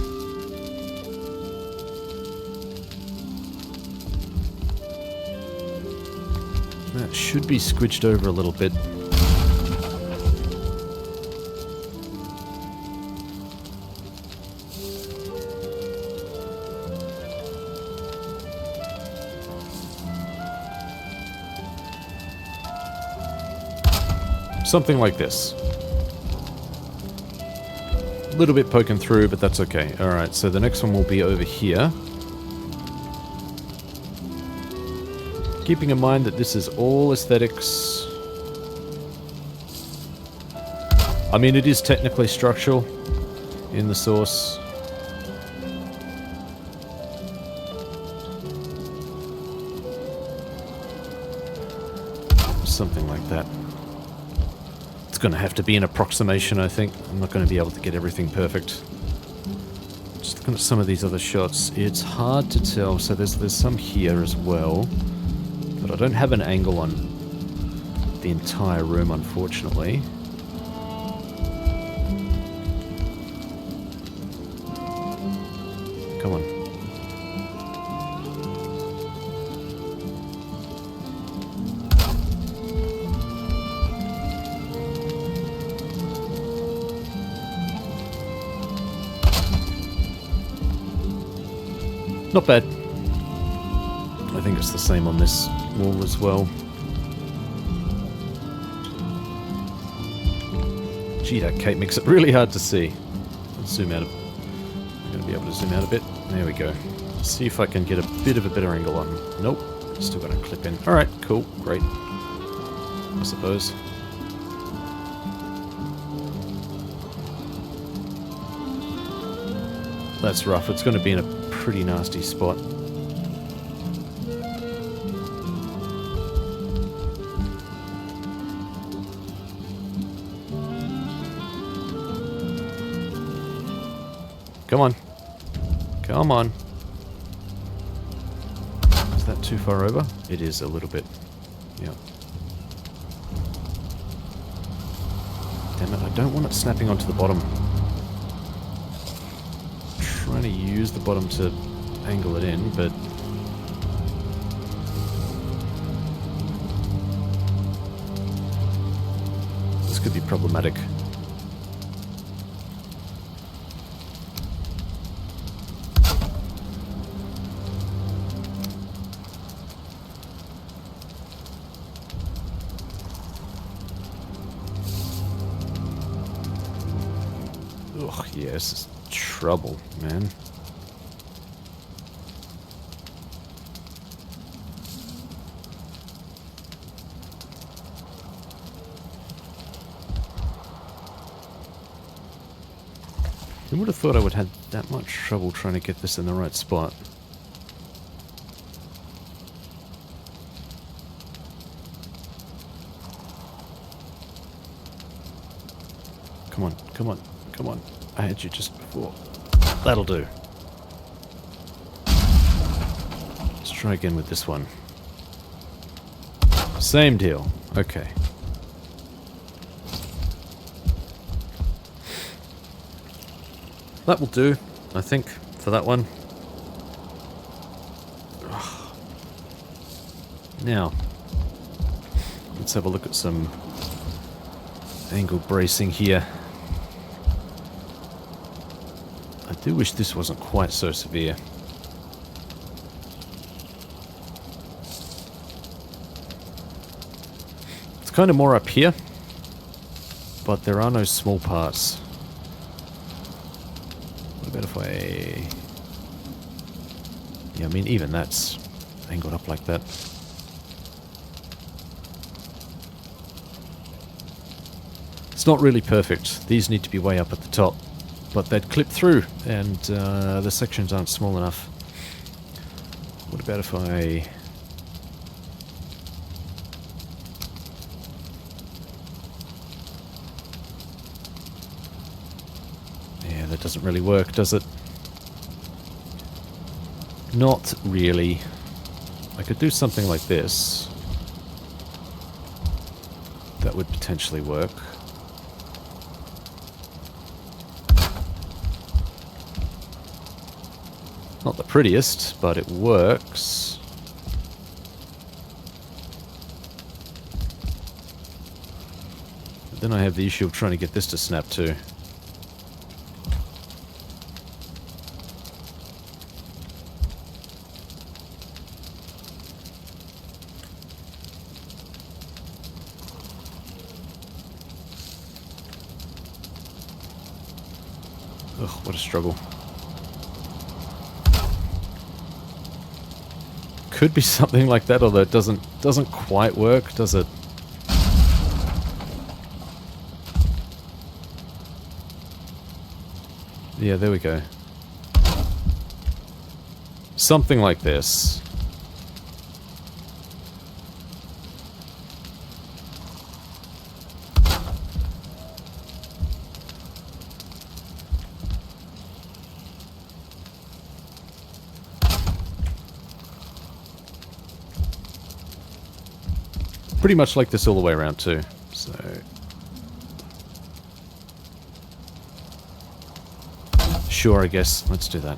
That should be squidged over a little bit. Something like this. A little bit poking through, but that's okay. Alright, so the next one will be over here. Keeping in mind that this is all aesthetics. I mean, it is technically structural in the source. Something like that. It's going to have to be an approximation, I think. I'm not going to be able to get everything perfect. Just looking at some of these other shots, it's hard to tell. So there's some here as well. But I don't have an angle on the entire room, unfortunately. Come on. Not bad. I think it's the same on this wall as well. Gee, that cape makes it really hard to see. Let's zoom out. I'm going to be able to zoom out a bit. There we go. See if I can get a bit of a better angle on. Nope. Still got to clip in. Alright, cool. Great. I suppose. That's rough. It's going to be in a pretty nasty spot. Come on. Come on. Is that too far over? It is a little bit. Yeah. Damn it, I don't want it snapping onto the bottom. I'm trying to use the bottom to angle it in, but... this could be problematic. Ugh, yeah, this is trouble, man. I would have thought I would have had that much trouble trying to get this in the right spot. Come on, come on, come on. I had you just before. That'll do. Let's try again with this one. Same deal. Okay. That will do, I think, for that one. Ugh. Now, let's have a look at some angle bracing here. I do wish this wasn't quite so severe. It's kind of more up here, but there are no small parts. What about if I... yeah, I mean, even that's angled up like that. It's not really perfect. These need to be way up at the top. But they'd clip through, and the sections aren't small enough. What about if I... yeah, that doesn't really work, does it? Not really. I could do something like this. That would potentially work. Not the prettiest, but it works. But then I have the issue of trying to get this to snap too. Ugh, what a struggle. Could be something like that, although it doesn't quite work, does it? Yeah, there we go. Something like this. Pretty much like this all the way around too, so... sure, I guess. Let's do that.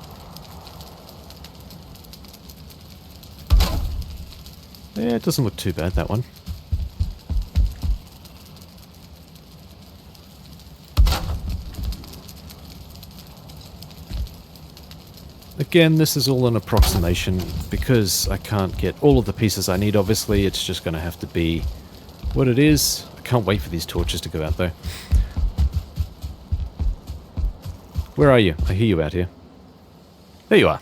Yeah, it doesn't look too bad, that one. Again, this is all an approximation because I can't get all of the pieces I need, obviously. It's just going to have to be what it is. I can't wait for these torches to go out, though. Where are you? I hear you out here. There you are.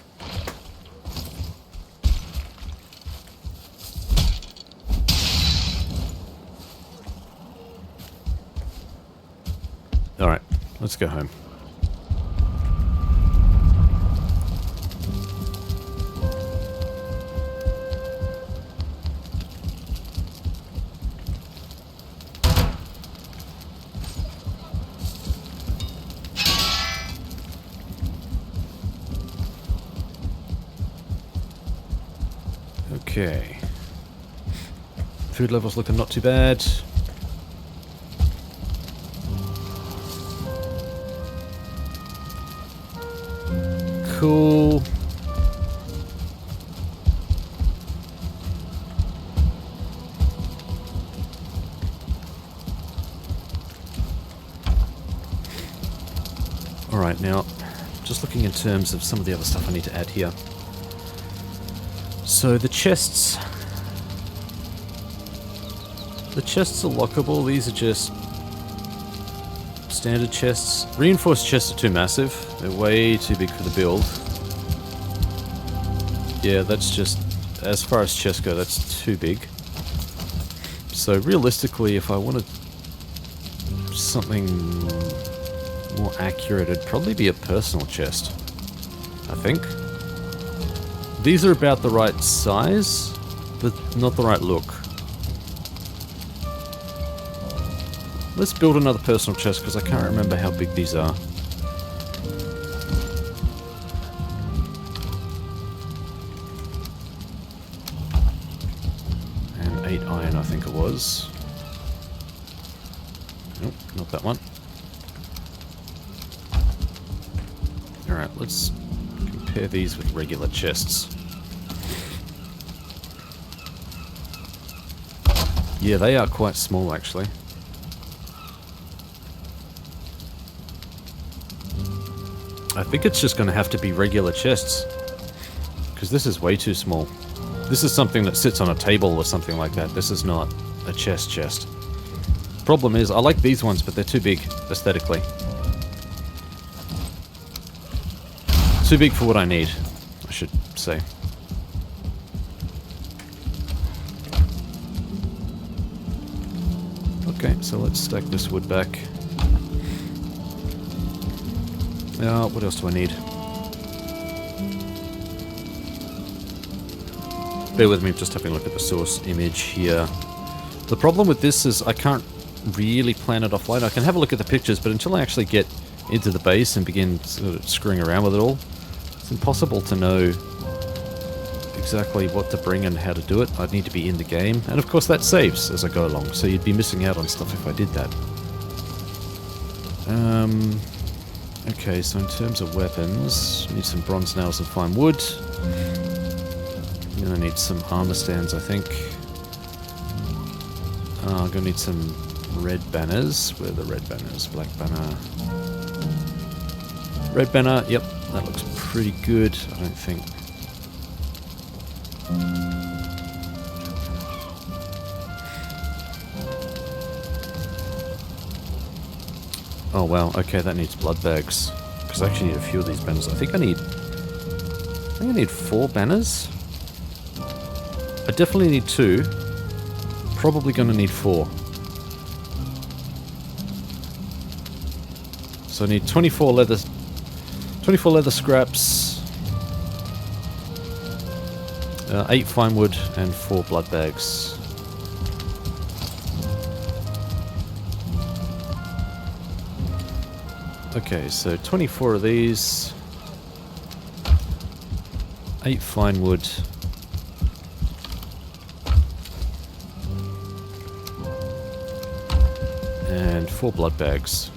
Alright, let's go home. Okay. Food levels looking not too bad. Cool. Alright, now, just looking in terms of some of the other stuff I need to add here. So the chests... The chests are lockable, these are just standard chests. Reinforced chests are too massive. They're way too big for the build. Yeah, that's just... As far as chests go, that's too big. So realistically, if I wanted something more accurate, it'd probably be a personal chest, I think. These are about the right size, but not the right look. Let's build another personal chest, because I can't remember how big these are. And 8 iron, I think it was. Nope, not that one. Alright, let's compare these with regular chests. Yeah, they are quite small, actually. I think it's just going to have to be regular chests, because this is way too small. This is something that sits on a table or something like that. This is not a chest. Problem is, I like these ones, but they're too big, aesthetically. Too big for what I need, I should say. Okay, so let's stack this wood back. What else do I need? Bear with me, I'm just having a look at the source image here. The problem with this is I can't really plan it offline. I can have a look at the pictures, but until I actually get into the base and begin sort of screwing around with it all, it's impossible to know exactly what to bring and how to do it. I'd need to be in the game, and of course that saves as I go along, so you'd be missing out on stuff if I did that. Okay, so in terms of weapons, need some bronze nails and fine wood. I'm gonna need some armor stands, I think. I'm gonna need some red banners. Where are the red banners? Black banner. Red banner, yep, that looks pretty good, I don't think. Oh wow, okay, that needs blood bags. Because I actually need a few of these banners. I think I need 4 banners. I definitely need 2. Probably gonna need 4. So I need 24 leather scraps, 8 fine wood, and 4 blood bags. Okay, so 24 of these, 8 fine wood, and 4 blood bags.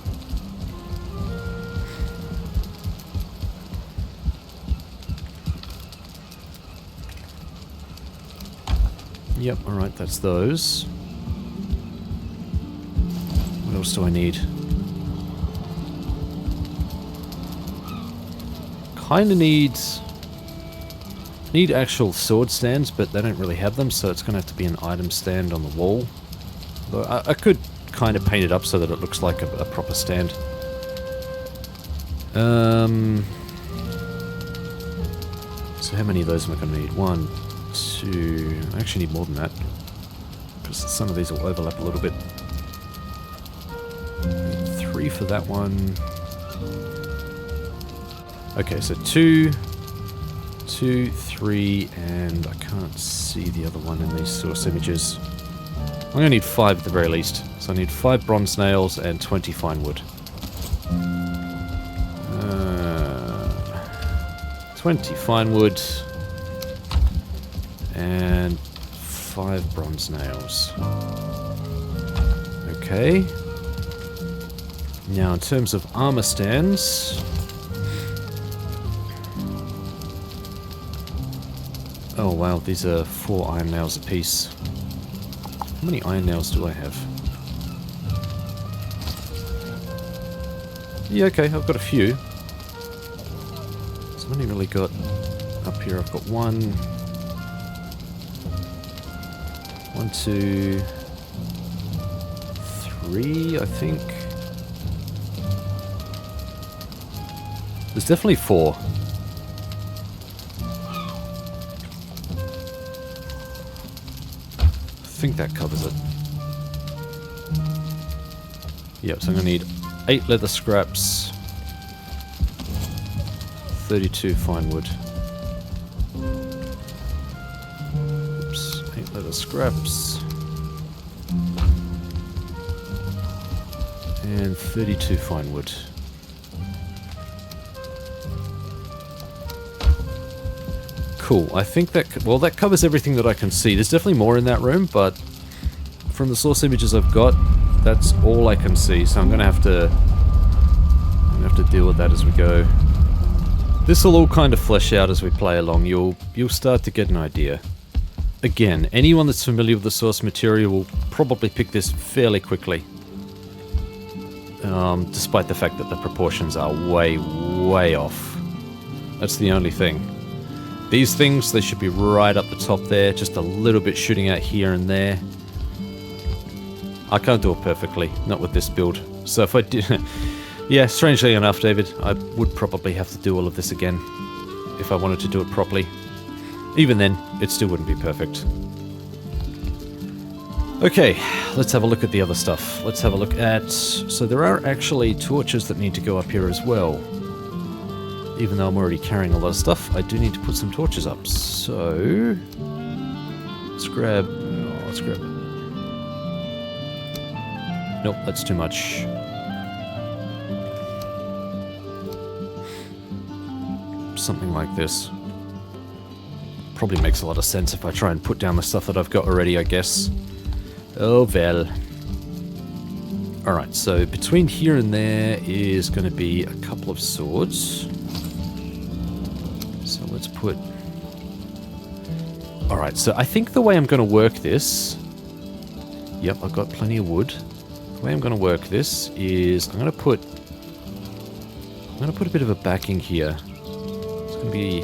Yep, alright, that's those. What else do I need? Kinda need Need actual sword stands, but they don't really have them, so it's going to have to be an item stand on the wall. Though I could kind of paint it up so that it looks like a proper stand. So how many of those am I going to need? 1, 2... I actually need more than that, because some of these will overlap a little bit. 3 for that one. Okay, so 2, 3, and I can't see the other one in these source images. I'm going to need 5 at the very least. So I need 5 bronze nails and 20 fine wood. 20 fine wood and 5 bronze nails. Okay. Now in terms of armor stands... Oh wow, these are 4 iron nails apiece. How many iron nails do I have? Yeah, okay, I've got a few. So I've only really got... Up here I've got 1... 1, 2... 3, I think. There's definitely 4. I think that covers it. Yep, so I'm going to need 8 leather scraps, 32 fine wood. Oops, 8 leather scraps, and 32 fine wood. Cool, I think that, well, that covers everything that I can see. There's definitely more in that room, but from the source images I've got, that's all I can see, so I'm gonna have to deal with that as we go. This will all kind of flesh out as we play along. You'll start to get an idea. Again, anyone that's familiar with the source material will probably pick this fairly quickly. Despite the fact that the proportions are way, way off. That's the only thing. These things, they should be right up the top there, just a little bit shooting out here and there. I can't do it perfectly, not with this build. So if I did... yeah, strangely enough, David, I would probably have to do all of this again if I wanted to do it properly. Even then, it still wouldn't be perfect. Okay, let's have a look at the other stuff. Let's have a look at... So there are actually torches that need to go up here as well. Even though I'm already carrying a lot of stuff, I do need to put some torches up. So... Let's grab... Oh, let's grab... Nope, that's too much. Something like this. Probably makes a lot of sense if I try and put down the stuff that I've got already, I guess. Oh well. Alright, so between here and there is going to be a couple of swords. So let's put... Alright, so I think the way I'm going to work this... Yep, I've got plenty of wood. The way I'm going to work this is I'm going to put a bit of a backing here. It's going to be...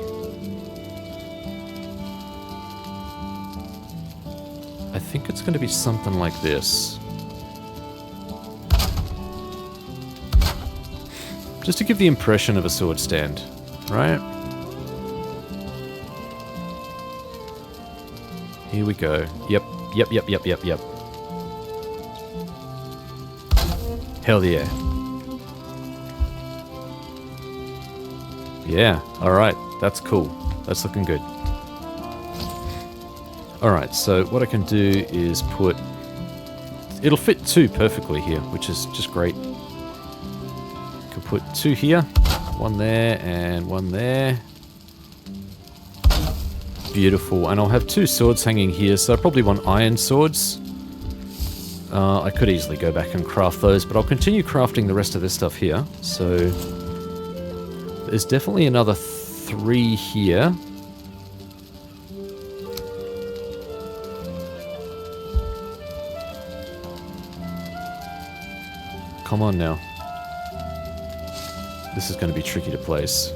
I think it's going to be something like this. Just to give the impression of a sword stand, right? Here we go. Yep. Hell yeah. Yeah, alright. That's cool. That's looking good. Alright, so what I can do is put... It'll fit 2 perfectly here, which is just great. I can put 2 here, 1 there, and 1 there. Beautiful, and I'll have 2 swords hanging here, so I probably want iron swords. I could easily go back and craft those, but I'll continue crafting the rest of this stuff here. So, there's definitely another 3 here. Come on now. This is going to be tricky to place.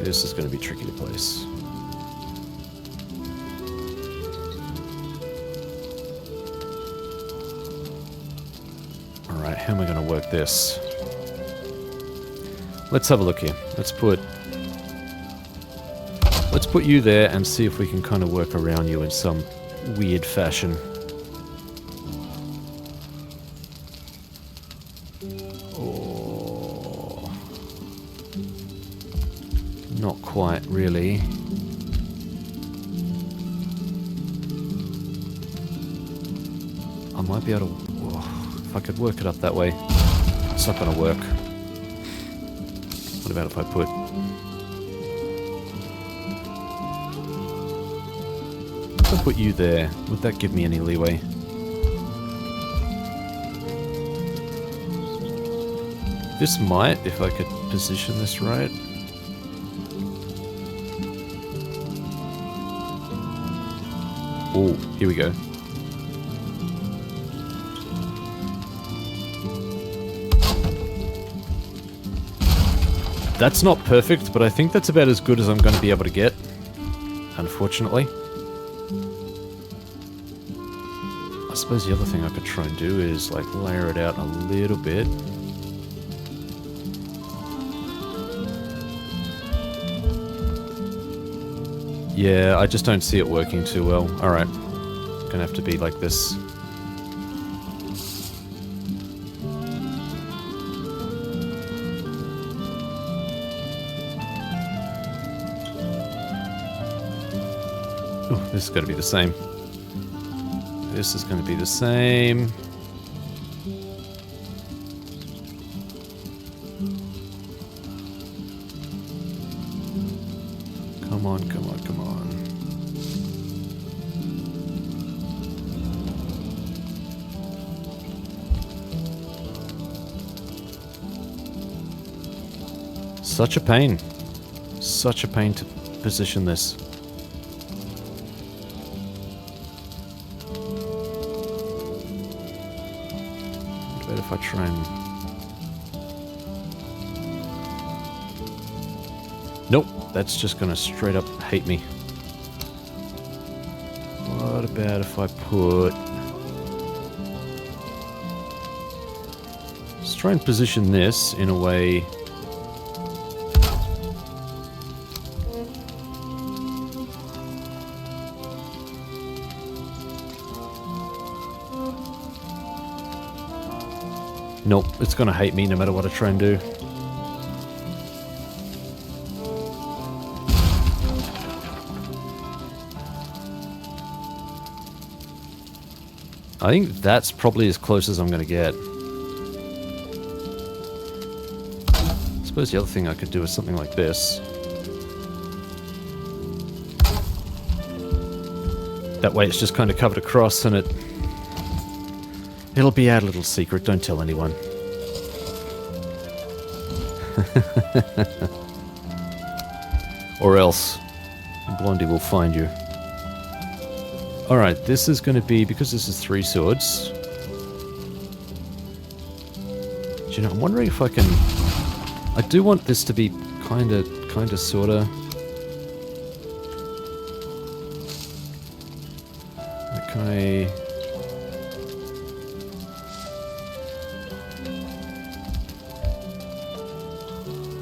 This is going to be tricky to place. Alright, how am I going to work this? Let's have a look here. Let's put you there and see if we can kind of work around you in some weird fashion. Oh, not quite, really. I might be able to... Oh, if I could work it up that way. It's not going to work. What about if I put... If I put you there, would that give me any leeway? This might, if I could position this right. Oh, here we go. That's not perfect, but I think that's about as good as I'm going to be able to get, unfortunately. I suppose the other thing I could try and do is, like, layer it out a little bit. Yeah, I just don't see it working too well. Alright. Gonna have to be like this. Oh, this is gonna be the same. This is gonna be the same. Come on, come on, come on. Such a pain. Such a pain to position this. What about if I try and... Nope, that's just gonna straight up hate me. What about if I put... Let's try and position this in a way... Nope, it's gonna hate me no matter what I try and do. I think that's probably as close as I'm gonna get. I suppose the other thing I could do is something like this. That way it's just kind of covered across and it'll be our little secret, don't tell anyone. Or else Blondie will find you. Alright, this is going to be, because this is 3 swords. Do you know, I'm wondering if I can... I do want this to be kinda, sorta... Okay...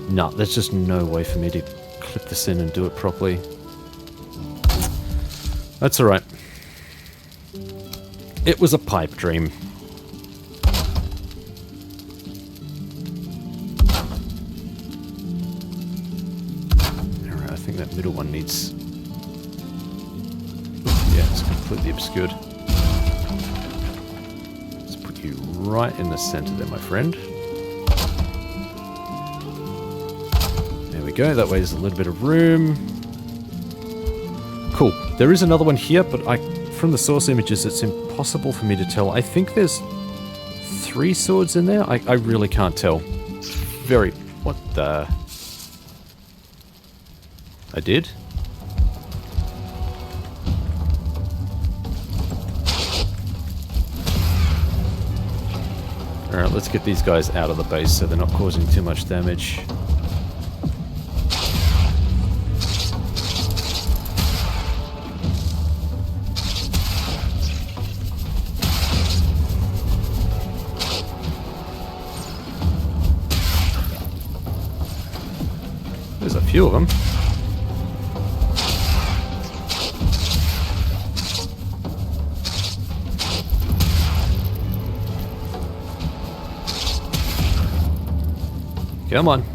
No, there's just no way for me to clip this in and do it properly. That's alright. It was a pipe dream. Alright, I think that middle one needs... Yeah, it's completely obscured. Let's put you right in the center there, my friend. Go. That way there's a little bit of room. Cool. There is another one here, but from the source images, it's impossible for me to tell. I think there's 3 swords in there. I really can't tell. Very... What the... I did? Alright, let's get these guys out of the base so they're not causing too much damage. There's a few of them. Come on.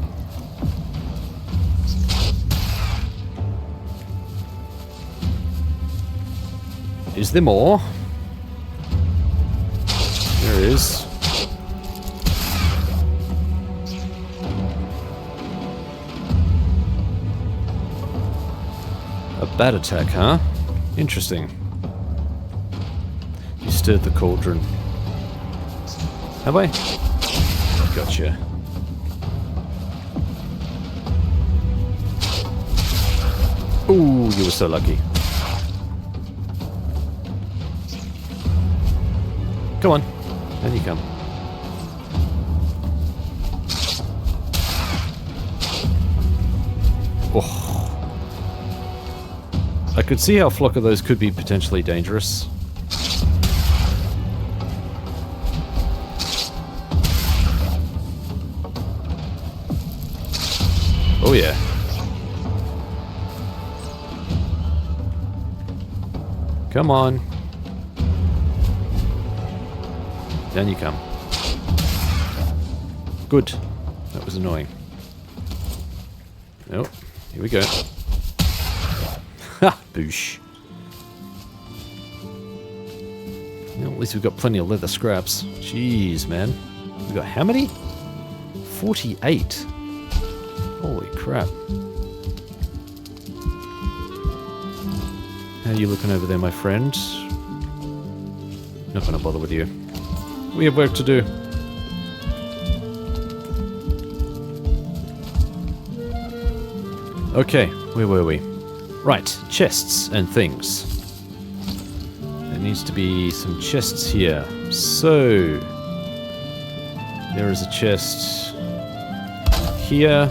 Is there more? There is. A bat attack, huh? Interesting. You stirred the cauldron. Have I? Gotcha. Ooh, you were so lucky. Come on. Down you come. Oh. I could see how a flock of those could be potentially dangerous. Oh yeah. Come on. Down you come. Good. That was annoying. Oh, here we go. Ha! Boosh. Well, at least we've got plenty of leather scraps. Jeez, man. We got how many? 48. Holy crap. How are you looking over there, my friend? Not gonna bother with you. We have work to do. Okay, where were we? Right, chests and things. There needs to be some chests here. So, there is a chest here,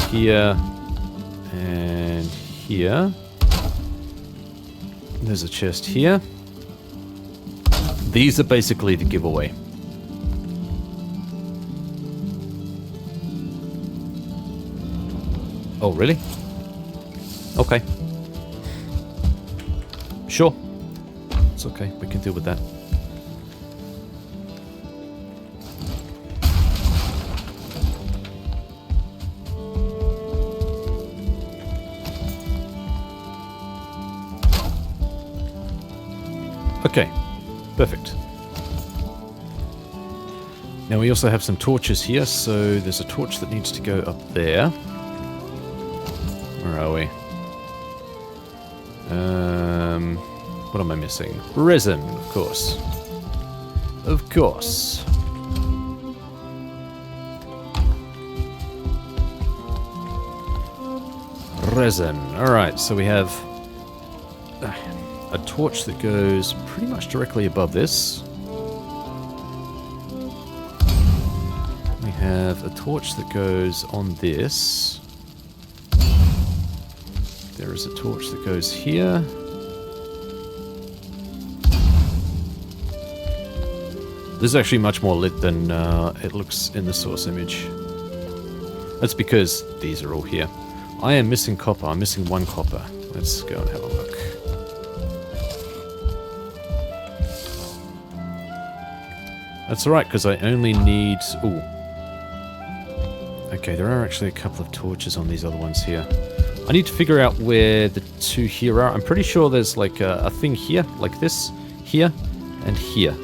here, and here. There's a chest here. These are basically the giveaway. Oh, really? Okay. Sure. It's okay. We can deal with that. Okay. Perfect. Now we also have some torches here, so there's a torch that needs to go up there. Where are we? What am I missing? Resin, of course. Of course. Resin. Alright, so we have a torch that goes pretty much directly above this. We have a torch that goes on this. There is a torch that goes here. This is actually much more lit than it looks in the source image. That's because these are all here. I am missing copper. I'm missing one copper. Let's go and have a look. That's alright, because I only need... Ooh. Okay, there are actually a couple of torches on these other ones here. I need to figure out where the two here are. I'm pretty sure there's like a thing here, like this, here, and here.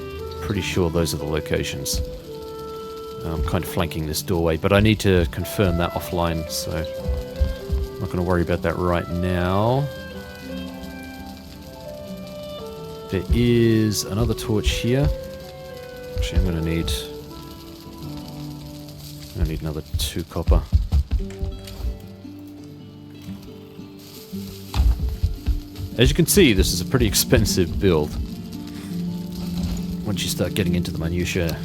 Pretty sure those are the locations. I'm kind of flanking this doorway, but I need to confirm that offline, so I'm not going to worry about that right now. There is another torch here. Actually, I'm going to need another 2 copper. As you can see, this is a pretty expensive build once you start getting into the minutiae.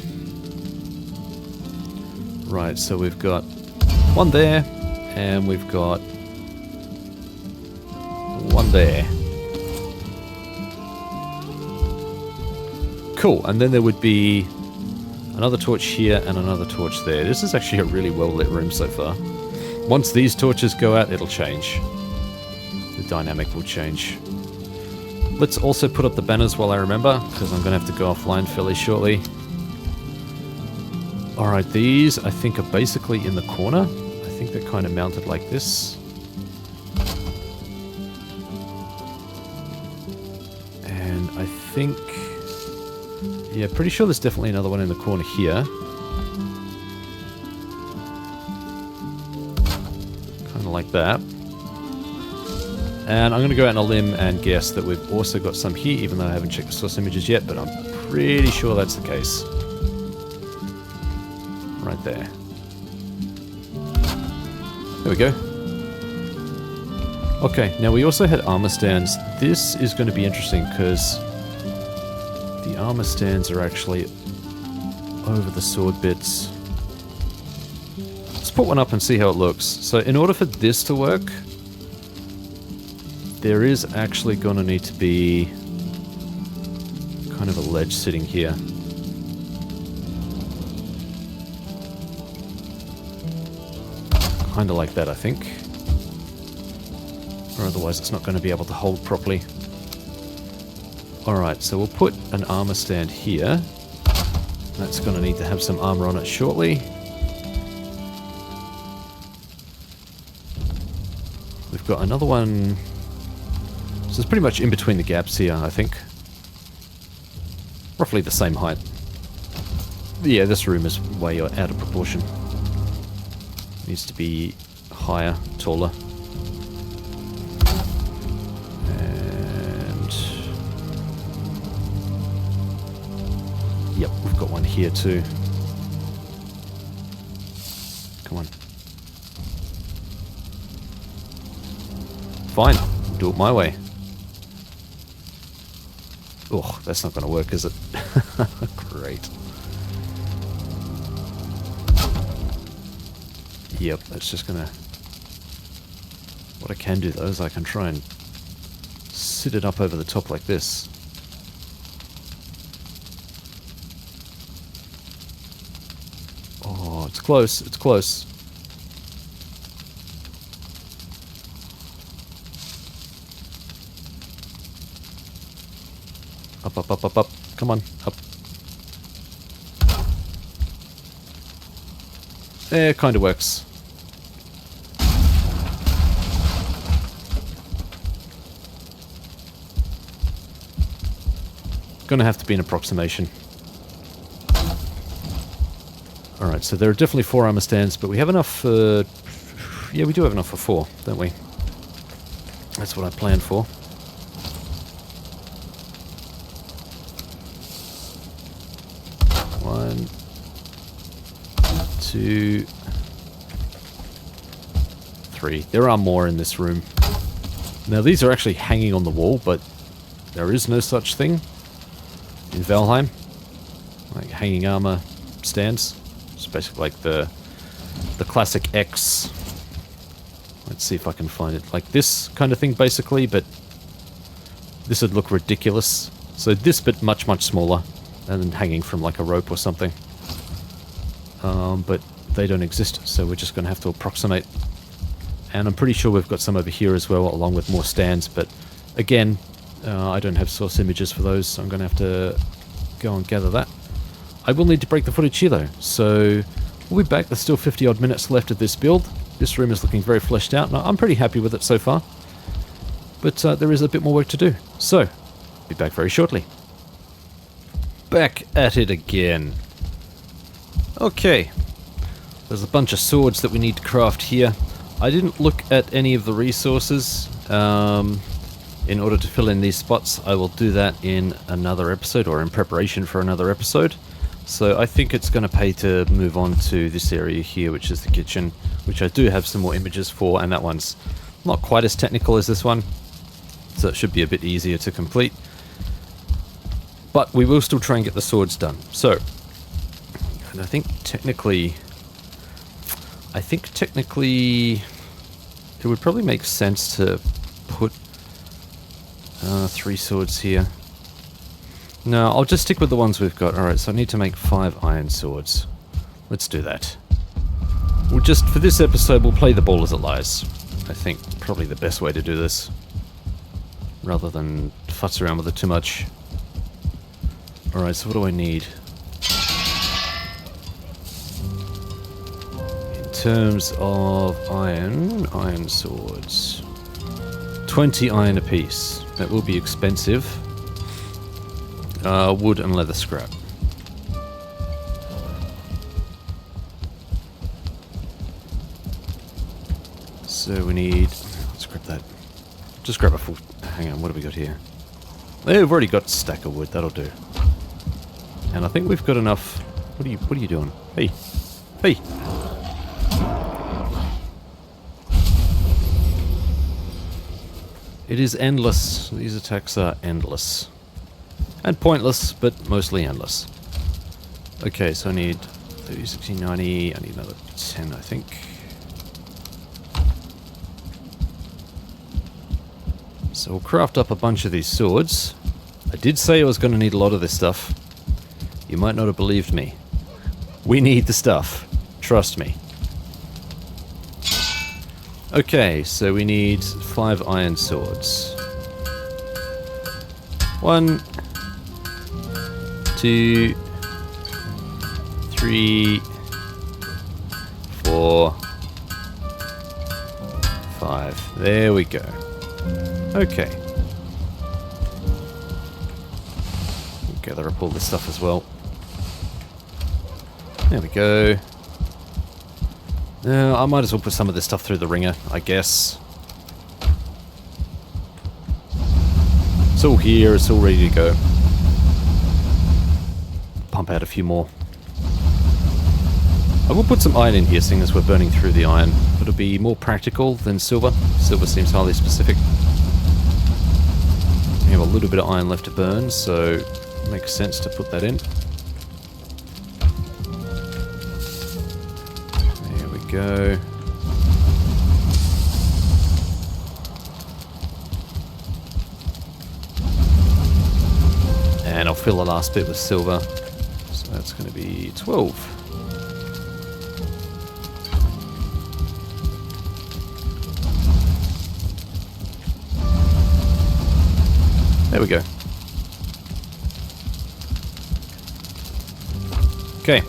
Right, so we've got one there, and we've got one there. Cool, and then there would be Another torch here and another torch there. This is actually a really well lit room so far. Once these torches go out, it'll change. The dynamic will change. Let's also put up the banners while I remember, because I'm going to have to go offline fairly shortly. Alright, these I think are basically in the corner. I think they're kind of mounted like this. And I think... yeah, pretty sure there's definitely another one in the corner here. Kind of like that. And I'm going to go out on a limb and guess that we've also got some here, even though I haven't checked the source images yet, but I'm pretty sure that's the case. Right there. There we go. Okay, now we also had armor stands. This is going to be interesting because the armor stands are actually over the sword bits. Let's put one up and see how it looks. So in order for this to work, there is actually going to need to be kind of a ledge sitting here. Kind of like that, I think. Or otherwise it's not going to be able to hold properly. Alright, so we'll put an armor stand here. That's going to need to have some armor on it shortly. We've got another one. So it's pretty much in between the gaps here, I think. Roughly the same height. Yeah, this room is way out of proportion. Needs to be higher, taller. And... yep, we've got one here too. Come on. Fine, do it my way. Oh, that's not going to work, is it? Great. Yep, that's just going to... what I can do, though, is I can try and sit it up over the top like this. Oh, it's close, it's close. Up, up, up, up, up. Come on, up. It kind of works. Gonna have to be an approximation. Alright, so there are definitely 4 armor stands, but we have enough for... yeah, we do have enough for 4, don't we? That's what I planned for. One, 2, 3. There are more in this room. Now these are actually hanging on the wall, but there is no such thing in Valheim. Like hanging armor stands. It's basically like the classic X. Let's see if I can find it. Like this kind of thing basically, but this would look ridiculous. So this bit much, much smaller. And then hanging from like a rope or something. But they don't exist, so we're just going to have to approximate. And I'm pretty sure we've got some over here as well, along with more stands, but again, I don't have source images for those, so I'm going to have to go and gather that. I will need to break the footage here though, so we'll be back. There's still 50 odd minutes left of this build. This room is looking very fleshed out, and I'm pretty happy with it so far. But there is a bit more work to do, so be back very shortly. Back at it again. Okay, there's a bunch of swords that we need to craft here. I didn't look at any of the resources in order to fill in these spots. I will do that in another episode, or in preparation for another episode. So I think it's going to pay to move on to this area here, which is the kitchen, which I do have some more images for, and that one's not quite as technical as this one, so it should be a bit easier to complete. But we will still try and get the swords done. So, and I think technically it would probably make sense to put 3 swords here. No, I'll just stick with the ones we've got. Alright, so I need to make 5 iron swords. Let's do that. We'll just, for this episode, we'll play the ball as it lies. I think probably the best way to do this. Rather than futz around with it too much. Alright, so what do I need? In terms of iron swords. 20 iron apiece. That will be expensive. Wood and leather scrap. So we need... Let's grab that. Just grab a full... Hang on, what have we got here? Oh, we've already got a stack of wood, that'll do. And I think we've got enough... What are you doing? Hey! Hey! It is endless. These attacks are endless. And pointless, but mostly endless. Okay, so I need 30, 60, 90... I need another 10, I think. So we'll craft up a bunch of these swords. I did say I was going to need a lot of this stuff. You might not have believed me. We need the stuff. Trust me. Okay, so we need 5 iron swords. 1, 2, 3, 4, 5. There we go. Okay. We'll gather up all this stuff as well. There we go. Now, I might as well put some of this stuff through the ringer, I guess. It's all here, it's all ready to go. Pump out a few more. I will put some iron in here, seeing as we're burning through the iron. It'll be more practical than silver. Silver seems highly specific. We have a little bit of iron left to burn, so it makes sense to put that in. There we go. And I'll fill the last bit with silver. So that's going to be 12. There we go. Okay.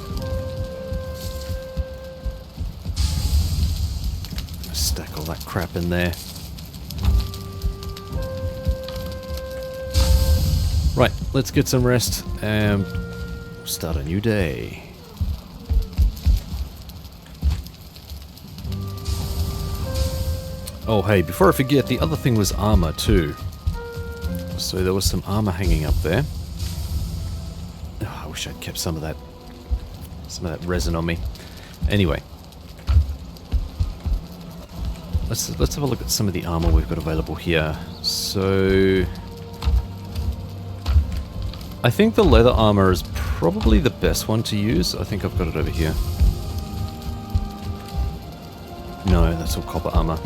Stack all that crap in there. Right, let's get some rest and start a new day. Oh hey, before I forget, the other thing was armor too. So there was some armor hanging up there. Oh, I wish I'd kept some of that resin on me. Anyway, let's have a look at some of the armor we've got available here. So I think the leather armor is probably the best one to use. I think I've got it over here. No, that's all copper armor.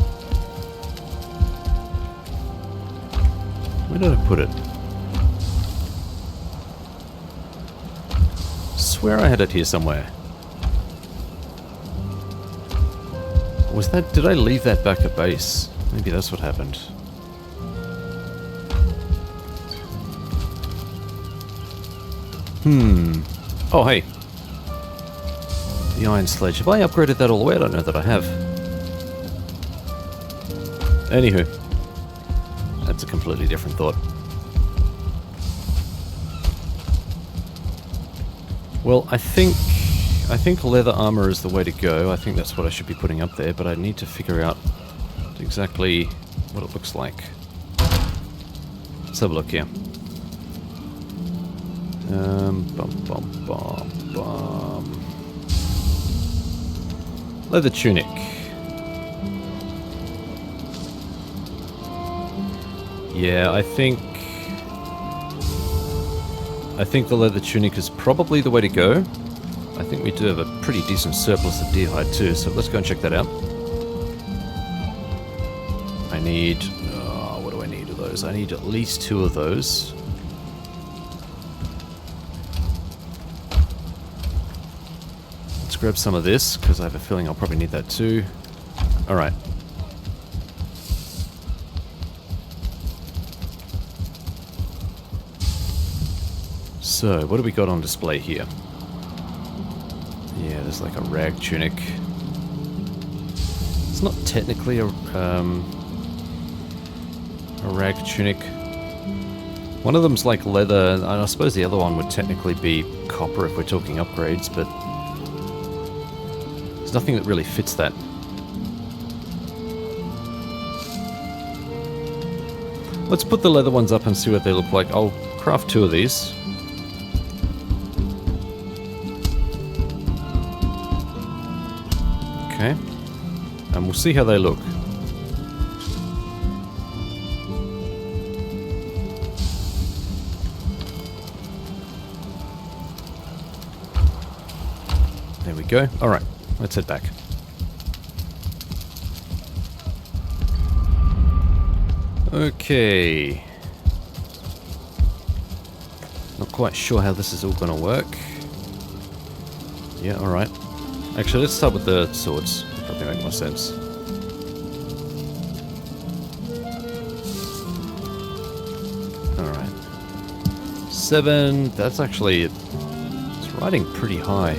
Where did I put it? Swear I had it here somewhere. Was that... Did I leave that back at base? Maybe that's what happened. Oh, hey. The iron sledge. Have I upgraded that all the way? I don't know that I have. Anywho. That's a completely different thought. Well, I think leather armor is the way to go. I think that's what I should be putting up there, but I need to figure out exactly what it looks like. Let's have a look here. Leather tunic. Yeah, I think the leather tunic is probably the way to go. I think we do have a pretty decent surplus of deer hide too, so let's go and check that out. I need... what do I need of those? I need at least 2 of those. grab some of this, because I have a feeling I'll probably need that too. Alright. So, what do we got on display here? Yeah, there's like a rag tunic. It's not technically a rag tunic. One of them's like leather, and I suppose the other one would technically be copper if we're talking upgrades, but there's nothing that really fits that. Let's put the leather ones up and see what they look like. I'll craft 2 of these. Okay. And we'll see how they look. There we go. Alright, let's head back. Okay. Not quite sure how this is all going to work. Yeah, alright. Actually, let's start with the swords. It'll probably make more sense. Alright. 7. That's actually... It's riding pretty high.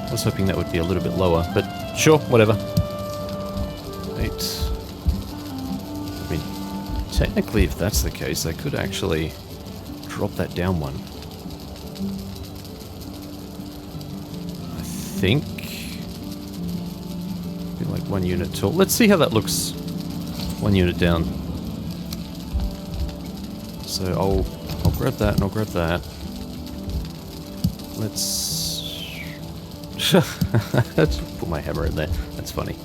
I was hoping that would be a little bit lower, but sure, whatever. 8. I mean, technically, if that's the case, I could actually drop that down 1. I think... Be like 1 unit tall. Let's see how that looks 1 unit down. So I'll grab that and I'll grab that. Let's... Let's put my hammer in there. That's funny.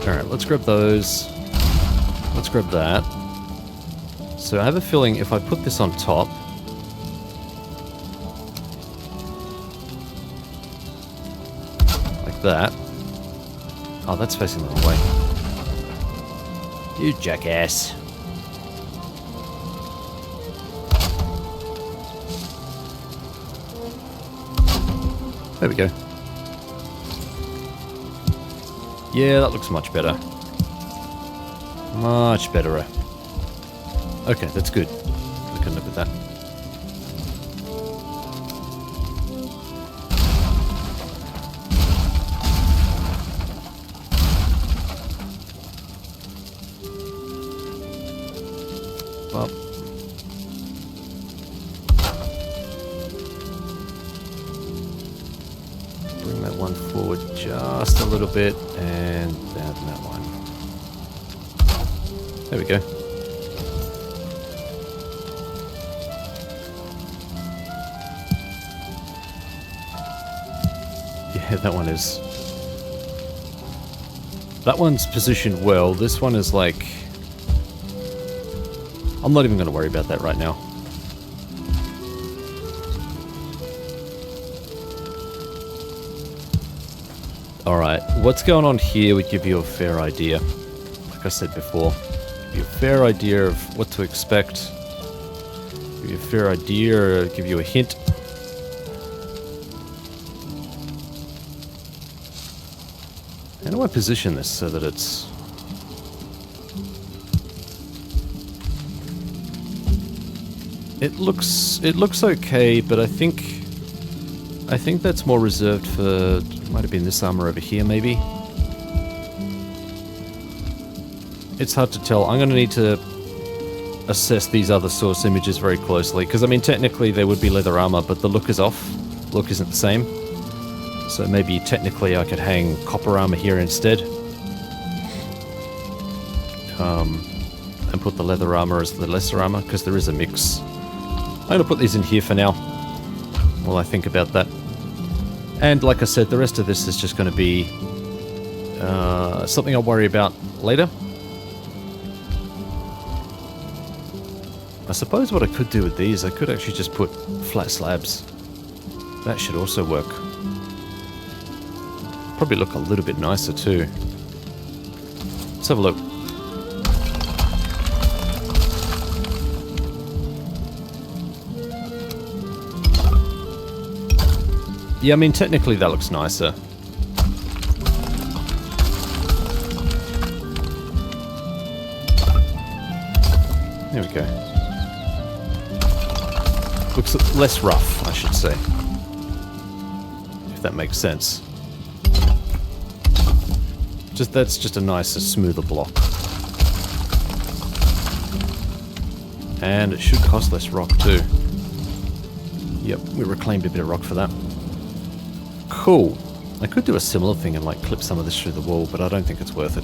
Alright, let's grab those. Let's grab that. So I have a feeling if I put this on top... Like that. Oh, that's facing the wrong way. You jackass. There we go. Yeah, that looks much better. Much better. Okay, that's good. We can live with that. Well. Bring that one forward just a little bit, and down that one. There we go. Yeah, that one is... That one's positioned well. This one is like... I'm not even going to worry about that right now. Alright, what's going on here would give you a fair idea. Like I said before, give you a fair idea of what to expect. Give you a fair idea, give you a hint. How do I position this so that it's... It looks okay, but I think that's more reserved for... Might have been this armor over here, maybe. It's hard to tell. I'm going to need to assess these other source images very closely, because I mean, technically they would be leather armor, but the look is off. Look isn't the same. So maybe technically I could hang copper armor here instead. And put the leather armor as the lesser armor, because there is a mix. I'm going to put these in here for now, while I think about that. And like I said, the rest of this is just going to be something I'll worry about later. I suppose what I could do with these, I could actually just put flat slabs. That should also work. Probably look a little bit nicer too. Let's have a look. Yeah, I mean, technically that looks nicer. There we go. Looks less rough, I should say. If that makes sense. That's just a nicer, smoother block. And it should cost less rock too. Yep, we reclaimed a bit of rock for that. Cool. I could do a similar thing and like clip some of this through the wall, but I don't think it's worth it.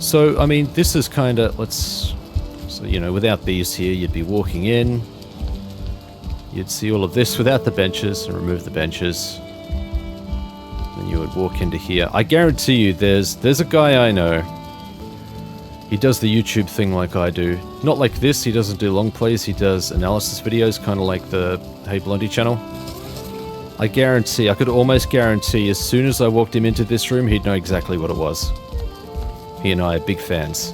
So, I mean, this is kind of, so, you know, without these here, you'd be walking in. You'd see all of this without the benches, and remove the benches. Then you would walk into here. I guarantee you, there's a guy I know. He does the YouTube thing like I do. Not like this, he doesn't do long plays, he does analysis videos, kind of like the Hey Blondie channel. I could almost guarantee as soon as I walked him into this room, he'd know exactly what it was. He and I are big fans.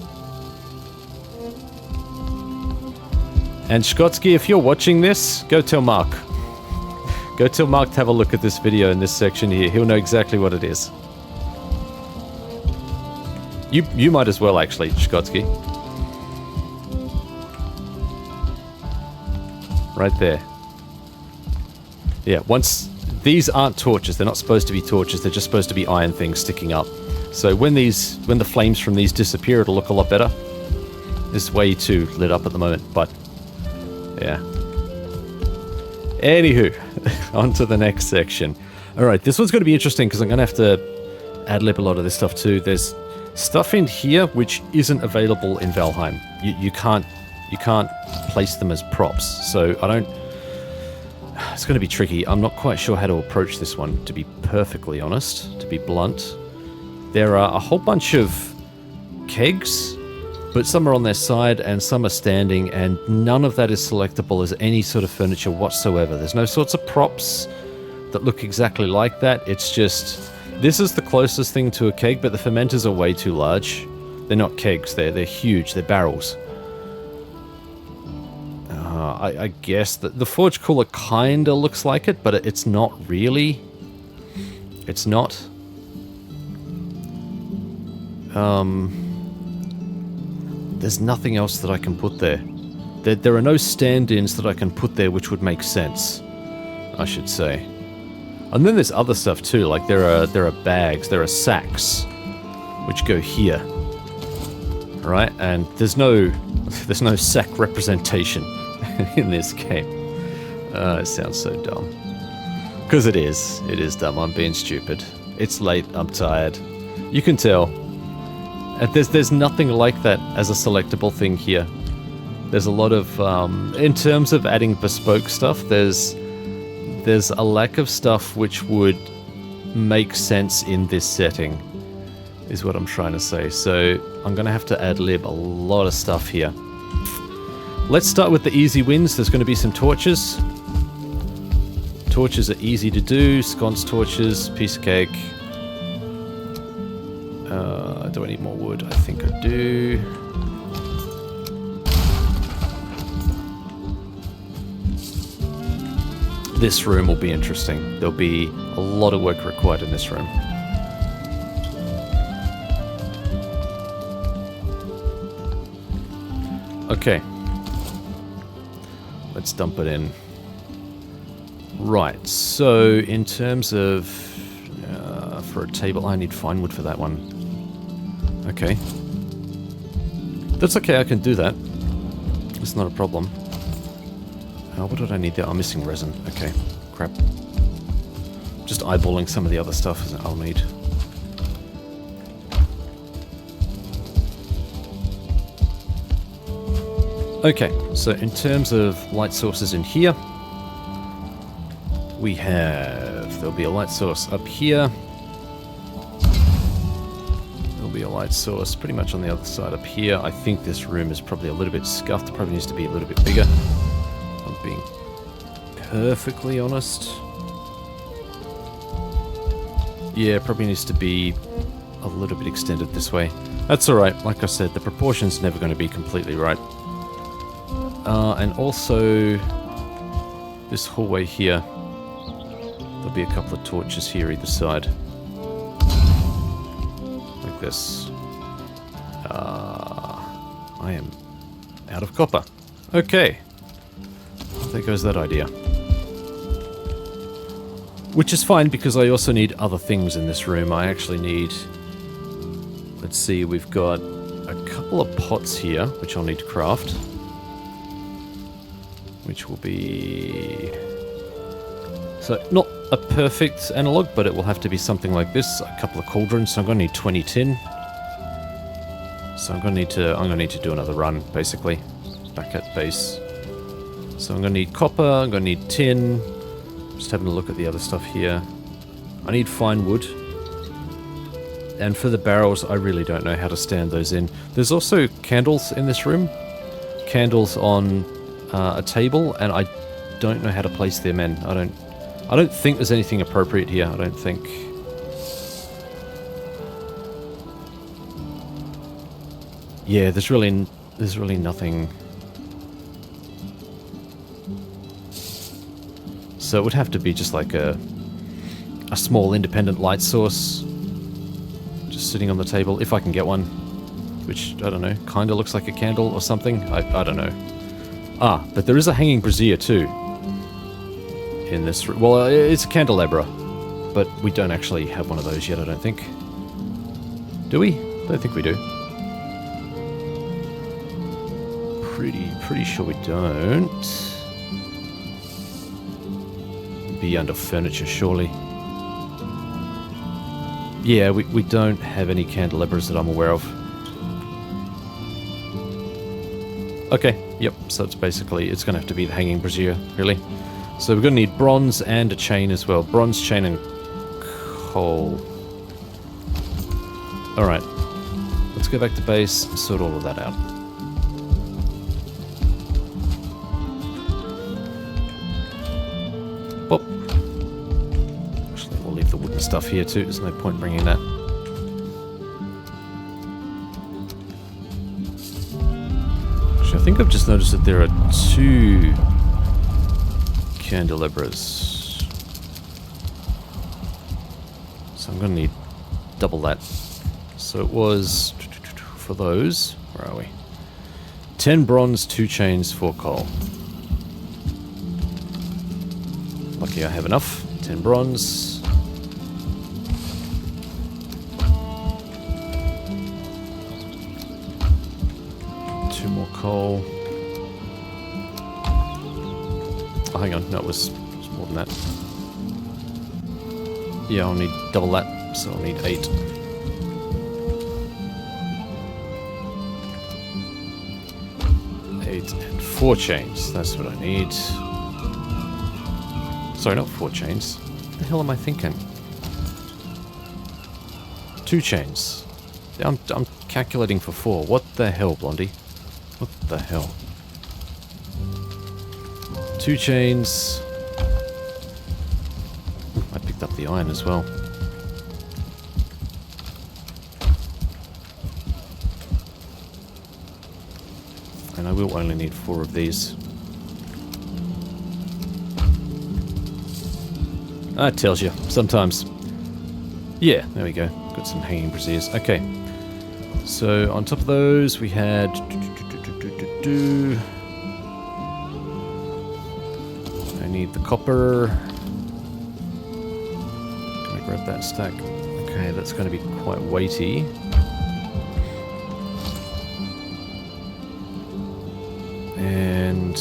And Shkotsky, if you're watching this, go tell Mark. Go tell Mark to have a look at this video in this section here. He'll know exactly what it is. You might as well, actually, Shkotsky. Right there. Yeah, once... These aren't torches. They're not supposed to be torches. They're just supposed to be iron things sticking up. So when the flames from these disappear, it'll look a lot better. This is way too lit up at the moment, but... Yeah. Anywho, on to the next section. Alright, this one's going to be interesting because I'm going to have to ad-lib a lot of this stuff too. There's stuff in here which isn't available in Valheim. You can't place them as props, so I don't... It's going to be tricky. I'm not quite sure how to approach this one, to be perfectly honest, to be blunt. There are a whole bunch of kegs, but some are on their side and some are standing, and none of that is selectable as any sort of furniture whatsoever. There's no sorts of props that look exactly like that. It's just... This is the closest thing to a keg, but the fermenters are way too large. They're not kegs, they're huge, they're barrels. I guess that the forge cooler kinda looks like it, but it's not really. It's not. There's nothing else that I can put there. There are no stand-ins that I can put there which would make sense, I should say. And then there's other stuff too, like there are bags, there are sacks, which go here. Right? And there's no sack representation in this game. It sounds so dumb. Because it is dumb, I'm being stupid. It's late, I'm tired. You can tell. And there's nothing like that as a selectable thing here. There's a lot of, in terms of adding bespoke stuff, there's a lack of stuff which would make sense in this setting, is what I'm trying to say. So I'm going to have to ad-lib a lot of stuff here. Let's start with the easy wins. There's going to be some torches. Torches are easy to do. Sconce torches, piece of cake. Do I need more wood? I think I do. This room will be interesting. There'll be a lot of work required in this room. Okay. Let's dump it in. Right, so in terms of... for a table, I need fine wood for that one. Okay. That's okay, I can do that. It's not a problem. What did I need there? I'm missing resin. Okay, crap. Just eyeballing some of the other stuff that I'll need. Okay, so in terms of light sources in here, we have... There'll be a light source up here. There'll be a light source pretty much on the other side up here. I think this room is probably a little bit scuffed. Probably needs to be a little bit bigger. I'm being perfectly honest. Yeah, probably needs to be a little bit extended this way. That's alright, like I said, the proportion's never going to be completely right. And also, this hallway here. There'll be a couple of torches here either side. Like this. I am out of copper. Okay. There goes that idea. Which is fine, because I also need other things in this room. I actually need... Let's see, we've got a couple of pots here, which I'll need to craft. Which will be... So, not a perfect analog, but it will have to be something like this. A couple of cauldrons, so I'm going to need 20 tin. So I'm going to need to do another run, basically. Back at base. So I'm going to need copper, I'm going to need tin. Just having a look at the other stuff here. I need fine wood. And for the barrels, I really don't know how to stand those in. There's also candles in this room. Candles on a table, and I don't know how to place them in. I don't think there's anything appropriate here. I don't think. Yeah, there's really nothing. So it would have to be just like a small independent light source just sitting on the table, if I can get one. Which, I don't know, kind of looks like a candle or something. I don't know. Ah, but there is a hanging brazier too. In this room. Well, it's a candelabra. But we don't actually have one of those yet, I don't think. Do we? I don't think we do. Pretty sure we don't. Be under furniture, surely. Yeah, we don't have any candelabras that I'm aware of. Okay, yep, so it's basically, it's going to have to be the hanging brazier, really. So we're going to need bronze and a chain as well. Bronze, chain, and coal. Alright, let's go back to base and sort all of that out. Well, actually, we'll leave the wooden stuff here too. There's no point bringing that. Actually, I think I've just noticed that there are 2 candelabras. So I'm going to need double that. So it was, for those, where are we? 10 bronze, 2 chains, 4 coal. Lucky I have enough. 10 bronze. Two more coal. Oh, hang on. No, it was more than that. Yeah, I'll need double that, so I'll need 8. And 4 chains. That's what I need. Sorry, not 4 chains. What the hell am I thinking? 2 chains. I'm calculating for 4. What the hell, Blondie? What the hell? 2 chains. I picked up the iron as well. And I will only need 4 of these. That tells you, sometimes. Yeah, there we go. Got some hanging braziers. Okay. So, on top of those, we had... I need the copper. Can I grab that stack? Okay, that's going to be quite weighty. And...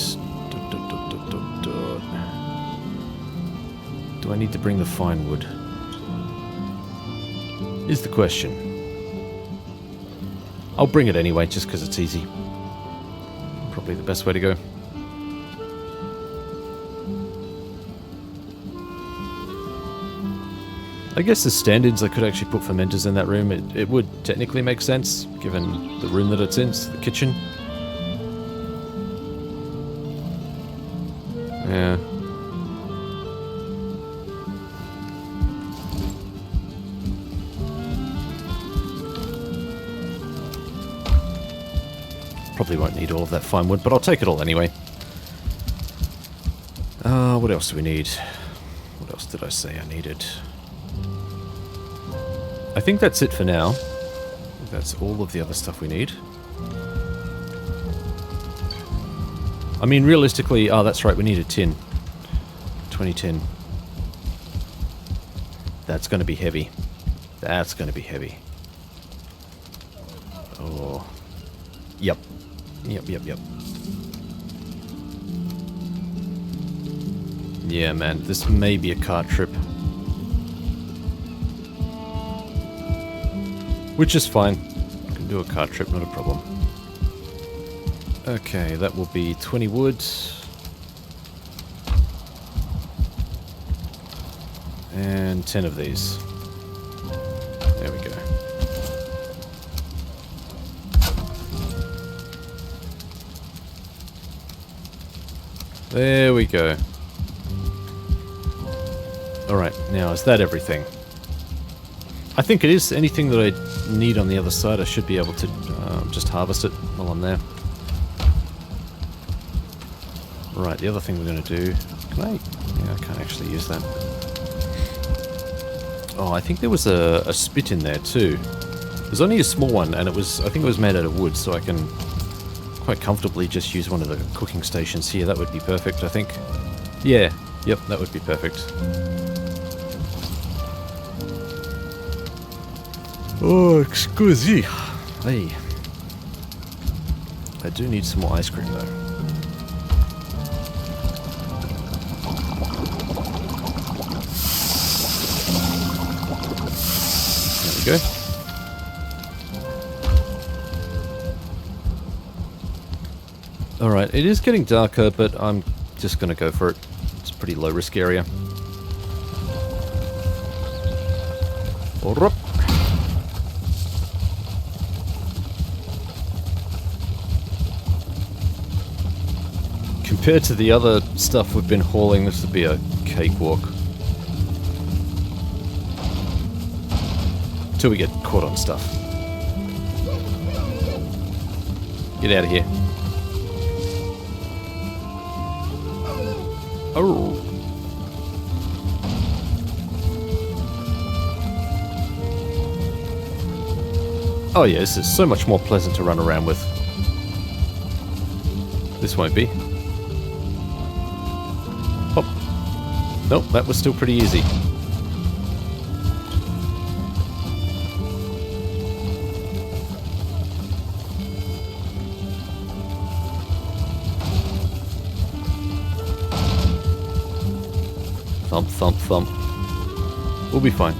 Do I need to bring the fine wood? Is the question. I'll bring it anyway, just because it's easy. Probably the best way to go. I guess as stand-ins I could actually put fermenters in that room. It would technically make sense, given the room that it's in, it's the kitchen. Yeah. Probably won't need all of that fine wood, but I'll take it all anyway. What else do we need? else did I say I needed? I think that's it for now. That's all of the other stuff we need. I mean, realistically... Oh, that's right, we need a tin. 20 tin. That's going to be heavy. That's going to be heavy. Oh. Yep. Yep. Yeah, man, this may be a cart trip. Which is fine. I can do a cart trip, not a problem. Okay, that will be 20 wood. And 10 of these. There we go. There we go. Alright, now is that everything? I think it is. Anything that I need on the other side, I should be able to just harvest it while I'm there. Right, the other thing we're going to do... Can I? Yeah, I can't actually use that. Oh, I think there was a spit in there too. There's only a small one, and it was... I think it was made out of wood, so I can quite comfortably just use one of the cooking stations here. That would be perfect, I think. Yeah, yep, that would be perfect. Oh, excuse. Hey. I do need some more ice cream, though. There we go. Alright, it is getting darker, but I'm just going to go for it. It's a pretty low-risk area. Alright. Compared to the other stuff we've been hauling, this would be a cakewalk. Until we get caught on stuff. Get out of here. Oh. Oh yeah, this is so much more pleasant to run around with. This won't be. Oh. Nope, that was still pretty easy. Thump, thump, thump. We'll be fine.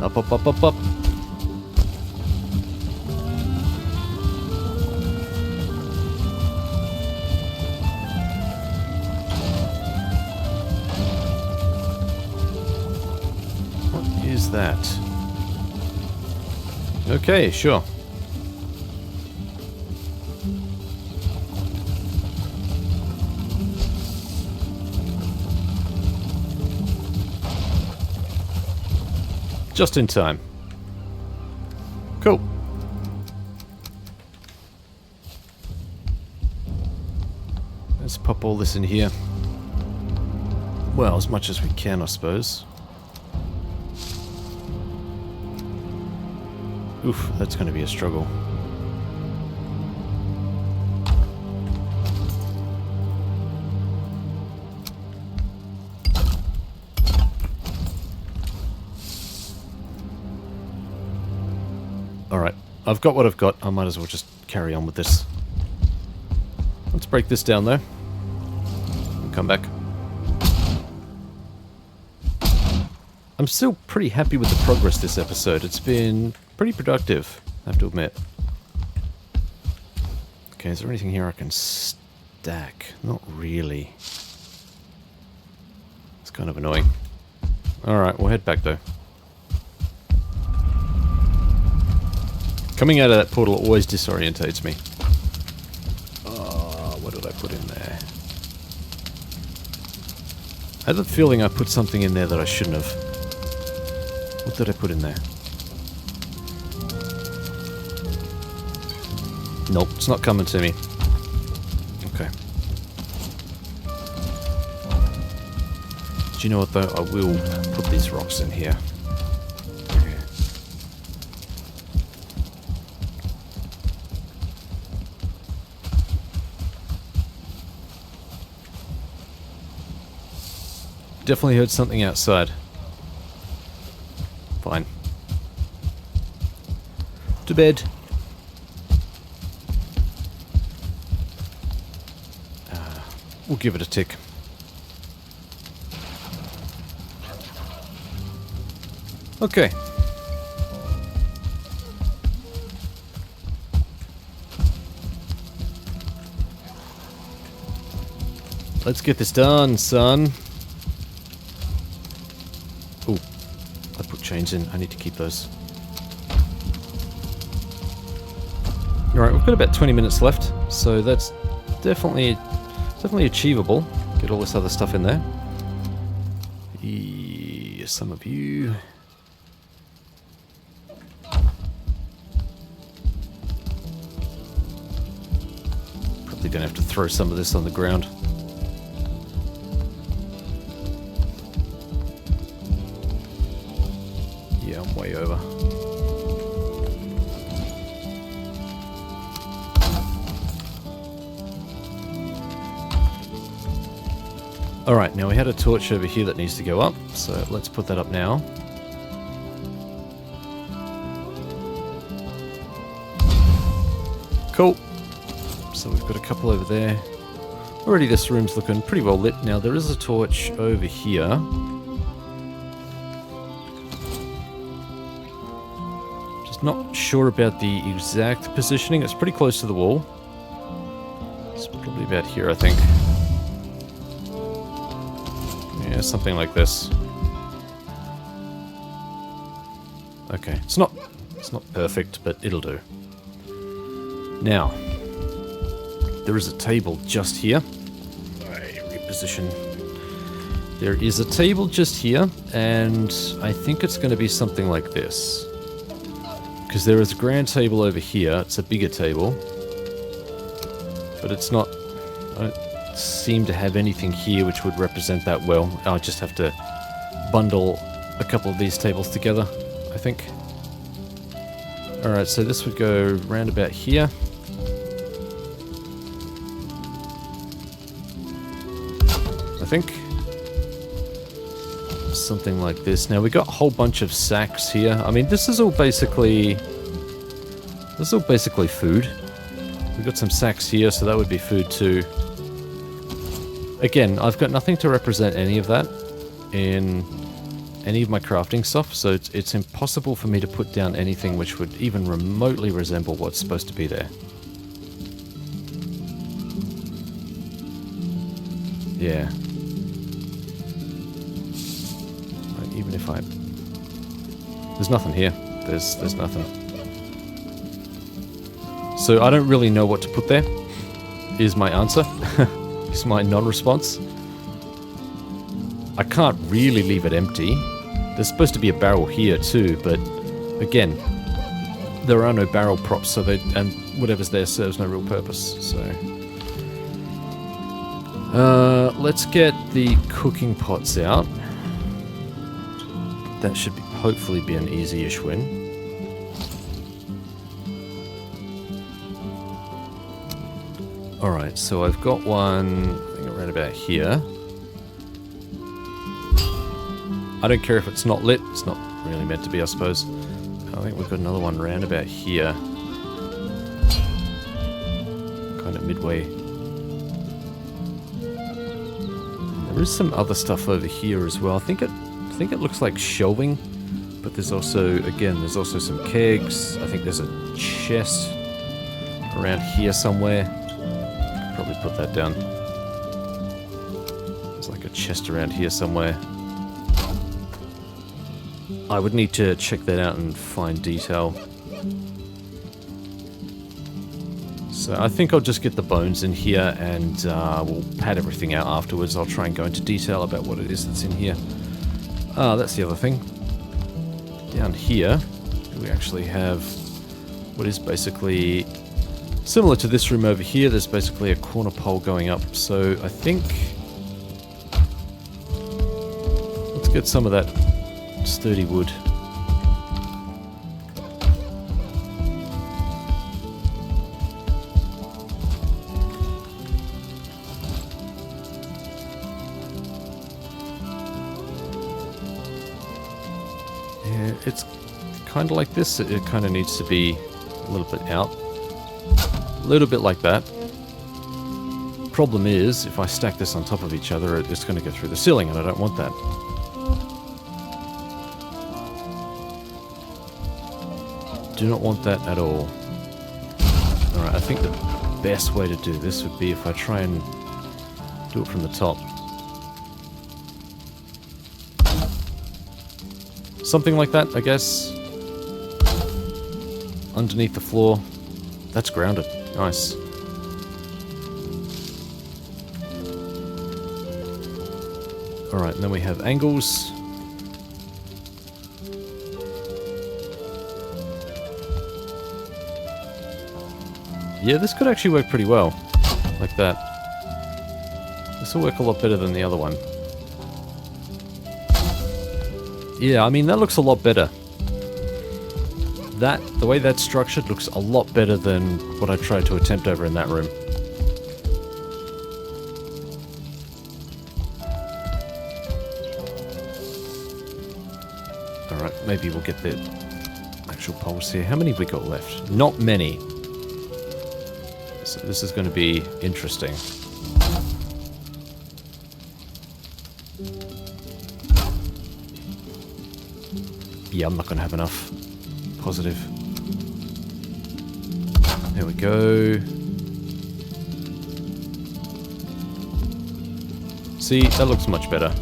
Up, up, up, up, up. What is that? Okay, sure. Just in time. Cool. Let's pop all this in here. Well, as much as we can, I suppose. Oof, that's going to be a struggle. Alright, I've got what I've got. I might as well just carry on with this. Let's break this down though. And come back. I'm still pretty happy with the progress this episode. It's been pretty productive, I have to admit. Okay, is there anything here I can stack? Not really. It's kind of annoying. Alright, we'll head back though. Coming out of that portal always disorientates me. What did I put in there? I had the feeling I put something in there that I shouldn't have. What did I put in there? Nope, it's not coming to me. Okay. Do you know what though? I will put these rocks in here. Okay. Definitely heard something outside. Fine. To bed. We'll give it a tick. Okay. Let's get this done, son. Oh, I put chains in. I need to keep those. Alright, we've got about 20 minutes left, so that's definitely achievable. Get all this other stuff in there. Some of you. Probably gonna have to throw some of this on the ground. Yeah, I'm way over. Alright, now we had a torch over here that needs to go up, so let's put that up now. Cool. So we've got a couple over there. Already this room's looking pretty well lit. Now there is a torch over here. Just not sure about the exact positioning. It's pretty close to the wall. It's probably about here, I think. Yeah, something like this. Okay, it's not perfect, but it'll do. Now, there is a table just here. Reposition. There is a table just here, and I think it's going to be something like this. Because there is a grand table over here. It's a bigger table, but it's not. I don't seem to have anything here which would represent that well. I just have to bundle a couple of these tables together, I think. Alright, so this would go round about here. I think. Something like this. Now we got a whole bunch of sacks here. I mean, this is all basically food. We've got some sacks here, so that would be food too. Again, I've got nothing to represent any of that in any of my crafting stuff, so it's impossible for me to put down anything which would even remotely resemble what's supposed to be there. Yeah. Like, even if I... There's nothing here. There's nothing. So I don't really know what to put there, is my answer. Is my non-response. I can't really leave it empty. There's supposed to be a barrel here too, but again, there are no barrel props, so and whatever's there serves no real purpose. So, let's get the cooking pots out. That should hopefully be an easy-ish win. Alright, so I've got one, I think around about here. I don't care if it's not lit, it's not really meant to be, I suppose. I think we've got another one around about here. Kind of midway. There is some other stuff over here as well. I think it looks like shelving, but there's also, again, there's also some kegs. I think there's a chest around here somewhere. Probably put that down. There's like a chest around here somewhere. I would need to check that out and find detail. So I think I'll just get the bones in here and we'll pad everything out afterwards. I'll try and go into detail about what it is that's in here. Ah, that's the other thing. down here, we actually have what is basically similar to this room over here. There's basically a corner pole going up. So I think let's get some of that sturdy wood. Yeah, it's kind of like this. It kind of needs to be a little bit out. A little bit like that. Problem is, if I stack this on top of each other, it's going to go through the ceiling, and I don't want that. Do not want that at all. Alright, I think the best way to do this would be if I try and do it from the top. Something like that, I guess. Underneath the floor. That's grounded. Nice. Alright, and then we have angles. Yeah, this could actually work pretty well. Like that. This will work a lot better than the other one. Yeah, I mean, that looks a lot better. The way that's structured looks a lot better than what I tried to attempt over in that room. Alright, maybe we'll get the actual poles here. How many have we got left? Not many. So this is going to be interesting. Yeah, I'm not going to have enough. Positive. There we go. See, that looks much better.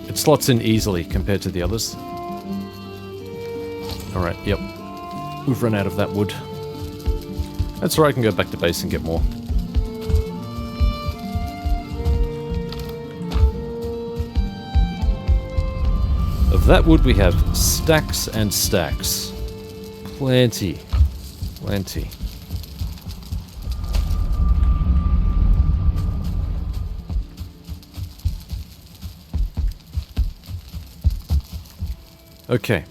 It slots in easily compared to the others. Alright, yep. We've run out of that wood. That's alright, I can go back to base and get more. Of that wood we have stacks and stacks. Plenty. Plenty. Okay.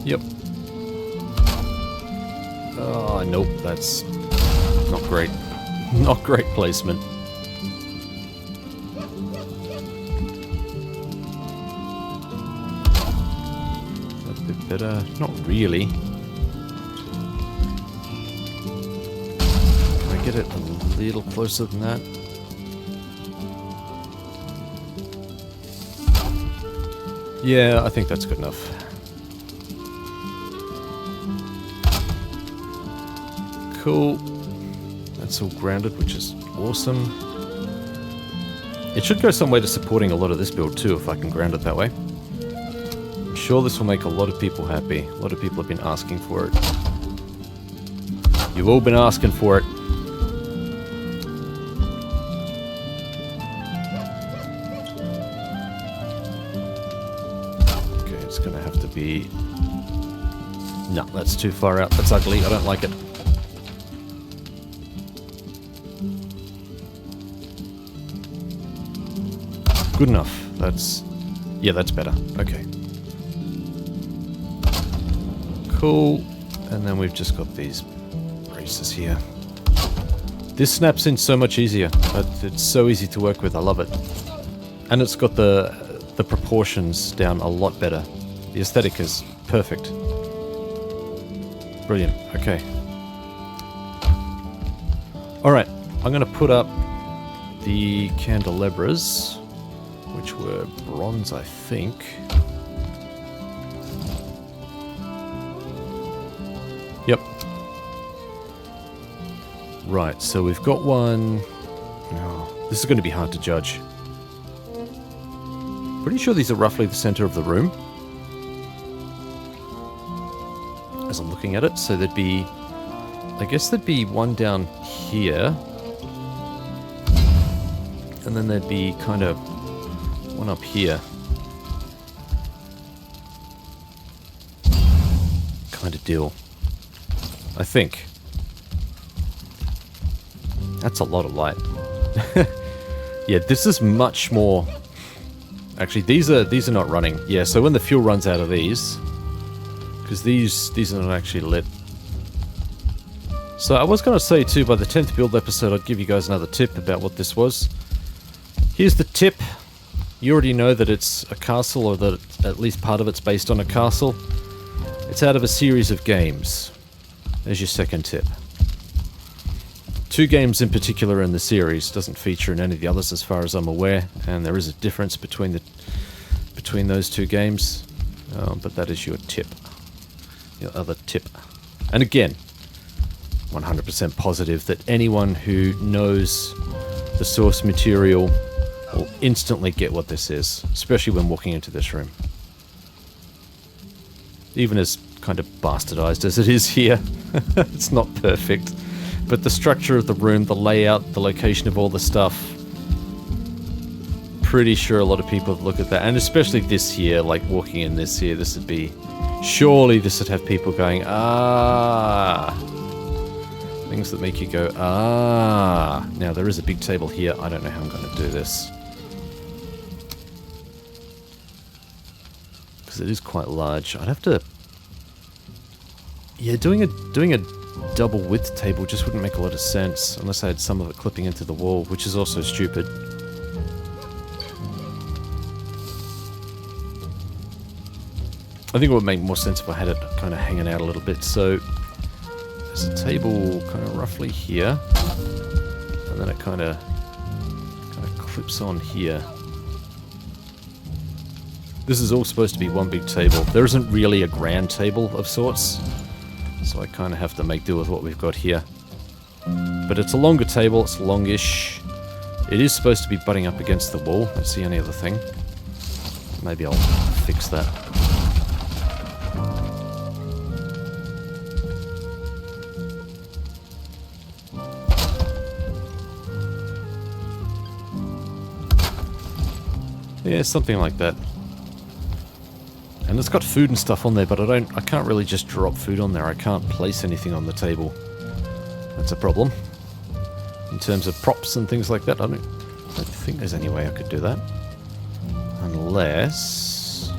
Yep. Oh, nope, that's not great. Not great placement. A bit better. Not really. Can I get it a little closer than that? Yeah, I think that's good enough. Cool. That's all grounded, which is awesome. It should go some way to supporting a lot of this build too, if I can ground it that way. I'm sure this will make a lot of people happy. A lot of people have been asking for it. You've all been asking for it. Okay, it's gonna have to be... No, that's too far out. That's ugly. I don't like it. Good enough. That's... Yeah, that's better. Okay. Cool. And then we've just got these braces here. This snaps in so much easier. It's so easy to work with. I love it. And it's got the proportions down a lot better. The aesthetic is perfect. Brilliant. Okay. Alright. I'm going to put up the candelabras, which were bronze, I think. Yep. Right, so we've got one... Oh, this is going to be hard to judge. Pretty sure these are roughly the center of the room, as I'm looking at it, so there'd be I guess there'd be one down here. And then there'd be kind of one up here. Kind of deal. I think. That's a lot of light. Yeah, this is much more... Actually, these are not running. Yeah, so when the fuel runs out of these... Because these are not actually lit. So I was going to say too, by the 10th build episode, I'd give you guys another tip about what this was. Here's the tip. You already know that it's a castle, or that at least part of it's based on a castle. It's out of a series of games. There's your second tip. 2 games in particular in the series, doesn't feature in any of the others as far as I'm aware, and there is a difference between those 2 games, but that is your tip. Your other tip. And again, 100% positive that anyone who knows the source material will instantly get what this is, especially when walking into this room. Even as kind of bastardized as it is here, it's not perfect. But the structure of the room, the layout, the location of all the stuff, pretty sure a lot of people would look at that. And especially this here, like walking in this here, this would be... Surely this would have people going, ah... Things that make you go, ah... Now, there is a big table here. I don't know how I'm going to do this. Because it is quite large. I'd have to... Yeah, doing a double width table just wouldn't make a lot of sense unless I had some of it clipping into the wall, which is also stupid. I think it would make more sense if I had it kind of hanging out a little bit. So there's a table kind of roughly here, and then it kind of clips on here. This is all supposed to be one big table. There isn't really a grand table of sorts, so I kind of have to make do with what we've got here. But it's a longer table, it's longish. It is supposed to be butting up against the wall, that's the only other thing. Maybe I'll fix that. Yeah, something like that. And it's got food and stuff on there, but I can't really just drop food on there. I can't place anything on the table. That's a problem. In terms of props and things like that, I don't think there's any way I could do that. Unless...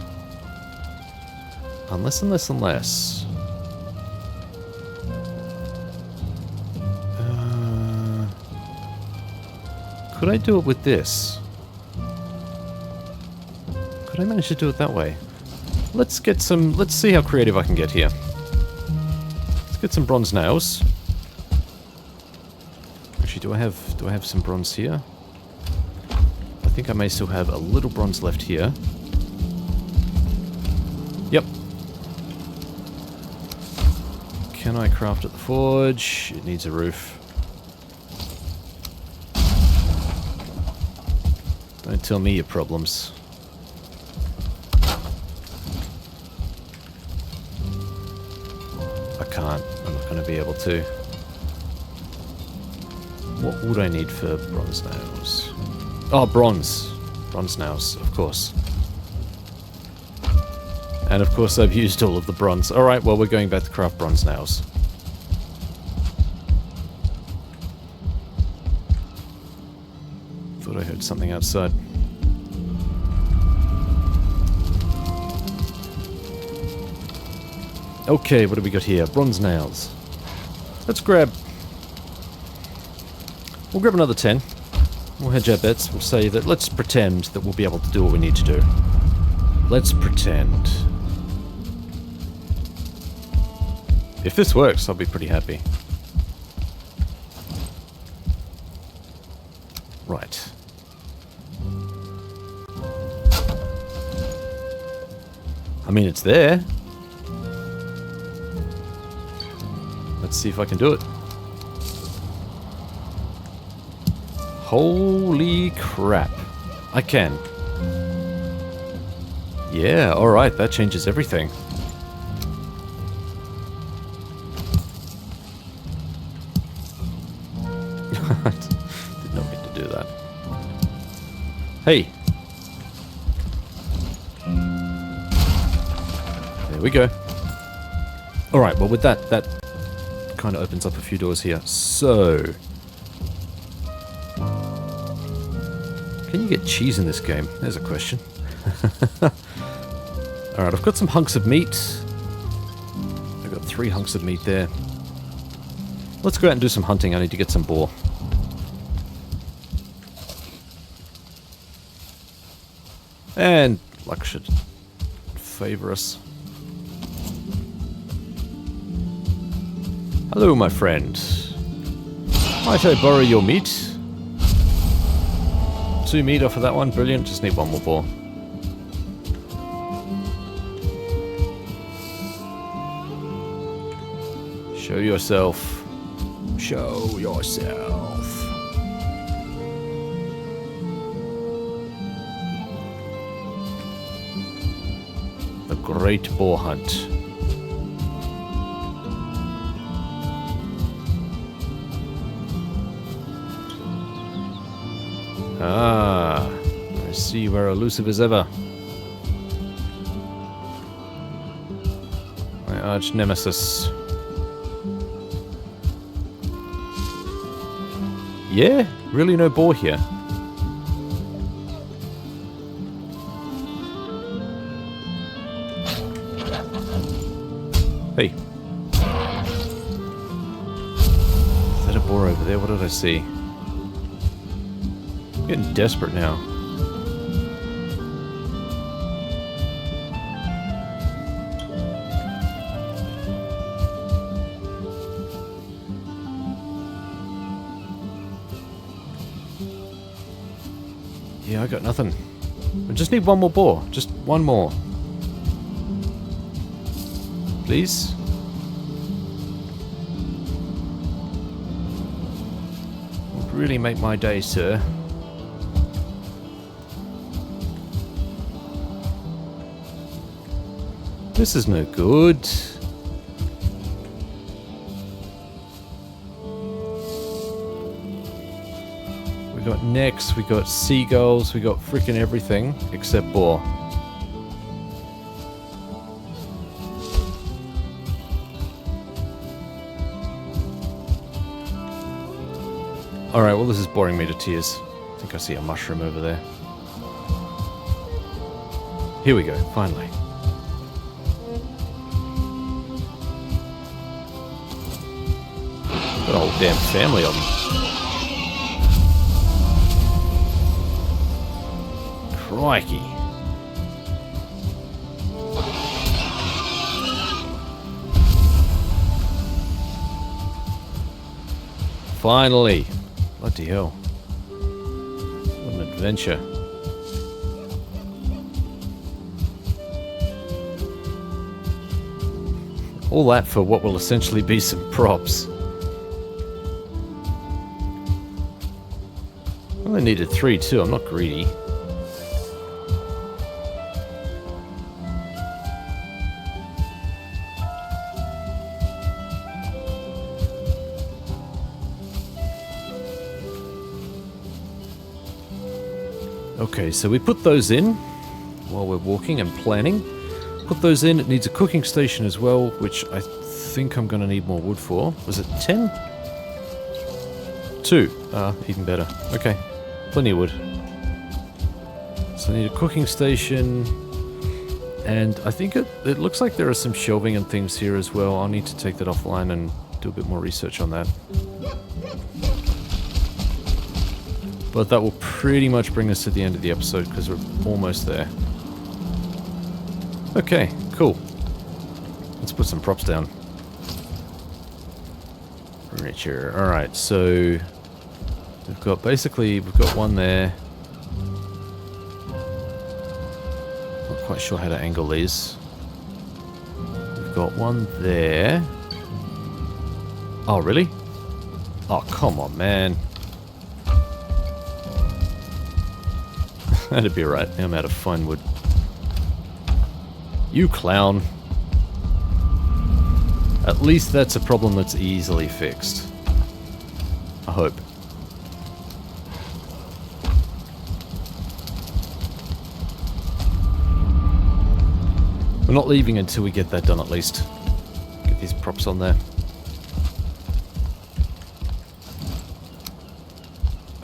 Could I do it with this? Could I manage to do it that way? Let's see how creative I can get here. Let's get some bronze nails. Actually, do I have some bronze here? I think I may still have a little bronze left here. Yep. Can I craft at the forge? It needs a roof. Don't tell me your problems. I'm not going to be able to. What would I need for bronze nails? Oh, bronze. Bronze nails, of course. And of course I've used all of the bronze. Alright, well we're going back to craft bronze nails. Thought I heard something outside. Okay, what do we got here? Bronze nails. Let's grab... We'll grab another 10. We'll hedge our bets. We'll say that let's pretend that we'll be able to do what we need to do. Let's pretend. If this works, I'll be pretty happy. Right. I mean, it's there. Let's see if I can do it. Holy crap. I can. Yeah, alright, that changes everything. Did not mean to do that. Hey! There we go. Alright, well with that kind of opens up a few doors here. So... can you get cheese in this game? There's a question. Alright, I've got some hunks of meat. I've got 3 hunks of meat there. Let's go out and do some hunting. I need to get some boar. And luck should favor us. Hello, my friend. Might I borrow your meat? 2 meat off of that one. Brilliant. Just need 1 more boar. Show yourself. Show yourself. The great boar hunt. Ah, I see you are elusive as ever. My arch nemesis. Yeah? Really no boar here? Hey. Is that a boar over there? What did I see? I'm getting desperate now. Yeah, I got nothing. I just need 1 more boar. Just 1 more. Please? Would really make my day, sir. This is no good. We got necks, we got seagulls, we got freaking everything except boar. Alright, well this is boring me to tears. I think I see a mushroom over there. Here we go, finally. Got a whole damn family of them. Crikey. Finally. Bloody hell. What an adventure. All that for what will essentially be some props. I only needed 3 too, I'm not greedy. Okay, so we put those in while we're walking and planning. Put those in, it needs a cooking station as well, which I think I'm going to need more wood for. Was it 10? 2. Even better. Okay, plenty of wood. So I need a cooking station, and I think it looks like there are some shelving and things here as well. I'll need to take that offline and do a bit more research on that. But that will pretty much bring us to the end of the episode because we're almost there. Okay, cool. Let's put some props down. Furniture. Alright, so we've got one there. Not quite sure how to angle these. We've got one there. Oh, really? Oh, come on, man. That'd be right. I'm out of fine wood. You clown. At least that's a problem that's easily fixed. I hope. We're not leaving until we get that done at least. Get these props on there.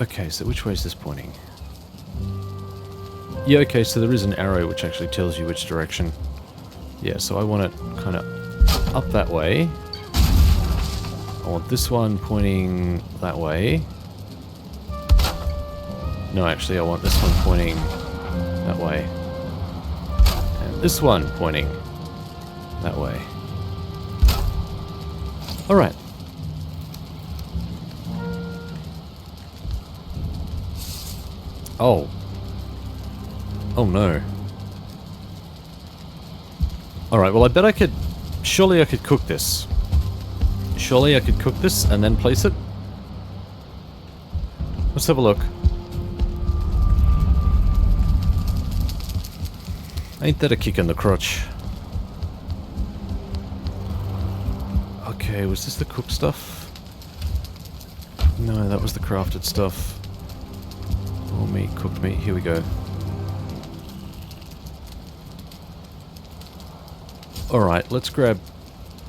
Okay, so which way is this pointing? Yeah, okay, so there is an arrow which actually tells you which direction. Yeah, so I want it kind of up that way. I want this one pointing that way. No, actually, I want this one pointing that way. And this one pointing that way. Alright. Oh. Oh no. Alright, well I bet I could... Surely I could cook this. Surely I could cook this and then place it? Let's have a look. Ain't that a kick in the crotch? Okay, was this the cooked stuff? No, that was the crafted stuff. Raw meat, cooked meat, here we go. Alright, let's grab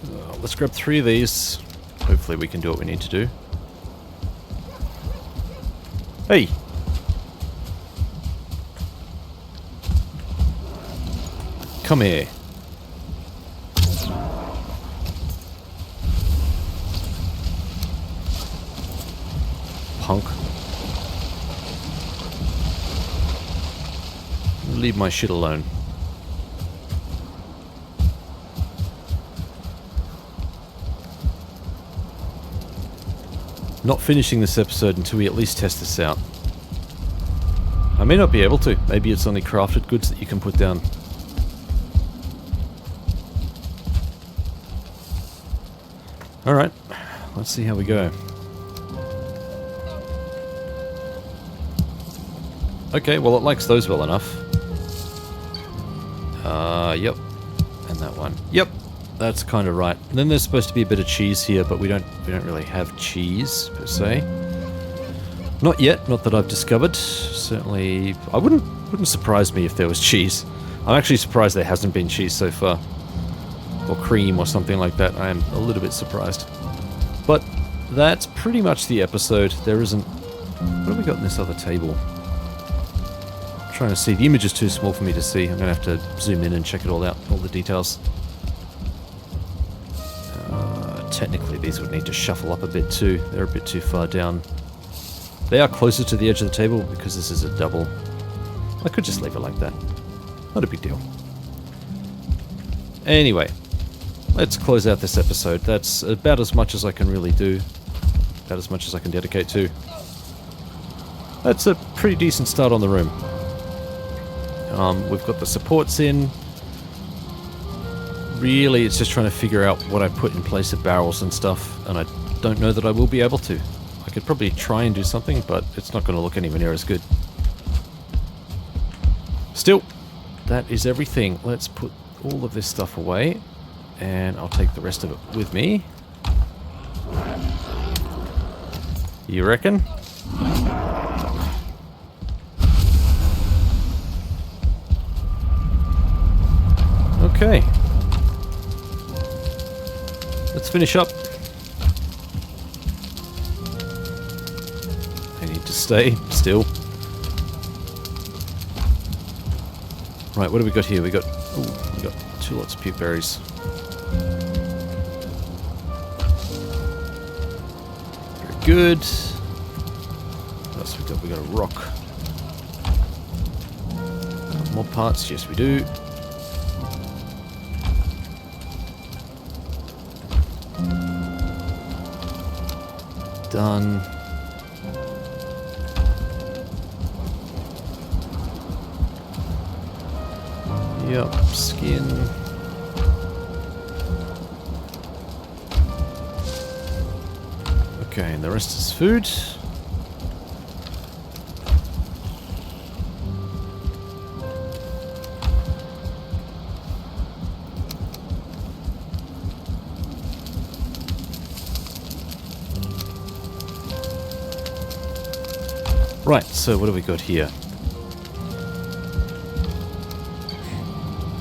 3 of these. Hopefully we can do what we need to do. Hey! Come here. Punk. Leave my shit alone. Not finishing this episode until we at least test this out. I may not be able to. Maybe it's only crafted goods that you can put down. Alright, let's see how we go. Okay, well it likes those well enough. Yep. And that one. Yep, that's kind of right. And then there's supposed to be a bit of cheese here, but we don't really have cheese, per se. Not yet, not that I've discovered. Certainly, I wouldn't surprise me if there was cheese. I'm actually surprised there hasn't been cheese so far. Or cream or something like that. I am a little bit surprised. But that's pretty much the episode. There isn't... What have we got on this other table? I'm trying to see. The image is too small for me to see. I'm going to have to zoom in and check it all out. All the details. Technically, these would need to shuffle up a bit too. They're a bit too far down. They are closer to the edge of the table because this is a double. I could just leave it like that. Not a big deal. Anyway. Let's close out this episode. That's about as much as I can really do. About as much as I can dedicate to. That's a pretty decent start on the room. We've got the supports in. Really, it's just trying to figure out what I put in place of barrels and stuff, and I don't know that I will be able to. I could probably try and do something, but it's not going to look anywhere near as good. Still, that is everything. Let's put all of this stuff away. And I'll take the rest of it with me. You reckon? Okay. Let's finish up. I need to stay still. Right, what do we got here? We got 2 lots of puke berries. Good. What else we got? We got a rock. More parts? Yes, we do. Done. Yep, skin. Okay, and the rest is food. Right, so what do we got here?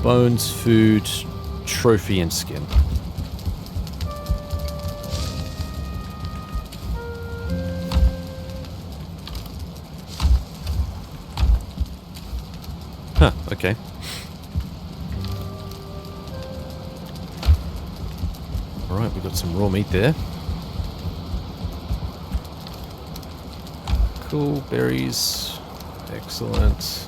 Bones, food, trophy, and skin. Huh, okay. Alright, we've got some raw meat there. Cool, berries. Excellent.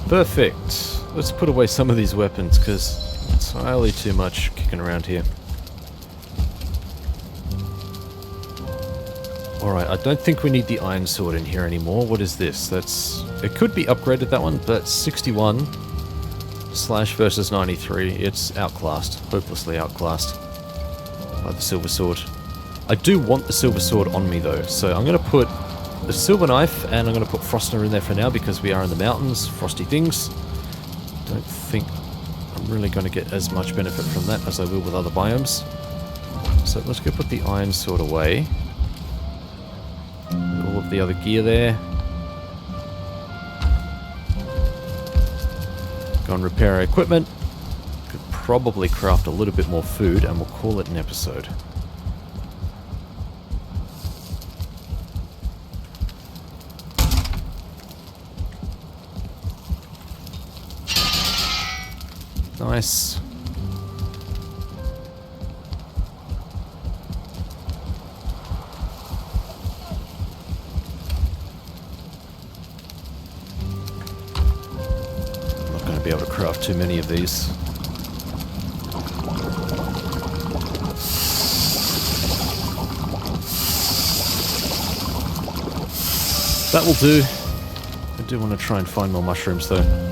Perfect. Let's put away some of these weapons, because it's entirely too much kicking around here. Alright, I don't think we need the iron sword in here anymore. What is this? It could be upgraded, that one, but 61 slash versus 93. It's outclassed. Hopelessly outclassed by the silver sword. I do want the silver sword on me, though, so I'm going to put the silver knife, and I'm going to put Frostner in there for now, because we are in the mountains, frosty things. Don't think I'm really going to get as much benefit from that as I will with other biomes. So let's go put the iron sword away. All of the other gear there. Go and repair our equipment. Could probably craft a little bit more food, and we'll call it an episode. Nice. I'm not going to be able to craft too many of these. That will do. I do want to try and find more mushrooms, though.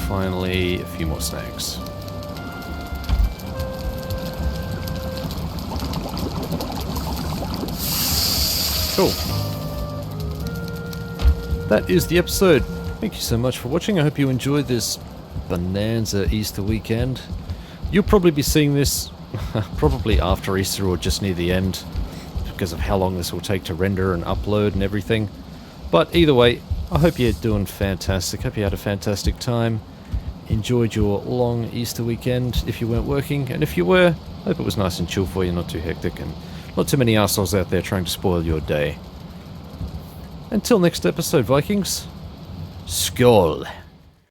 Finally, a few more snags. Cool. That is the episode. Thank you so much for watching. I hope you enjoyed this bonanza Easter weekend. You'll probably be seeing this probably after Easter or just near the end, because of how long this will take to render and upload and everything. But either way, I hope you're doing fantastic. Hope you had a fantastic time. Enjoyed your long Easter weekend if you weren't working, and if you were, hope it was nice and chill for you, not too hectic, and not too many assholes out there trying to spoil your day. Until next episode, Vikings, Skål!